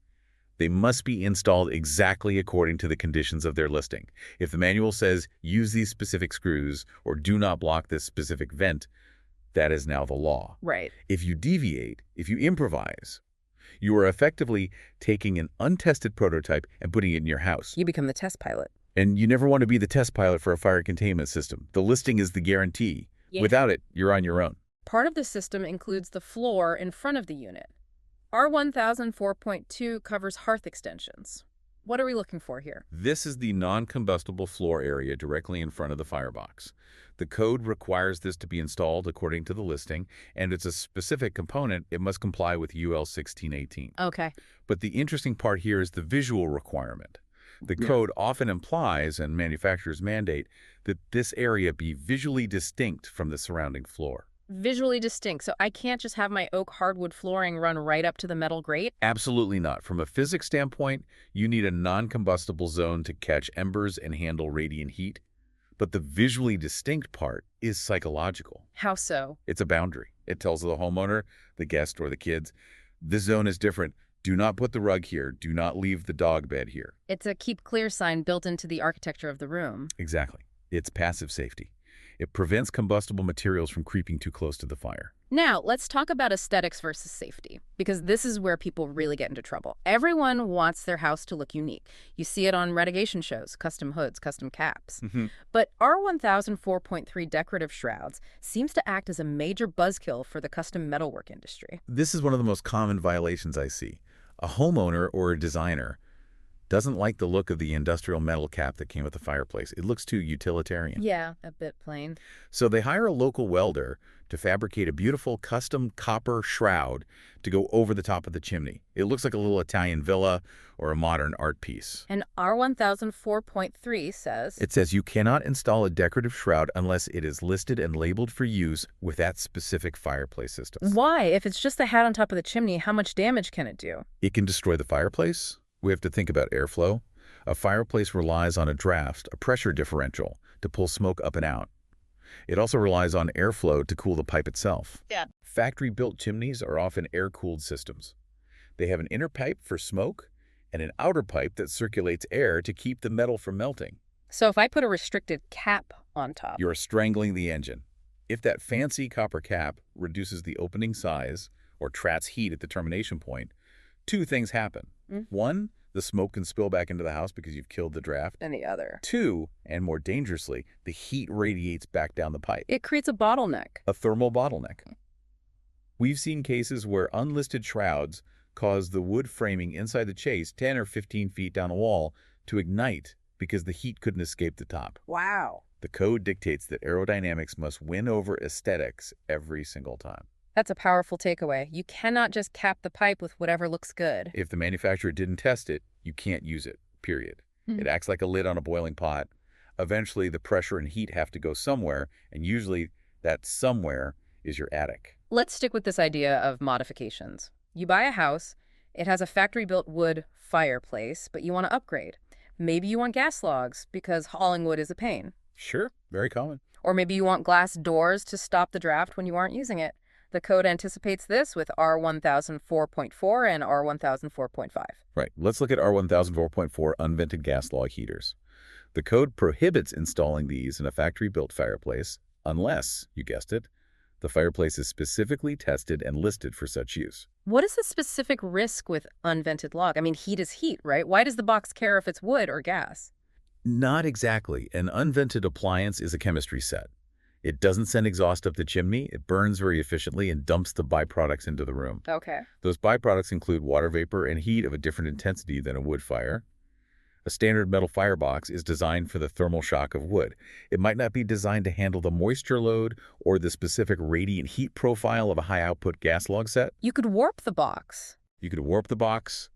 they must be installed exactly according to the conditions of their listing. If the manual says use these specific screws or do not block this specific vent, that is now the law. Right. If you deviate, if you improvise, you are effectively taking an untested prototype and putting it in your house. You become the test pilot. And you never want to be the test pilot for a fire containment system. The listing is the guarantee, Yeah. Without it, you're on your own. Part of the system includes the floor in front of the unit. R1004.2 covers hearth extensions. What are we looking for here? This is the non-combustible floor area directly in front of the firebox. The code requires this to be installed according to the listing, and it's a specific component. It must comply with UL 1618. Okay. But the interesting part here is the visual requirement. The Yeah. code often implies, and manufacturers mandate, that this area be visually distinct from the surrounding floor. Visually distinct, so I can't just have my oak hardwood flooring run right up to the metal grate? Absolutely not. From a physics standpoint, you need a non-combustible zone to catch embers and handle radiant heat. But the visually distinct part is psychological. How so? It's a boundary. It tells the homeowner, the guest, or the kids, this zone is different. Do not put the rug here. Do not leave the dog bed here. It's a keep clear sign built into the architecture of the room. Exactly. It's passive safety. It prevents combustible materials from creeping too close to the fire. Now, let's talk about aesthetics versus safety, because this is where people really get into trouble. Everyone wants their house to look unique. You see it on renovation shows, custom hoods, custom caps. But R1004.3 decorative shrouds seems to act as a major buzzkill for the custom metalwork industry. This is one of the most common violations I see. A homeowner or a designer doesn't like the look of the industrial metal cap that came with the fireplace. It looks too utilitarian. Yeah, a bit plain. So they hire a local welder to fabricate a beautiful custom copper shroud to go over the top of the chimney. It looks like a little Italian villa or a modern art piece. And R1004.3 says... It says you cannot install a decorative shroud unless it is listed and labeled for use with that specific fireplace system. Why? If it's just the hat on top of the chimney, how much damage can it do? It can destroy the fireplace. We have to think about airflow. A fireplace relies on a draft, a pressure differential, to pull smoke up and out. It also relies on airflow to cool the pipe itself. Yeah. Factory-built chimneys are often air-cooled systems. They have an inner pipe for smoke and an outer pipe that circulates air to keep the metal from melting. So if I put a restricted cap on top... You're strangling the engine. If that fancy copper cap reduces the opening size or traps heat at the termination point, two things happen. One, the smoke can spill back into the house because you've killed the draft. And the other. Two, and more dangerously, the heat radiates back down the pipe. It creates a bottleneck. A thermal bottleneck. We've seen cases where unlisted shrouds cause the wood framing inside the chase 10 or 15 feet down a wall to ignite because the heat couldn't escape the top. Wow. The code dictates that aerodynamics must win over aesthetics every single time. That's a powerful takeaway. You cannot just cap the pipe with whatever looks good. If the manufacturer didn't test it, you can't use it, period. It acts like a lid on a boiling pot. Eventually, the pressure and heat have to go somewhere, and usually that somewhere is your attic. Let's stick with this idea of modifications. You buy a house, it has a factory-built wood fireplace, but you want to upgrade. Maybe you want gas logs because hauling wood is a pain. Sure, very common. Or maybe you want glass doors to stop the draft when you aren't using it. The code anticipates this with R1004.4 and R1004.5. Right. Let's look at R1004.4 unvented gas log heaters. The code prohibits installing these in a factory-built fireplace unless, you guessed it, the fireplace is specifically tested and listed for such use. What is the specific risk with unvented log? I mean, heat is heat, right? Why does the box care if it's wood or gas? Not exactly. An unvented appliance is a chemistry set. It doesn't send exhaust up the chimney, it burns very efficiently and dumps the byproducts into the room. Okay. Those byproducts include water vapor and heat of a different intensity than a wood fire. A standard metal firebox is designed for the thermal shock of wood. It might not be designed to handle the moisture load or the specific radiant heat profile of a high-output gas log set. You could warp the box. You could warp the box,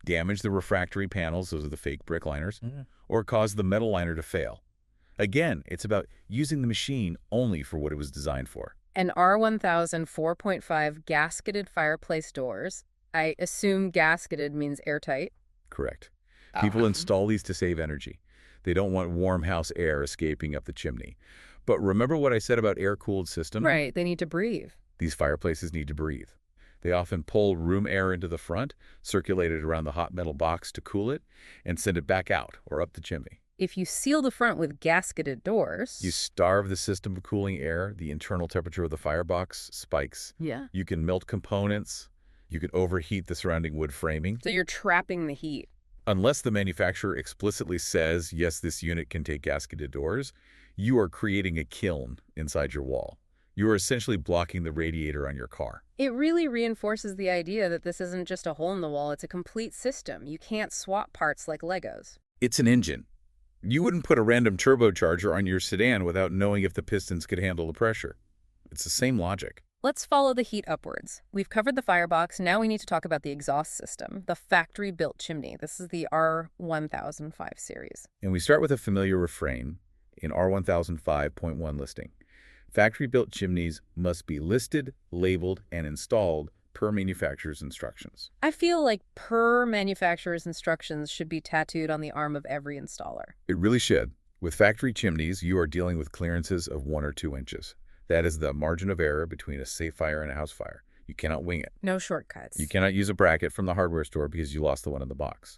damage the refractory panels, those are the fake brick liners, or cause the metal liner to fail. Again, it's about using the machine only for what it was designed for. And R1004.5 gasketed fireplace doors. I assume gasketed means airtight. Correct. People install these to save energy. They don't want warm house air escaping up the chimney. But remember what I said about air-cooled systems? Right, they need to breathe. These fireplaces need to breathe. They often pull room air into the front, circulate it around the hot metal box to cool it, and send it back out or up the chimney. If you seal the front with gasketed doors... You starve the system of cooling air, the internal temperature of the firebox spikes. Yeah. You can melt components. You can overheat the surrounding wood framing. So you're trapping the heat. Unless the manufacturer explicitly says, yes, this unit can take gasketed doors, you are creating a kiln inside your wall. You are essentially blocking the radiator on your car. It really reinforces the idea that this isn't just a hole in the wall, it's a complete system. You can't swap parts like Legos. It's an engine. You wouldn't put a random turbocharger on your sedan without knowing if the pistons could handle the pressure. It's the same logic. Let's follow the heat upwards. We've covered the firebox, now we need to talk about the exhaust system, the factory-built chimney. This is the R1005 series. And we start with a familiar refrain in R1005.1 listing. Factory-built chimneys must be listed, labeled, and installed per manufacturer's instructions. I feel like per manufacturer's instructions should be tattooed on the arm of every installer. It really should. With factory chimneys, you are dealing with clearances of 1 or 2 inches. That is the margin of error between a safe fire and a house fire. You cannot wing it. No shortcuts. You cannot use a bracket from the hardware store because you lost the one in the box.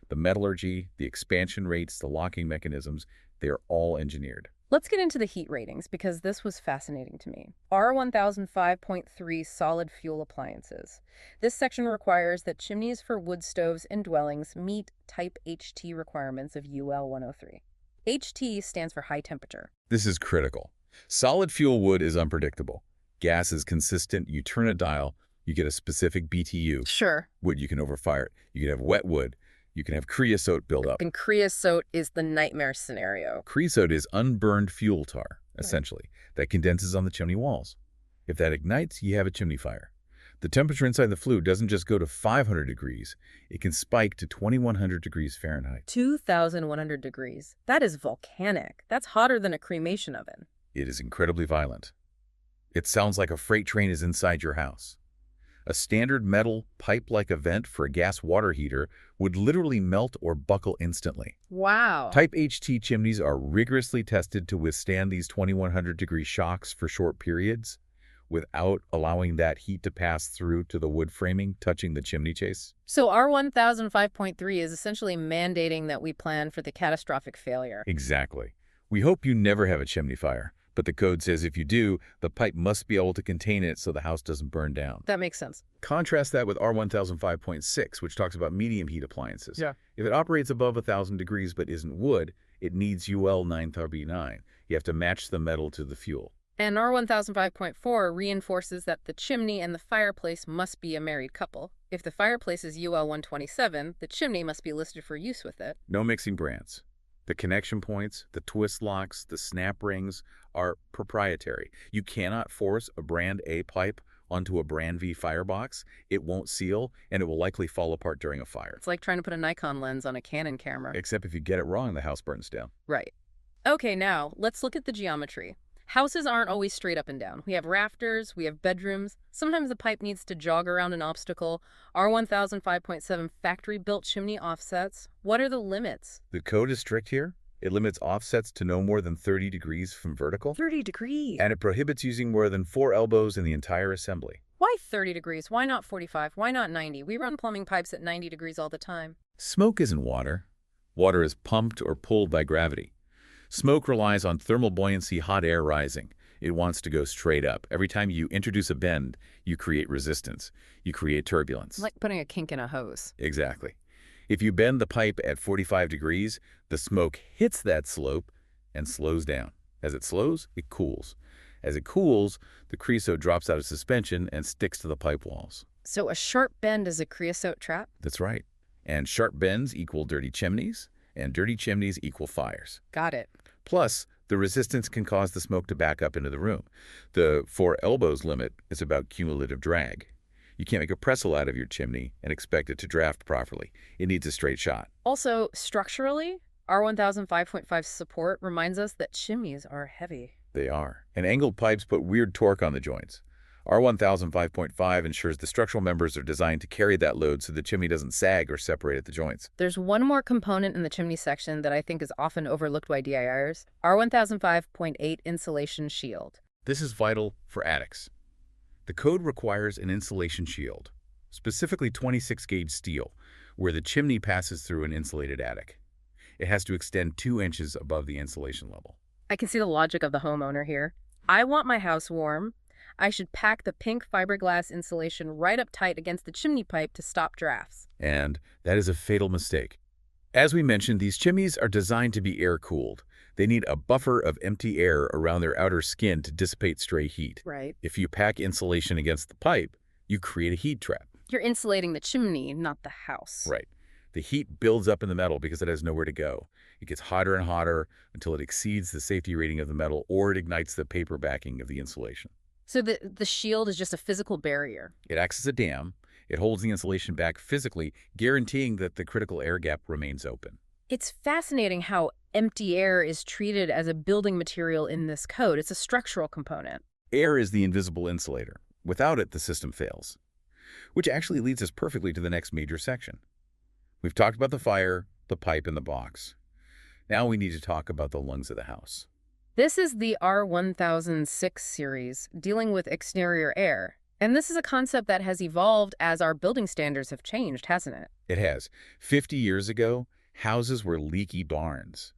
The metallurgy, the expansion rates, the locking mechanisms, they are all engineered. Let's get into the heat ratings because this was fascinating to me. R1005.3 solid fuel appliances. This section requires that chimneys for wood stoves and dwellings meet Type HT requirements of UL 103. HT stands for high temperature. This is critical. Solid fuel wood is unpredictable. Gas is consistent. You turn a dial, you get a specific BTU. Sure. Wood, you can overfire it. You can have wet wood. You can have creosote buildup. And creosote is the nightmare scenario. Creosote is unburned fuel tar, essentially, that condenses on the chimney walls. If that ignites, you have a chimney fire. The temperature inside the flue doesn't just go to 500 degrees. It can spike to 2,100 degrees Fahrenheit. 2,100 degrees. That is volcanic. That's hotter than a cremation oven. It is incredibly violent. It sounds like a freight train is inside your house. A standard metal pipe-like event for a gas water heater would literally melt or buckle instantly. Wow. Type HT chimneys are rigorously tested to withstand these 2,100-degree shocks for short periods without allowing that heat to pass through to the wood framing, touching the chimney chase. So R1005.3 is essentially mandating that we plan for the catastrophic failure. Exactly. We hope you never have a chimney fire. But the code says if you do, the pipe must be able to contain it so the house doesn't burn down. That makes sense. Contrast that with R1005.6, which talks about medium heat appliances. Yeah. If it operates above 1,000 degrees but isn't wood, it needs UL 939. You have to match the metal to the fuel. And R1005.4 reinforces that the chimney and the fireplace must be a married couple. If the fireplace is UL 127, the chimney must be listed for use with it. No mixing brands. The connection points, the twist locks, the snap rings are proprietary. You cannot force a brand A pipe onto a brand V firebox. It won't seal, and it will likely fall apart during a fire. It's like trying to put a Nikon lens on a Canon camera. Except if you get it wrong, the house burns down. Right. Okay, now let's look at the geometry. Houses aren't always straight up and down. We have rafters, we have bedrooms. Sometimes the pipe needs to jog around an obstacle. R1005.7 factory-built chimney offsets. What are the limits? The code is strict here. It limits offsets to no more than 30 degrees from vertical. 30 degrees. And it prohibits using more than 4 elbows in the entire assembly. Why 30 degrees? Why not 45? Why not 90? We run plumbing pipes at 90 degrees all the time. Smoke isn't water. Water is pumped or pulled by gravity. Smoke relies on thermal buoyancy, hot air rising. It wants to go straight up. Every time you introduce a bend, you create resistance. You create turbulence. Like putting a kink in a hose. Exactly. If you bend the pipe at 45 degrees, the smoke hits that slope and slows down. As it slows, it cools. As it cools, the creosote drops out of suspension and sticks to the pipe walls. So a sharp bend is a creosote trap? That's right. And sharp bends equal dirty chimneys, and dirty chimneys equal fires. Got it. Plus, the resistance can cause the smoke to back up into the room. The 4 elbows limit is about cumulative drag. You can't make a pretzel out of your chimney and expect it to draft properly. It needs a straight shot. Also, structurally, R1005.5 support reminds us that chimneys are heavy. They are. And angled pipes put weird torque on the joints. R1005.5 ensures the structural members are designed to carry that load so the chimney doesn't sag or separate at the joints. There's one more component in the chimney section that I think is often overlooked by DIYers, R1005.8 insulation shield. This is vital for attics. The code requires an insulation shield, specifically 26-gauge steel, where the chimney passes through an insulated attic. It has to extend 2 inches above the insulation level. I can see the logic of the homeowner here. I want my house warm. I should pack the pink fiberglass insulation right up tight against the chimney pipe to stop drafts. And that is a fatal mistake. As we mentioned, these chimneys are designed to be air-cooled. They need a buffer of empty air around their outer skin to dissipate stray heat. Right. If you pack insulation against the pipe, you create a heat trap. You're insulating the chimney, not the house. Right. The heat builds up in the metal because it has nowhere to go. It gets hotter and hotter until it exceeds the safety rating of the metal, or it ignites the paper backing of the insulation. So the shield is just a physical barrier. It acts as a dam. It holds the insulation back physically, guaranteeing that the critical air gap remains open. It's fascinating how empty air is treated as a building material in this code. It's a structural component. Air is the invisible insulator. Without it, the system fails. Which actually leads us perfectly to the next major section. We've talked about the fire, the pipe, and the box. Now we need to talk about the lungs of the house. This is the R1006 series, dealing with exterior air. And this is a concept that has evolved as our building standards have changed, hasn't it? It has. 50 years ago, houses were leaky barns.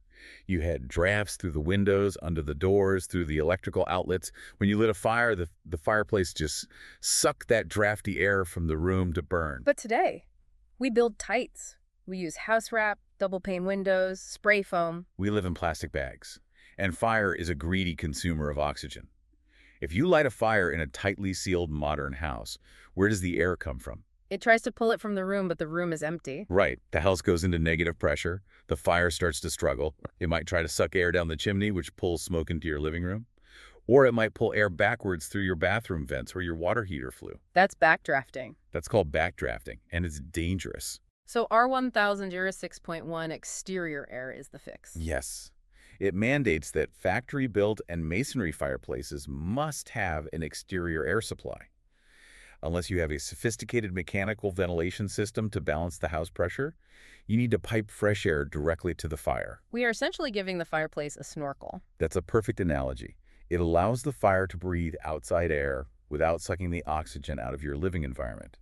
You had drafts through the windows, under the doors, through the electrical outlets. When you lit a fire, the fireplace just sucked that drafty air from the room to burn. But today, we build tights. We use house wrap, double-pane windows, spray foam. We live in plastic bags, and fire is a greedy consumer of oxygen. If you light a fire in a tightly sealed modern house, where does the air come from? It tries to pull it from the room, but the room is empty. Right. The house goes into negative pressure. The fire starts to struggle. It might try to suck air down the chimney, which pulls smoke into your living room. Or it might pull air backwards through your bathroom vents where your water heater flew. That's backdrafting. That's called backdrafting, and it's dangerous. So R1006.1 exterior air is the fix. Yes. It mandates that factory-built and masonry fireplaces must have an exterior air supply. Unless you have a sophisticated mechanical ventilation system to balance the house pressure, you need to pipe fresh air directly to the fire. We are essentially giving the fireplace a snorkel. That's a perfect analogy. It allows the fire to breathe outside air without sucking the oxygen out of your living environment.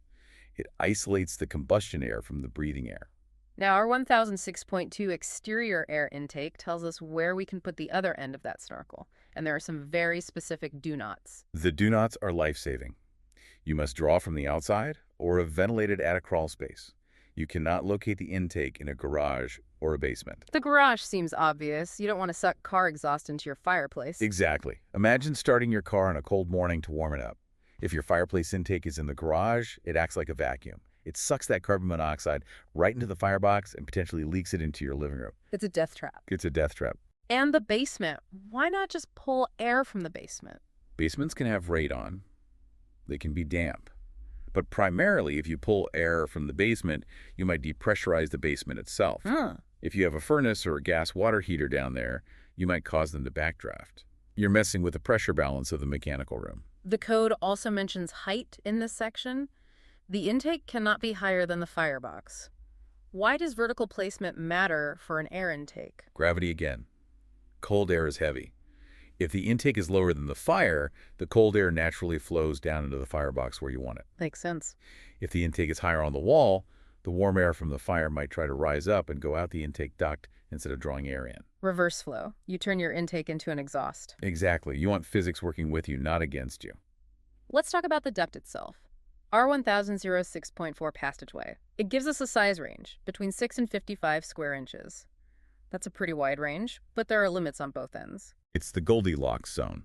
It isolates the combustion air from the breathing air. Now, our 1006.2 exterior air intake tells us where we can put the other end of that snorkel, and there are some very specific do-nots. The do-nots are life-saving. You must draw from the outside or a ventilated attic crawl space. You cannot locate the intake in a garage or a basement. The garage seems obvious. You don't want to suck car exhaust into your fireplace. Exactly. Imagine starting your car on a cold morning to warm it up. If your fireplace intake is in the garage, it acts like a vacuum. It sucks that carbon monoxide right into the firebox and potentially leaks it into your living room. It's a death trap. It's a death trap. And the basement. Why not just pull air from the basement? Basements can have radon. They can be damp. But primarily, if you pull air from the basement, you might depressurize the basement itself. If you have a furnace or a gas water heater down there, you might cause them to backdraft. You're messing with the pressure balance of the mechanical room. The code also mentions height in this section. The intake cannot be higher than the firebox. Why does vertical placement matter for an air intake? Gravity again. Cold air is heavy. If the intake is lower than the fire, the cold air naturally flows down into the firebox where you want it. Makes sense. If the intake is higher on the wall, the warm air from the fire might try to rise up and go out the intake duct instead of drawing air in. Reverse flow. You turn your intake into an exhaust. Exactly. You want physics working with you, not against you. Let's talk about the duct itself. R1006.4 passageway. It gives us a size range, between 6 and 55 square inches. That's a pretty wide range, but there are limits on both ends. It's the Goldilocks zone.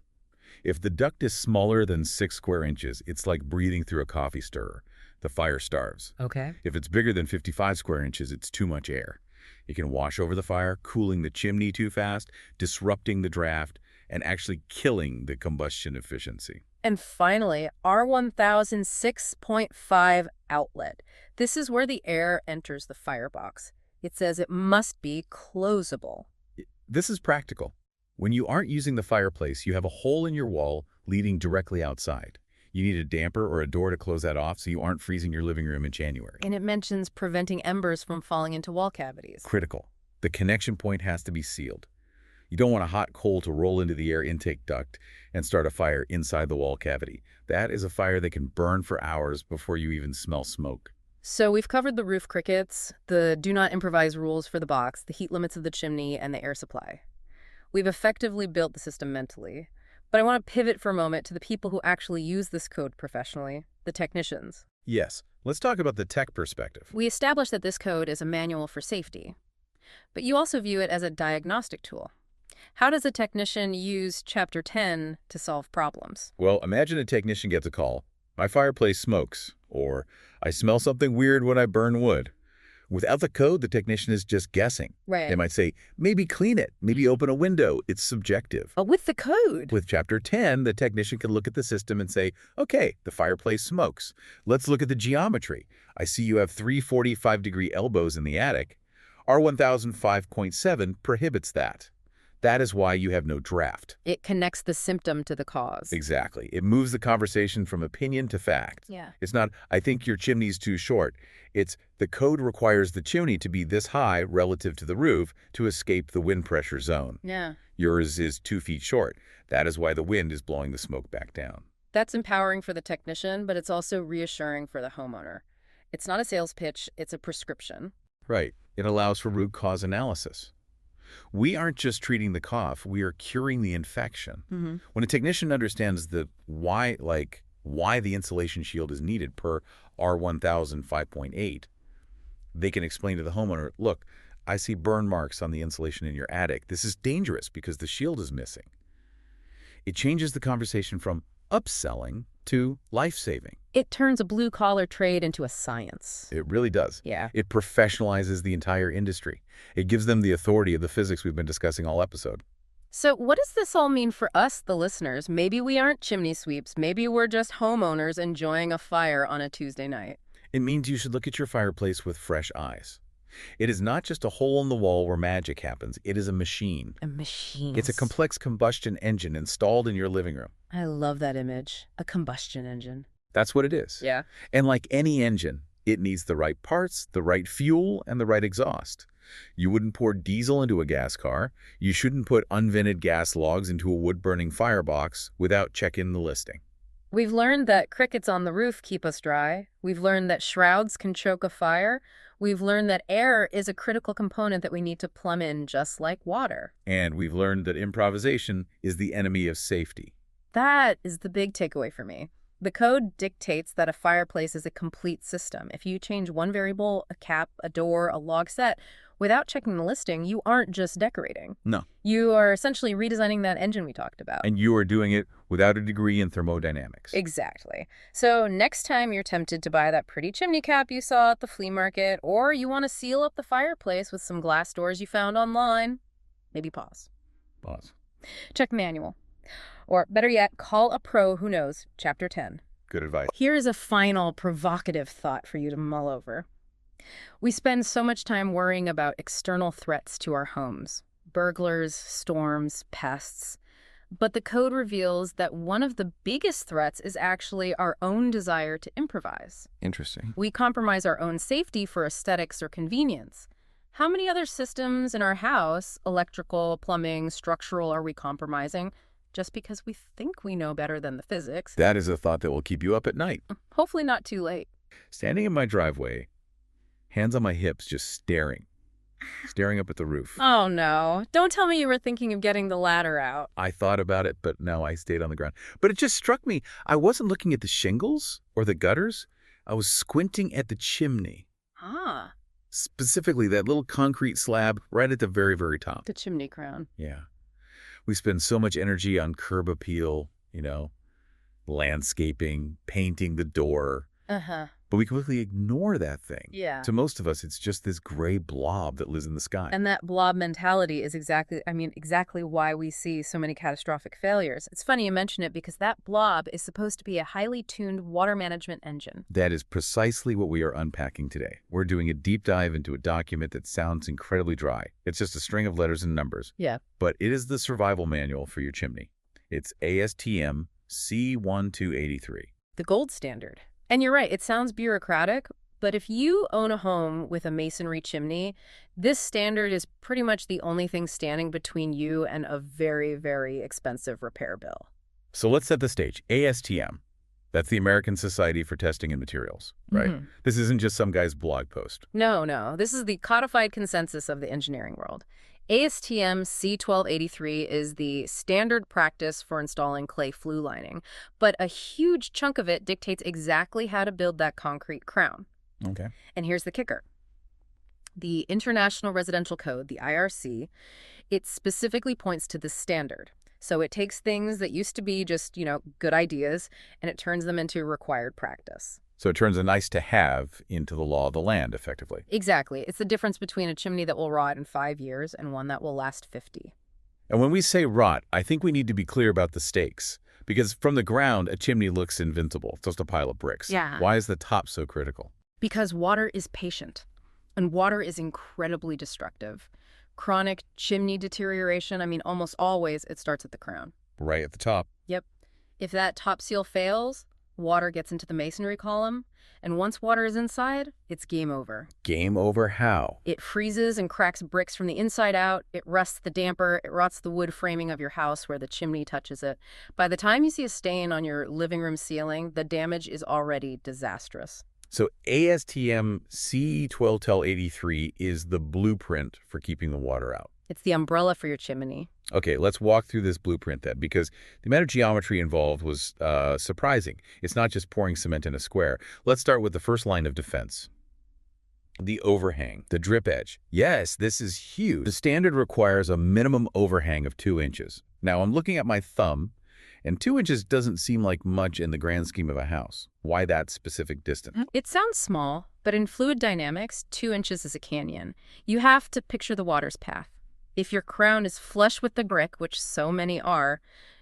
If the duct is smaller than 6 square inches, it's like breathing through a coffee stirrer. The fire starves. Okay. If it's bigger than 55 square inches, it's too much air. It can wash over the fire, cooling the chimney too fast, disrupting the draft, and actually killing the combustion efficiency. And finally, R1006.5 outlet. This is where the air enters the firebox. It says it must be closable. This is practical. When you aren't using the fireplace, you have a hole in your wall leading directly outside. You need a damper or a door to close that off so you aren't freezing your living room in January. And it mentions preventing embers from falling into wall cavities. Critical. The connection point has to be sealed. You don't want a hot coal to roll into the air intake duct and start a fire inside the wall cavity. That is a fire that can burn for hours before you even smell smoke. So we've covered the roof crickets, the do not improvise rules for the box, the heat limits of the chimney, and the air supply. We've effectively built the system mentally. But I want to pivot for a moment to the people who actually use this code professionally, the technicians. Yes, let's talk about the tech perspective. We established that this code is a manual for safety. But you also view it as a diagnostic tool. How does a technician use Chapter 10 to solve problems? Well, imagine a technician gets a call. My fireplace smokes, or I smell something weird when I burn wood. Without the code, the technician is just guessing. They Right. might say, maybe clean it, maybe open a window. It's subjective. But with the code. With Chapter 10, the technician can look at the system and say, okay, the fireplace smokes. Let's look at the geometry. I see you have 3 45-degree elbows in the attic. R1005.7 prohibits that. That is why you have no draft. It connects the symptom to the cause. Exactly. It moves the conversation from opinion to fact. Yeah. It's not, I think your chimney's too short. It's, the code requires the chimney to be this high relative to the roof to escape the wind pressure zone. Yeah. Yours is 2 feet short. That is why the wind is blowing the smoke back down. That's empowering for the technician, but it's also reassuring for the homeowner. It's not a sales pitch, it's a prescription. Right. It allows for root cause analysis. We aren't just treating the cough, we are curing the infection. When a technician understands the why the insulation shield is needed per R1000 5.8, they can explain to the homeowner, look, I see burn marks on the insulation in your attic. This is dangerous because the shield is missing. It changes the conversation from upselling to life-saving. It turns a blue-collar trade into a science. It really does. Yeah. It professionalizes the entire industry. It gives them the authority of the physics we've been discussing all episode. So what does this all mean for us, the listeners? Maybe we aren't chimney sweeps. Maybe we're just homeowners enjoying a fire on a Tuesday night. It means you should look at your fireplace with fresh eyes. It is not just a hole in the wall where magic happens. It is a machine. A machine. It's a complex combustion engine installed in your living room. I love that image. A combustion engine. That's what it is. Yeah. And like any engine, it needs the right parts, the right fuel, and the right exhaust. You wouldn't pour diesel into a gas car. You shouldn't put unvented gas logs into a wood-burning firebox without checking the listing. We've learned that crickets on the roof keep us dry. We've learned that shrouds can choke a fire. We've learned that air is a critical component that we need to plumb in just like water. And we've learned that improvisation is the enemy of safety. That is the big takeaway for me. The code dictates that a fireplace is a complete system. If you change one variable, a cap, a door, a log set, without checking the listing, you aren't just decorating. No. You are essentially redesigning that engine we talked about. And you are doing it without a degree in thermodynamics. Exactly. So next time you're tempted to buy that pretty chimney cap you saw at the flea market, or you want to seal up the fireplace with some glass doors you found online, maybe pause. Pause. Check the manual. Or better yet, call a pro who knows, Chapter 10. Good advice. Here is a final provocative thought for you to mull over. We spend so much time worrying about external threats to our homes, burglars, storms, pests. But the code reveals that one of the biggest threats is actually our own desire to improvise. Interesting. We compromise our own safety for aesthetics or convenience. How many other systems in our house, electrical, plumbing, structural, are we compromising just because we think we know better than the physics? That is a thought that will keep you up at night. Hopefully not too late. Standing in my driveway, hands on my hips, just staring up at the roof. Oh no, don't tell me you were thinking of getting the ladder out. I thought about it, but no, I stayed on the ground. But it just struck me, I wasn't looking at the shingles or the gutters. I was squinting at the chimney. Ah, Specifically, that little concrete slab right at the very, very top. the chimney crown. Yeah. We spend so much energy on curb appeal, landscaping, painting the door. Uh-huh. But we completely ignore that thing. Yeah. To most of us, it's just this gray blob that lives in the sky. And that blob mentality is exactly why we see so many catastrophic failures. It's funny you mention it because that blob is supposed to be a highly tuned water management engine. That is precisely what we are unpacking today. We're doing a deep dive into a document that sounds incredibly dry. It's just a string of letters and numbers. Yeah. But it is the survival manual for your chimney. It's ASTM C1283. The gold standard. And you're right, it sounds bureaucratic, but if you own a home with a masonry chimney, this standard is pretty much the only thing standing between you and a very, very expensive repair bill. So let's set the stage. ASTM. That's the American Society for Testing and Materials, right? Mhm. This isn't just some guy's blog post. No. This is the codified consensus of the engineering world. ASTM C1283 is the standard practice for installing clay flue lining, but a huge chunk of it dictates exactly how to build that concrete crown. Okay. And here's the kicker. The International Residential Code, the IRC, it specifically points to this standard. So it takes things that used to be just, good ideas, and it turns them into required practice. So it turns a nice to have into the law of the land, effectively. Exactly. It's the difference between a chimney that will rot in 5 years and one that will last 50. And when we say rot, I think we need to be clear about the stakes. Because from the ground, a chimney looks invincible. It's just a pile of bricks. Yeah. Why is the top so critical? Because water is patient, and water is incredibly destructive. Chronic chimney deterioration, almost always it starts at the crown. Right at the top. Yep. If that top seal fails, water gets into the masonry column, and once water is inside, it's game over. Game over how? It freezes and cracks bricks from the inside out, it rusts the damper, it rots the wood framing of your house where the chimney touches it. By the time you see a stain on your living room ceiling, the damage is already disastrous. So ASTM C12TEL83 is the blueprint for keeping the water out. It's the umbrella for your chimney. Okay, let's walk through this blueprint then, because the amount of geometry involved was surprising. It's not just pouring cement in a square. Let's start with the first line of defense. The overhang, the drip edge. Yes, this is huge. The standard requires a minimum overhang of 2 inches. Now, I'm looking at my thumb, and 2 inches doesn't seem like much in the grand scheme of a house. Why that specific distance? It sounds small, but in fluid dynamics, 2 inches is a canyon. You have to picture the water's path. If your crown is flush with the brick, which so many are,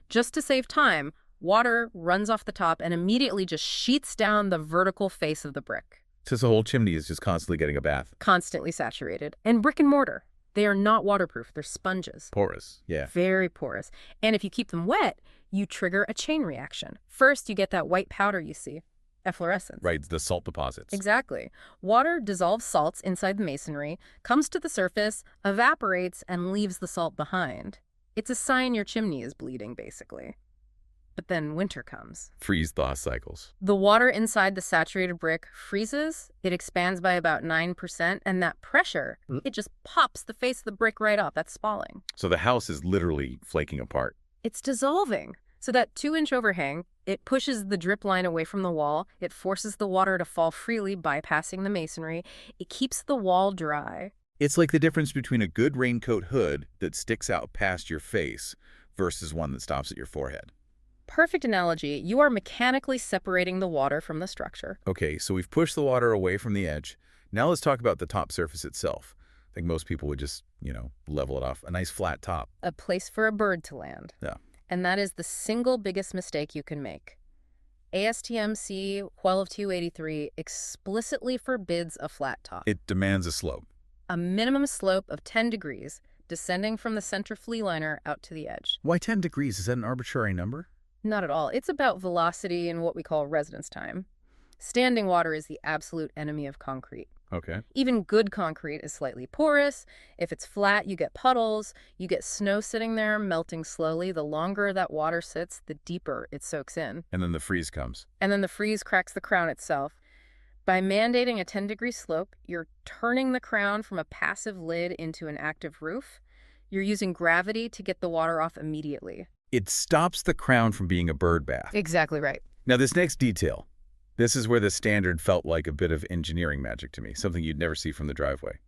just to save time, water runs off the top and immediately just sheets down the vertical face of the brick. So the whole chimney is just constantly getting a bath. Constantly saturated. And brick and mortar, they are not waterproof. They're sponges. Porous, yeah. Very porous. And if you keep them wet, you trigger a chain reaction. First, you get that white powder you see. Efflorescence. Right, the salt deposits. Exactly. Water dissolves salts inside the masonry, comes to the surface, evaporates, and leaves the salt behind. It's a sign your chimney is bleeding, basically. But then winter comes. Freeze-thaw cycles. The water inside the saturated brick freezes, it expands by about 9%, and that pressure, it just pops the face of the brick right off. That's spalling. So the house is literally flaking apart. It's dissolving. So that 2-inch overhang, it pushes the drip line away from the wall. It forces the water to fall freely, bypassing the masonry. It keeps the wall dry. It's like the difference between a good raincoat hood that sticks out past your face versus one that stops at your forehead. Perfect analogy. You are mechanically separating the water from the structure. Okay, so we've pushed the water away from the edge. Now let's talk about the top surface itself. I think most people would just, level it off. A nice flat top. A place for a bird to land. Yeah. And that is the single biggest mistake you can make. ASTM C12283 explicitly forbids a flat top. It demands a slope. A minimum slope of 10 degrees, descending from the center flea liner out to the edge. Why 10 degrees? Is that an arbitrary number? Not at all. It's about velocity and what we call residence time. Standing water is the absolute enemy of concrete. Okay. Even good concrete is slightly porous. If it's flat, you get puddles. You get snow sitting there, melting slowly. The longer that water sits, the deeper it soaks in. And then the freeze comes. And then the freeze cracks the crown itself. By mandating a 10-degree slope, you're turning the crown from a passive lid into an active roof. You're using gravity to get the water off immediately. It stops the crown from being a bird bath. Exactly right. Now this next detail. This is where the standard felt like a bit of engineering magic to me, something you'd never see from the driveway.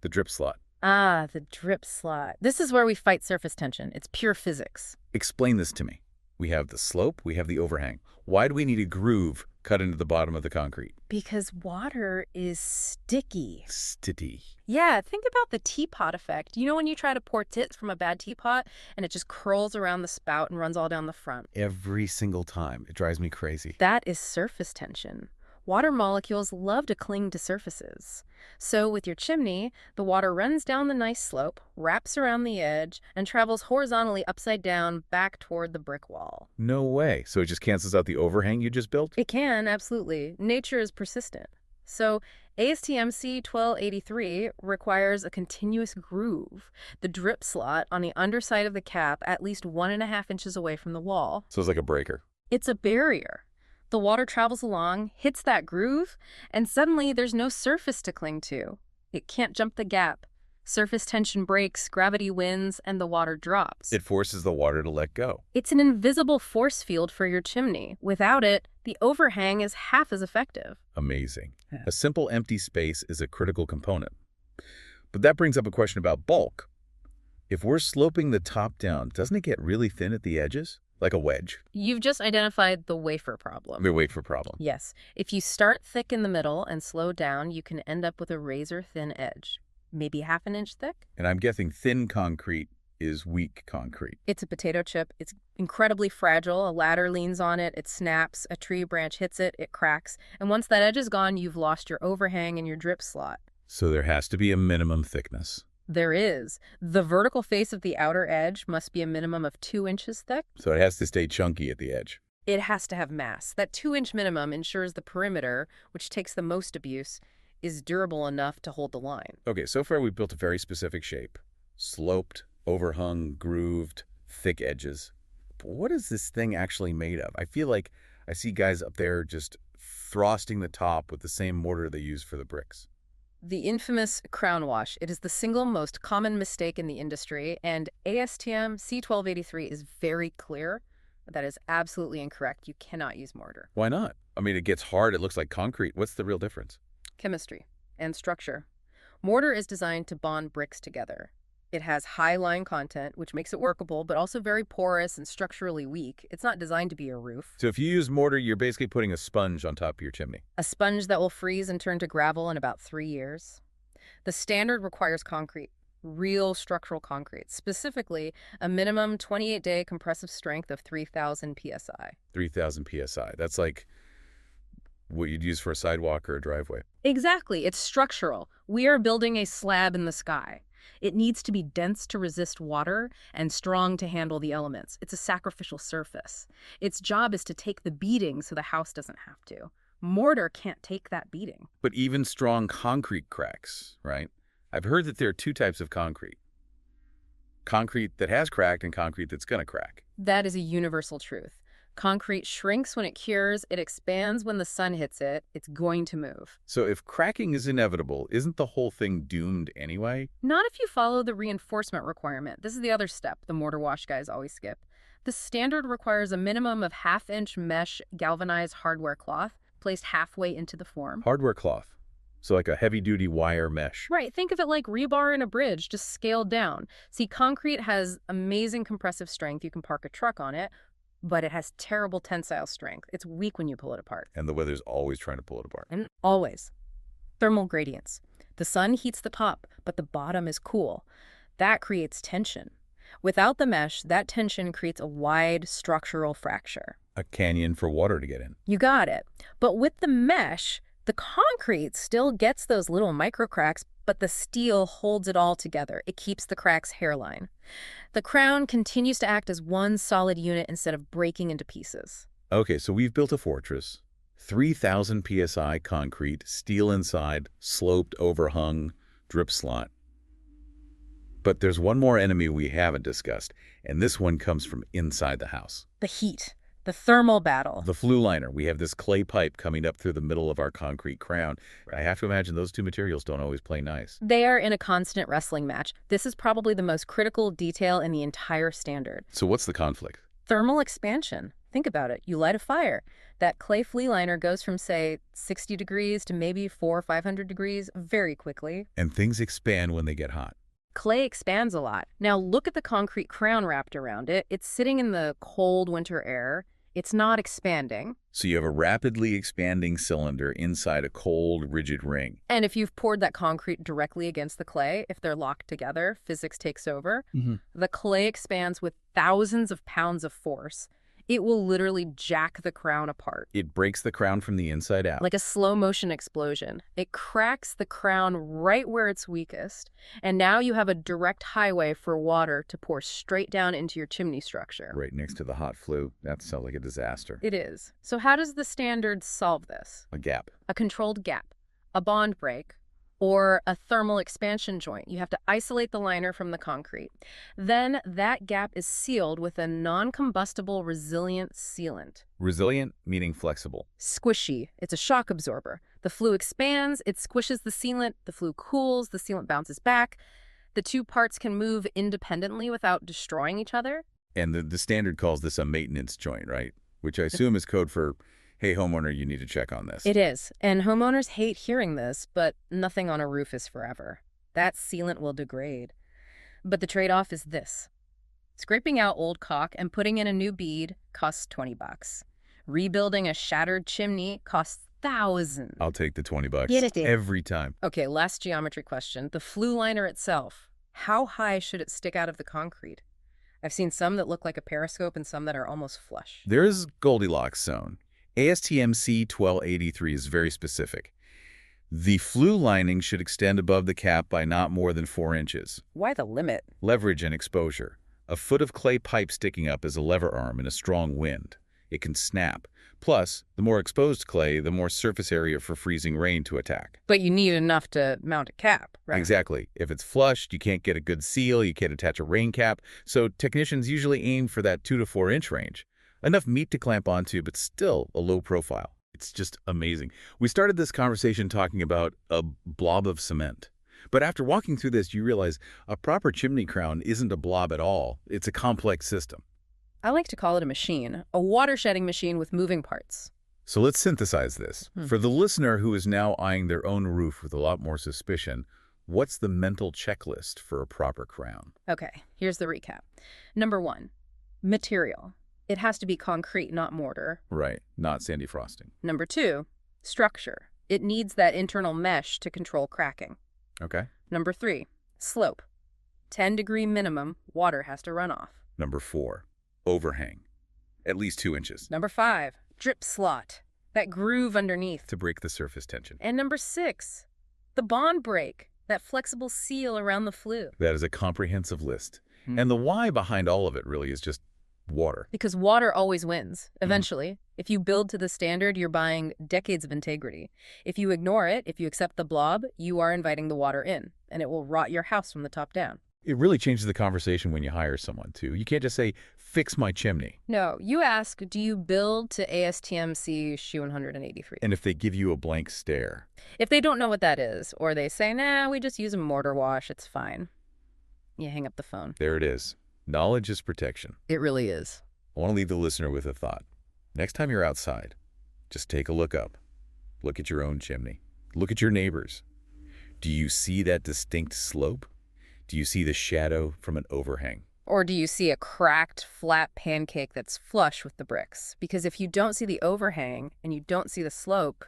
The drip slot. Ah, the drip slot. This is where we fight surface tension. It's pure physics. Explain this to me. We have the slope, we have the overhang. Why do we need a groove cut into the bottom of the concrete? Because water is sticky. Sticky. Yeah, think about the teapot effect. You know when you try to pour tits from a bad teapot and it just curls around the spout and runs all down the front? Every single time. It drives me crazy. That is surface tension. Water molecules love to cling to surfaces. So with your chimney, the water runs down the nice slope, wraps around the edge, and travels horizontally upside down back toward the brick wall. No way. So it just cancels out the overhang you just built? It can, absolutely. Nature is persistent. So ASTM C1283 requires a continuous groove, the drip slot on the underside of the cap at least 1.5 inches away from the wall. So it's like a breaker. It's a barrier. The water travels along, hits that groove, and suddenly there's no surface to cling to. It can't jump the gap. Surface tension breaks, gravity wins, and the water drops. It forces the water to let go. It's an invisible force field for your chimney. Without it, the overhang is half as effective. Amazing. Yeah. A simple empty space is a critical component. But that brings up a question about bulk. If we're sloping the top down, doesn't it get really thin at the edges? Like a wedge? You've just identified the wafer problem. The wafer problem. Yes, if you start thick in the middle and slow down, you can end up with a razor-thin edge, maybe half an inch thick. And I'm guessing thin concrete is weak concrete. It's a potato chip. It's incredibly fragile. A ladder leans on it, it snaps, a tree branch hits it, it cracks. And once that edge is gone, you've lost your overhang and your drip slot. So there has to be a minimum thickness. There is. The vertical face of the outer edge must be a minimum of 2 inches thick. So it has to stay chunky at the edge. It has to have mass. That 2-inch minimum ensures the perimeter, which takes the most abuse, is durable enough to hold the line. Okay, so far we've built a very specific shape. Sloped, overhung, grooved, thick edges. But what is this thing actually made of? I feel like I see guys up there just frosting the top with the same mortar they use for the bricks. The infamous crown wash. It is the single most common mistake in the industry, and ASTM C1283 is very clear. That is absolutely incorrect. You cannot use mortar. Why not? I mean, it gets hard. It looks like concrete. What's the real difference? Chemistry and structure. Mortar is designed to bond bricks together. It has high line content, which makes it workable, but also very porous and structurally weak. It's not designed to be a roof. So if you use mortar, you're basically putting a sponge on top of your chimney. A sponge that will freeze and turn to gravel in about 3 years. The standard requires concrete, real structural concrete, specifically a minimum 28-day compressive strength of 3,000 psi. 3,000 psi. That's like what you'd use for a sidewalk or a driveway. Exactly. It's structural. We are building a slab in the sky. It needs to be dense to resist water and strong to handle the elements. It's a sacrificial surface. Its job is to take the beating so the house doesn't have to. Mortar can't take that beating. But even strong concrete cracks, right? I've heard that there are 2 types of concrete. Concrete that has cracked and concrete that's going to crack. That is a universal truth. Concrete shrinks when it cures, it expands when the sun hits it, it's going to move. So if cracking is inevitable, isn't the whole thing doomed anyway? Not if you follow the reinforcement requirement. This is the other step the mortar wash guys always skip. The standard requires a minimum of half-inch mesh galvanized hardware cloth placed halfway into the form. Hardware cloth. So like a heavy-duty wire mesh. Right, think of it like rebar in a bridge, just scaled down. See, concrete has amazing compressive strength. You can park a truck on it, but it has terrible tensile strength. It's weak when you pull it apart. And the weather's always trying to pull it apart. And always. Thermal gradients. The sun heats the top, but the bottom is cool. That creates tension. Without the mesh, that tension creates a wide structural fracture. A canyon for water to get in. You got it. But with the mesh, the concrete still gets those little micro cracks, but the steel holds it all together. It keeps the crack's hairline. The crown continues to act as one solid unit instead of breaking into pieces. Okay, so we've built a fortress. 3,000 psi concrete, steel inside, sloped, overhung, drip slot. But there's one more enemy we haven't discussed, and this one comes from inside the house. The heat. The thermal battle. The flue liner. We have this clay pipe coming up through the middle of our concrete crown. I have to imagine those 2 materials don't always play nice. They are in a constant wrestling match. This is probably the most critical detail in the entire standard. So what's the conflict? Thermal expansion. Think about it. You light a fire. That clay flue liner goes from, say, 60 degrees to maybe 400 or 500 degrees very quickly. And things expand when they get hot. Clay expands a lot. Now look at the concrete crown wrapped around it. It's sitting in the cold winter air. It's not expanding. So you have a rapidly expanding cylinder inside a cold, rigid ring. And if you've poured that concrete directly against the clay, if they're locked together, physics takes over. The clay expands with thousands of pounds of force. It will literally jack the crown apart. It breaks the crown from the inside out. Like a slow-motion explosion. It cracks the crown right where it's weakest, and now you have a direct highway for water to pour straight down into your chimney structure. Right next to the hot flue. That sounds like a disaster. It is. So how does the standard solve this? A gap. A controlled gap, a bond break, or a thermal expansion joint. You have to isolate the liner from the concrete. Then that gap is sealed with a non-combustible resilient sealant. Resilient, meaning flexible. Squishy. It's a shock absorber. The flue expands, it squishes the sealant, the flue cools, the sealant bounces back. The 2 parts can move independently without destroying each other. And the standard calls this a maintenance joint, right? Which I assume is code for, hey, homeowner, you need to check on this. It is. And homeowners hate hearing this, but nothing on a roof is forever. That sealant will degrade. But the trade-off is this. Scraping out old caulk and putting in a new bead costs $20. Rebuilding a shattered chimney costs thousands. I'll take the $20 Get it. every time. Okay, last geometry question. The flue liner itself. How high should it stick out of the concrete? I've seen some that look like a periscope and some that are almost flush. There is Goldilocks zone. ASTM C1283 is very specific. The flue lining should extend above the cap by not more than 4 inches. Why the limit? Leverage and exposure. A foot of clay pipe sticking up is a lever arm in a strong wind. It can snap. Plus, the more exposed clay, the more surface area for freezing rain to attack. But you need enough to mount a cap, right? Exactly. If it's flushed, you can't get a good seal, you can't attach a rain cap, so technicians usually aim for that 2 to 4 inch range. Enough meat to clamp onto, but still a low profile. It's just amazing. We started this conversation talking about a blob of cement. But after walking through this, you realize a proper chimney crown isn't a blob at all. It's a complex system. I like to call it a machine, a water-shedding machine with moving parts. So let's synthesize this. For the listener who is now eyeing their own roof with a lot more suspicion, what's the mental checklist for a proper crown? Okay, here's the recap. Number 1, material. It has to be concrete, not mortar. Right, not sandy frosting. Number 2, structure. It needs that internal mesh to control cracking. Okay. Number 3, slope. 10-degree minimum, water has to run off. Number 4, overhang. At least 2 inches. Number 5, drip slot. That groove underneath. To break the surface tension. And number 6, the bond break. That flexible seal around the flue. That is a comprehensive list. And the why behind all of it really is just water. Because water always wins, eventually. If you build to the standard, you're buying decades of integrity. If you ignore it, if you accept the blob, you are inviting the water in, and it will rot your house from the top down. It really changes the conversation when you hire someone, too. You can't just say, fix my chimney. No, you ask, do you build to ASTM C183? And if they give you a blank stare. If they don't know what that is, or they say, nah, we just use a mortar wash, it's fine, you hang up the phone. There it is. Knowledge is protection. It really is. I want to leave the listener with a thought. Next time you're outside, just take a look up. Look at your own chimney. Look at your neighbors. Do you see that distinct slope? Do you see the shadow from an overhang? Or do you see a cracked, flat pancake that's flush with the bricks? Because if you don't see the overhang and you don't see the slope,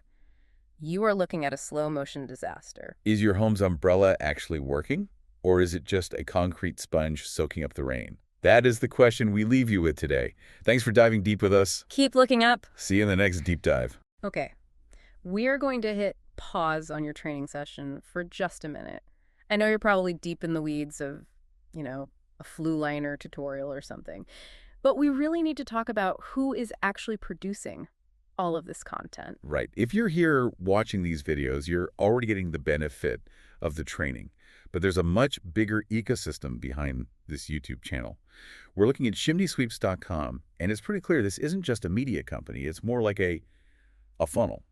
you are looking at a slow-motion disaster. Is your home's umbrella actually working? Or is it just a concrete sponge soaking up the rain? That is the question we leave you with today. Thanks for diving deep with us. Keep looking up. See you in the next deep dive. Okay, we are going to hit pause on your training session for just a minute. I know you're probably deep in the weeds of, a flue liner tutorial or something, but we really need to talk about who is actually producing all of this content. Right. If you're here watching these videos, you're already getting the benefit of the training. But there's a much bigger ecosystem behind this YouTube channel. We're looking at chimneysweeps.com, and it's pretty clear this isn't just a media company. It's more like a funnel,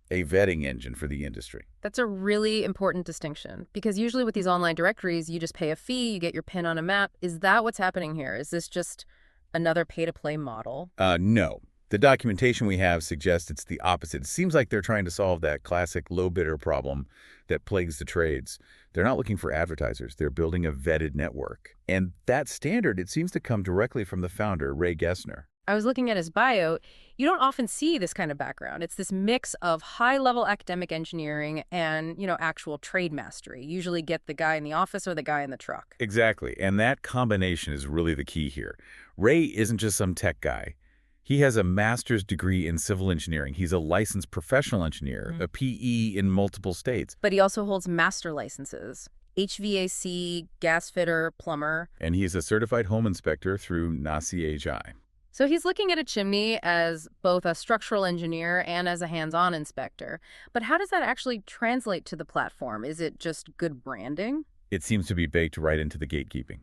a vetting engine for the industry. That's a really important distinction, because usually with these online directories, you just pay a fee, you get your pin on a map. Is that what's happening here? Is this just another pay-to-play model? No. The documentation we have suggests it's the opposite. It seems like they're trying to solve that classic low bidder problem that plagues the trades. They're not looking for advertisers. They're building a vetted network. And that standard, it seems to come directly from the founder, Ray Gessner. I was looking at his bio. You don't often see this kind of background. It's this mix of high-level academic engineering and, actual trade mastery. You usually get the guy in the office or the guy in the truck. Exactly. And that combination is really the key here. Ray isn't just some tech guy. He has a master's degree in civil engineering. He's a licensed professional engineer, a PE in multiple states. But he also holds master licenses, HVAC, gas fitter, plumber. And he's a certified home inspector through NACI. So he's looking at a chimney as both a structural engineer and as a hands-on inspector. But how does that actually translate to the platform? Is it just good branding? It seems to be baked right into the gatekeeping.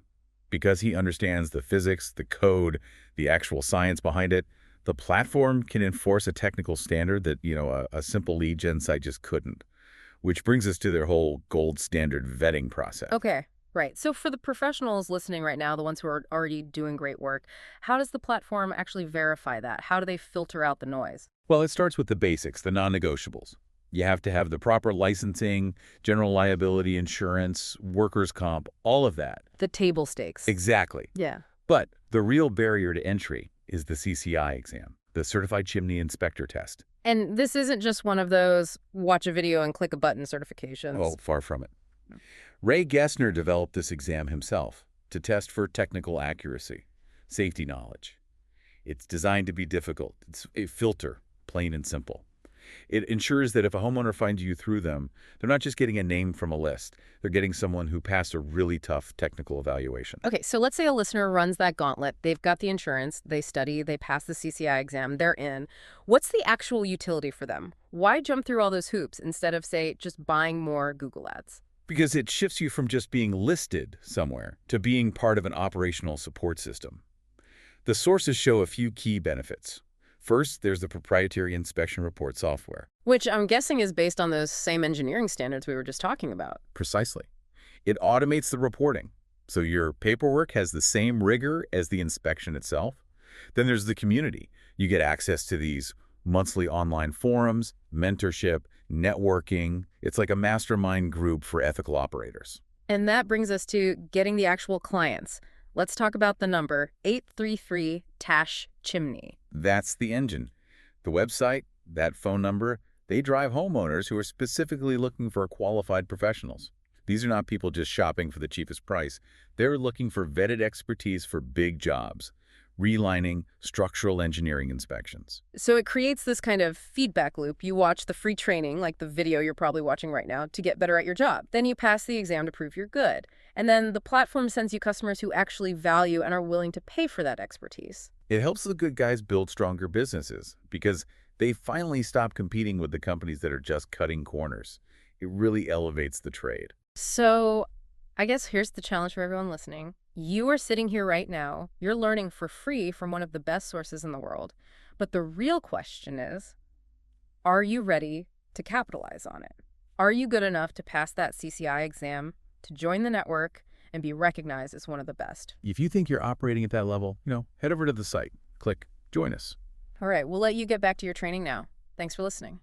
Because he understands the physics, the code, the actual science behind it, the platform can enforce a technical standard that, a simple lead gen site just couldn't. Which brings us to their whole gold standard vetting process. Okay, right. So for the professionals listening right now, the ones who are already doing great work, how does the platform actually verify that? How do they filter out the noise? Well, it starts with the basics, the non-negotiables. You have to have the proper licensing, general liability insurance, workers' comp, all of that. The table stakes. Exactly. Yeah. But the real barrier to entry is the CCI exam, the Certified Chimney Inspector Test. And this isn't just one of those watch a video and click a button certifications. Oh, far from it. Ray Gessner developed this exam himself to test for technical accuracy, safety knowledge. It's designed to be difficult. It's a filter, plain and simple. It ensures that if a homeowner finds you through them, they're not just getting a name from a list. They're getting someone who passed a really tough technical evaluation. Okay, so let's say a listener runs that gauntlet. They've got the insurance, they study, they pass the CCI exam, they're in. What's the actual utility for them? Why jump through all those hoops instead of, say, just buying more Google ads? Because it shifts you from just being listed somewhere to being part of an operational support system. The sources show a few key benefits. First, there's the proprietary inspection report software. Which I'm guessing is based on those same engineering standards we were just talking about. Precisely. It automates the reporting, so your paperwork has the same rigor as the inspection itself. Then there's the community. You get access to these monthly online forums, mentorship, networking. It's like a mastermind group for ethical operators. And that brings us to getting the actual clients. Let's talk about the number 833-Chimney. That's the engine. The website, that phone number, they drive homeowners who are specifically looking for qualified professionals. These are not people just shopping for the cheapest price. They're looking for vetted expertise for big jobs, relining, structural engineering inspections. So it creates this kind of feedback loop. You watch the free training, like the video you're probably watching right now, to get better at your job. Then you pass the exam to prove you're good. And then the platform sends you customers who actually value and are willing to pay for that expertise. It helps the good guys build stronger businesses because they finally stop competing with the companies that are just cutting corners. It really elevates the trade. So I guess here's the challenge for everyone listening. You are sitting here right now. You're learning for free from one of the best sources in the world. But the real question is, are you ready to capitalize on it? Are you good enough to pass that CCI exam, to join the network, and be recognized as one of the best? If you think you're operating at that level, head over to the site. Click Join Us. All right, we'll let you get back to your training now. Thanks for listening.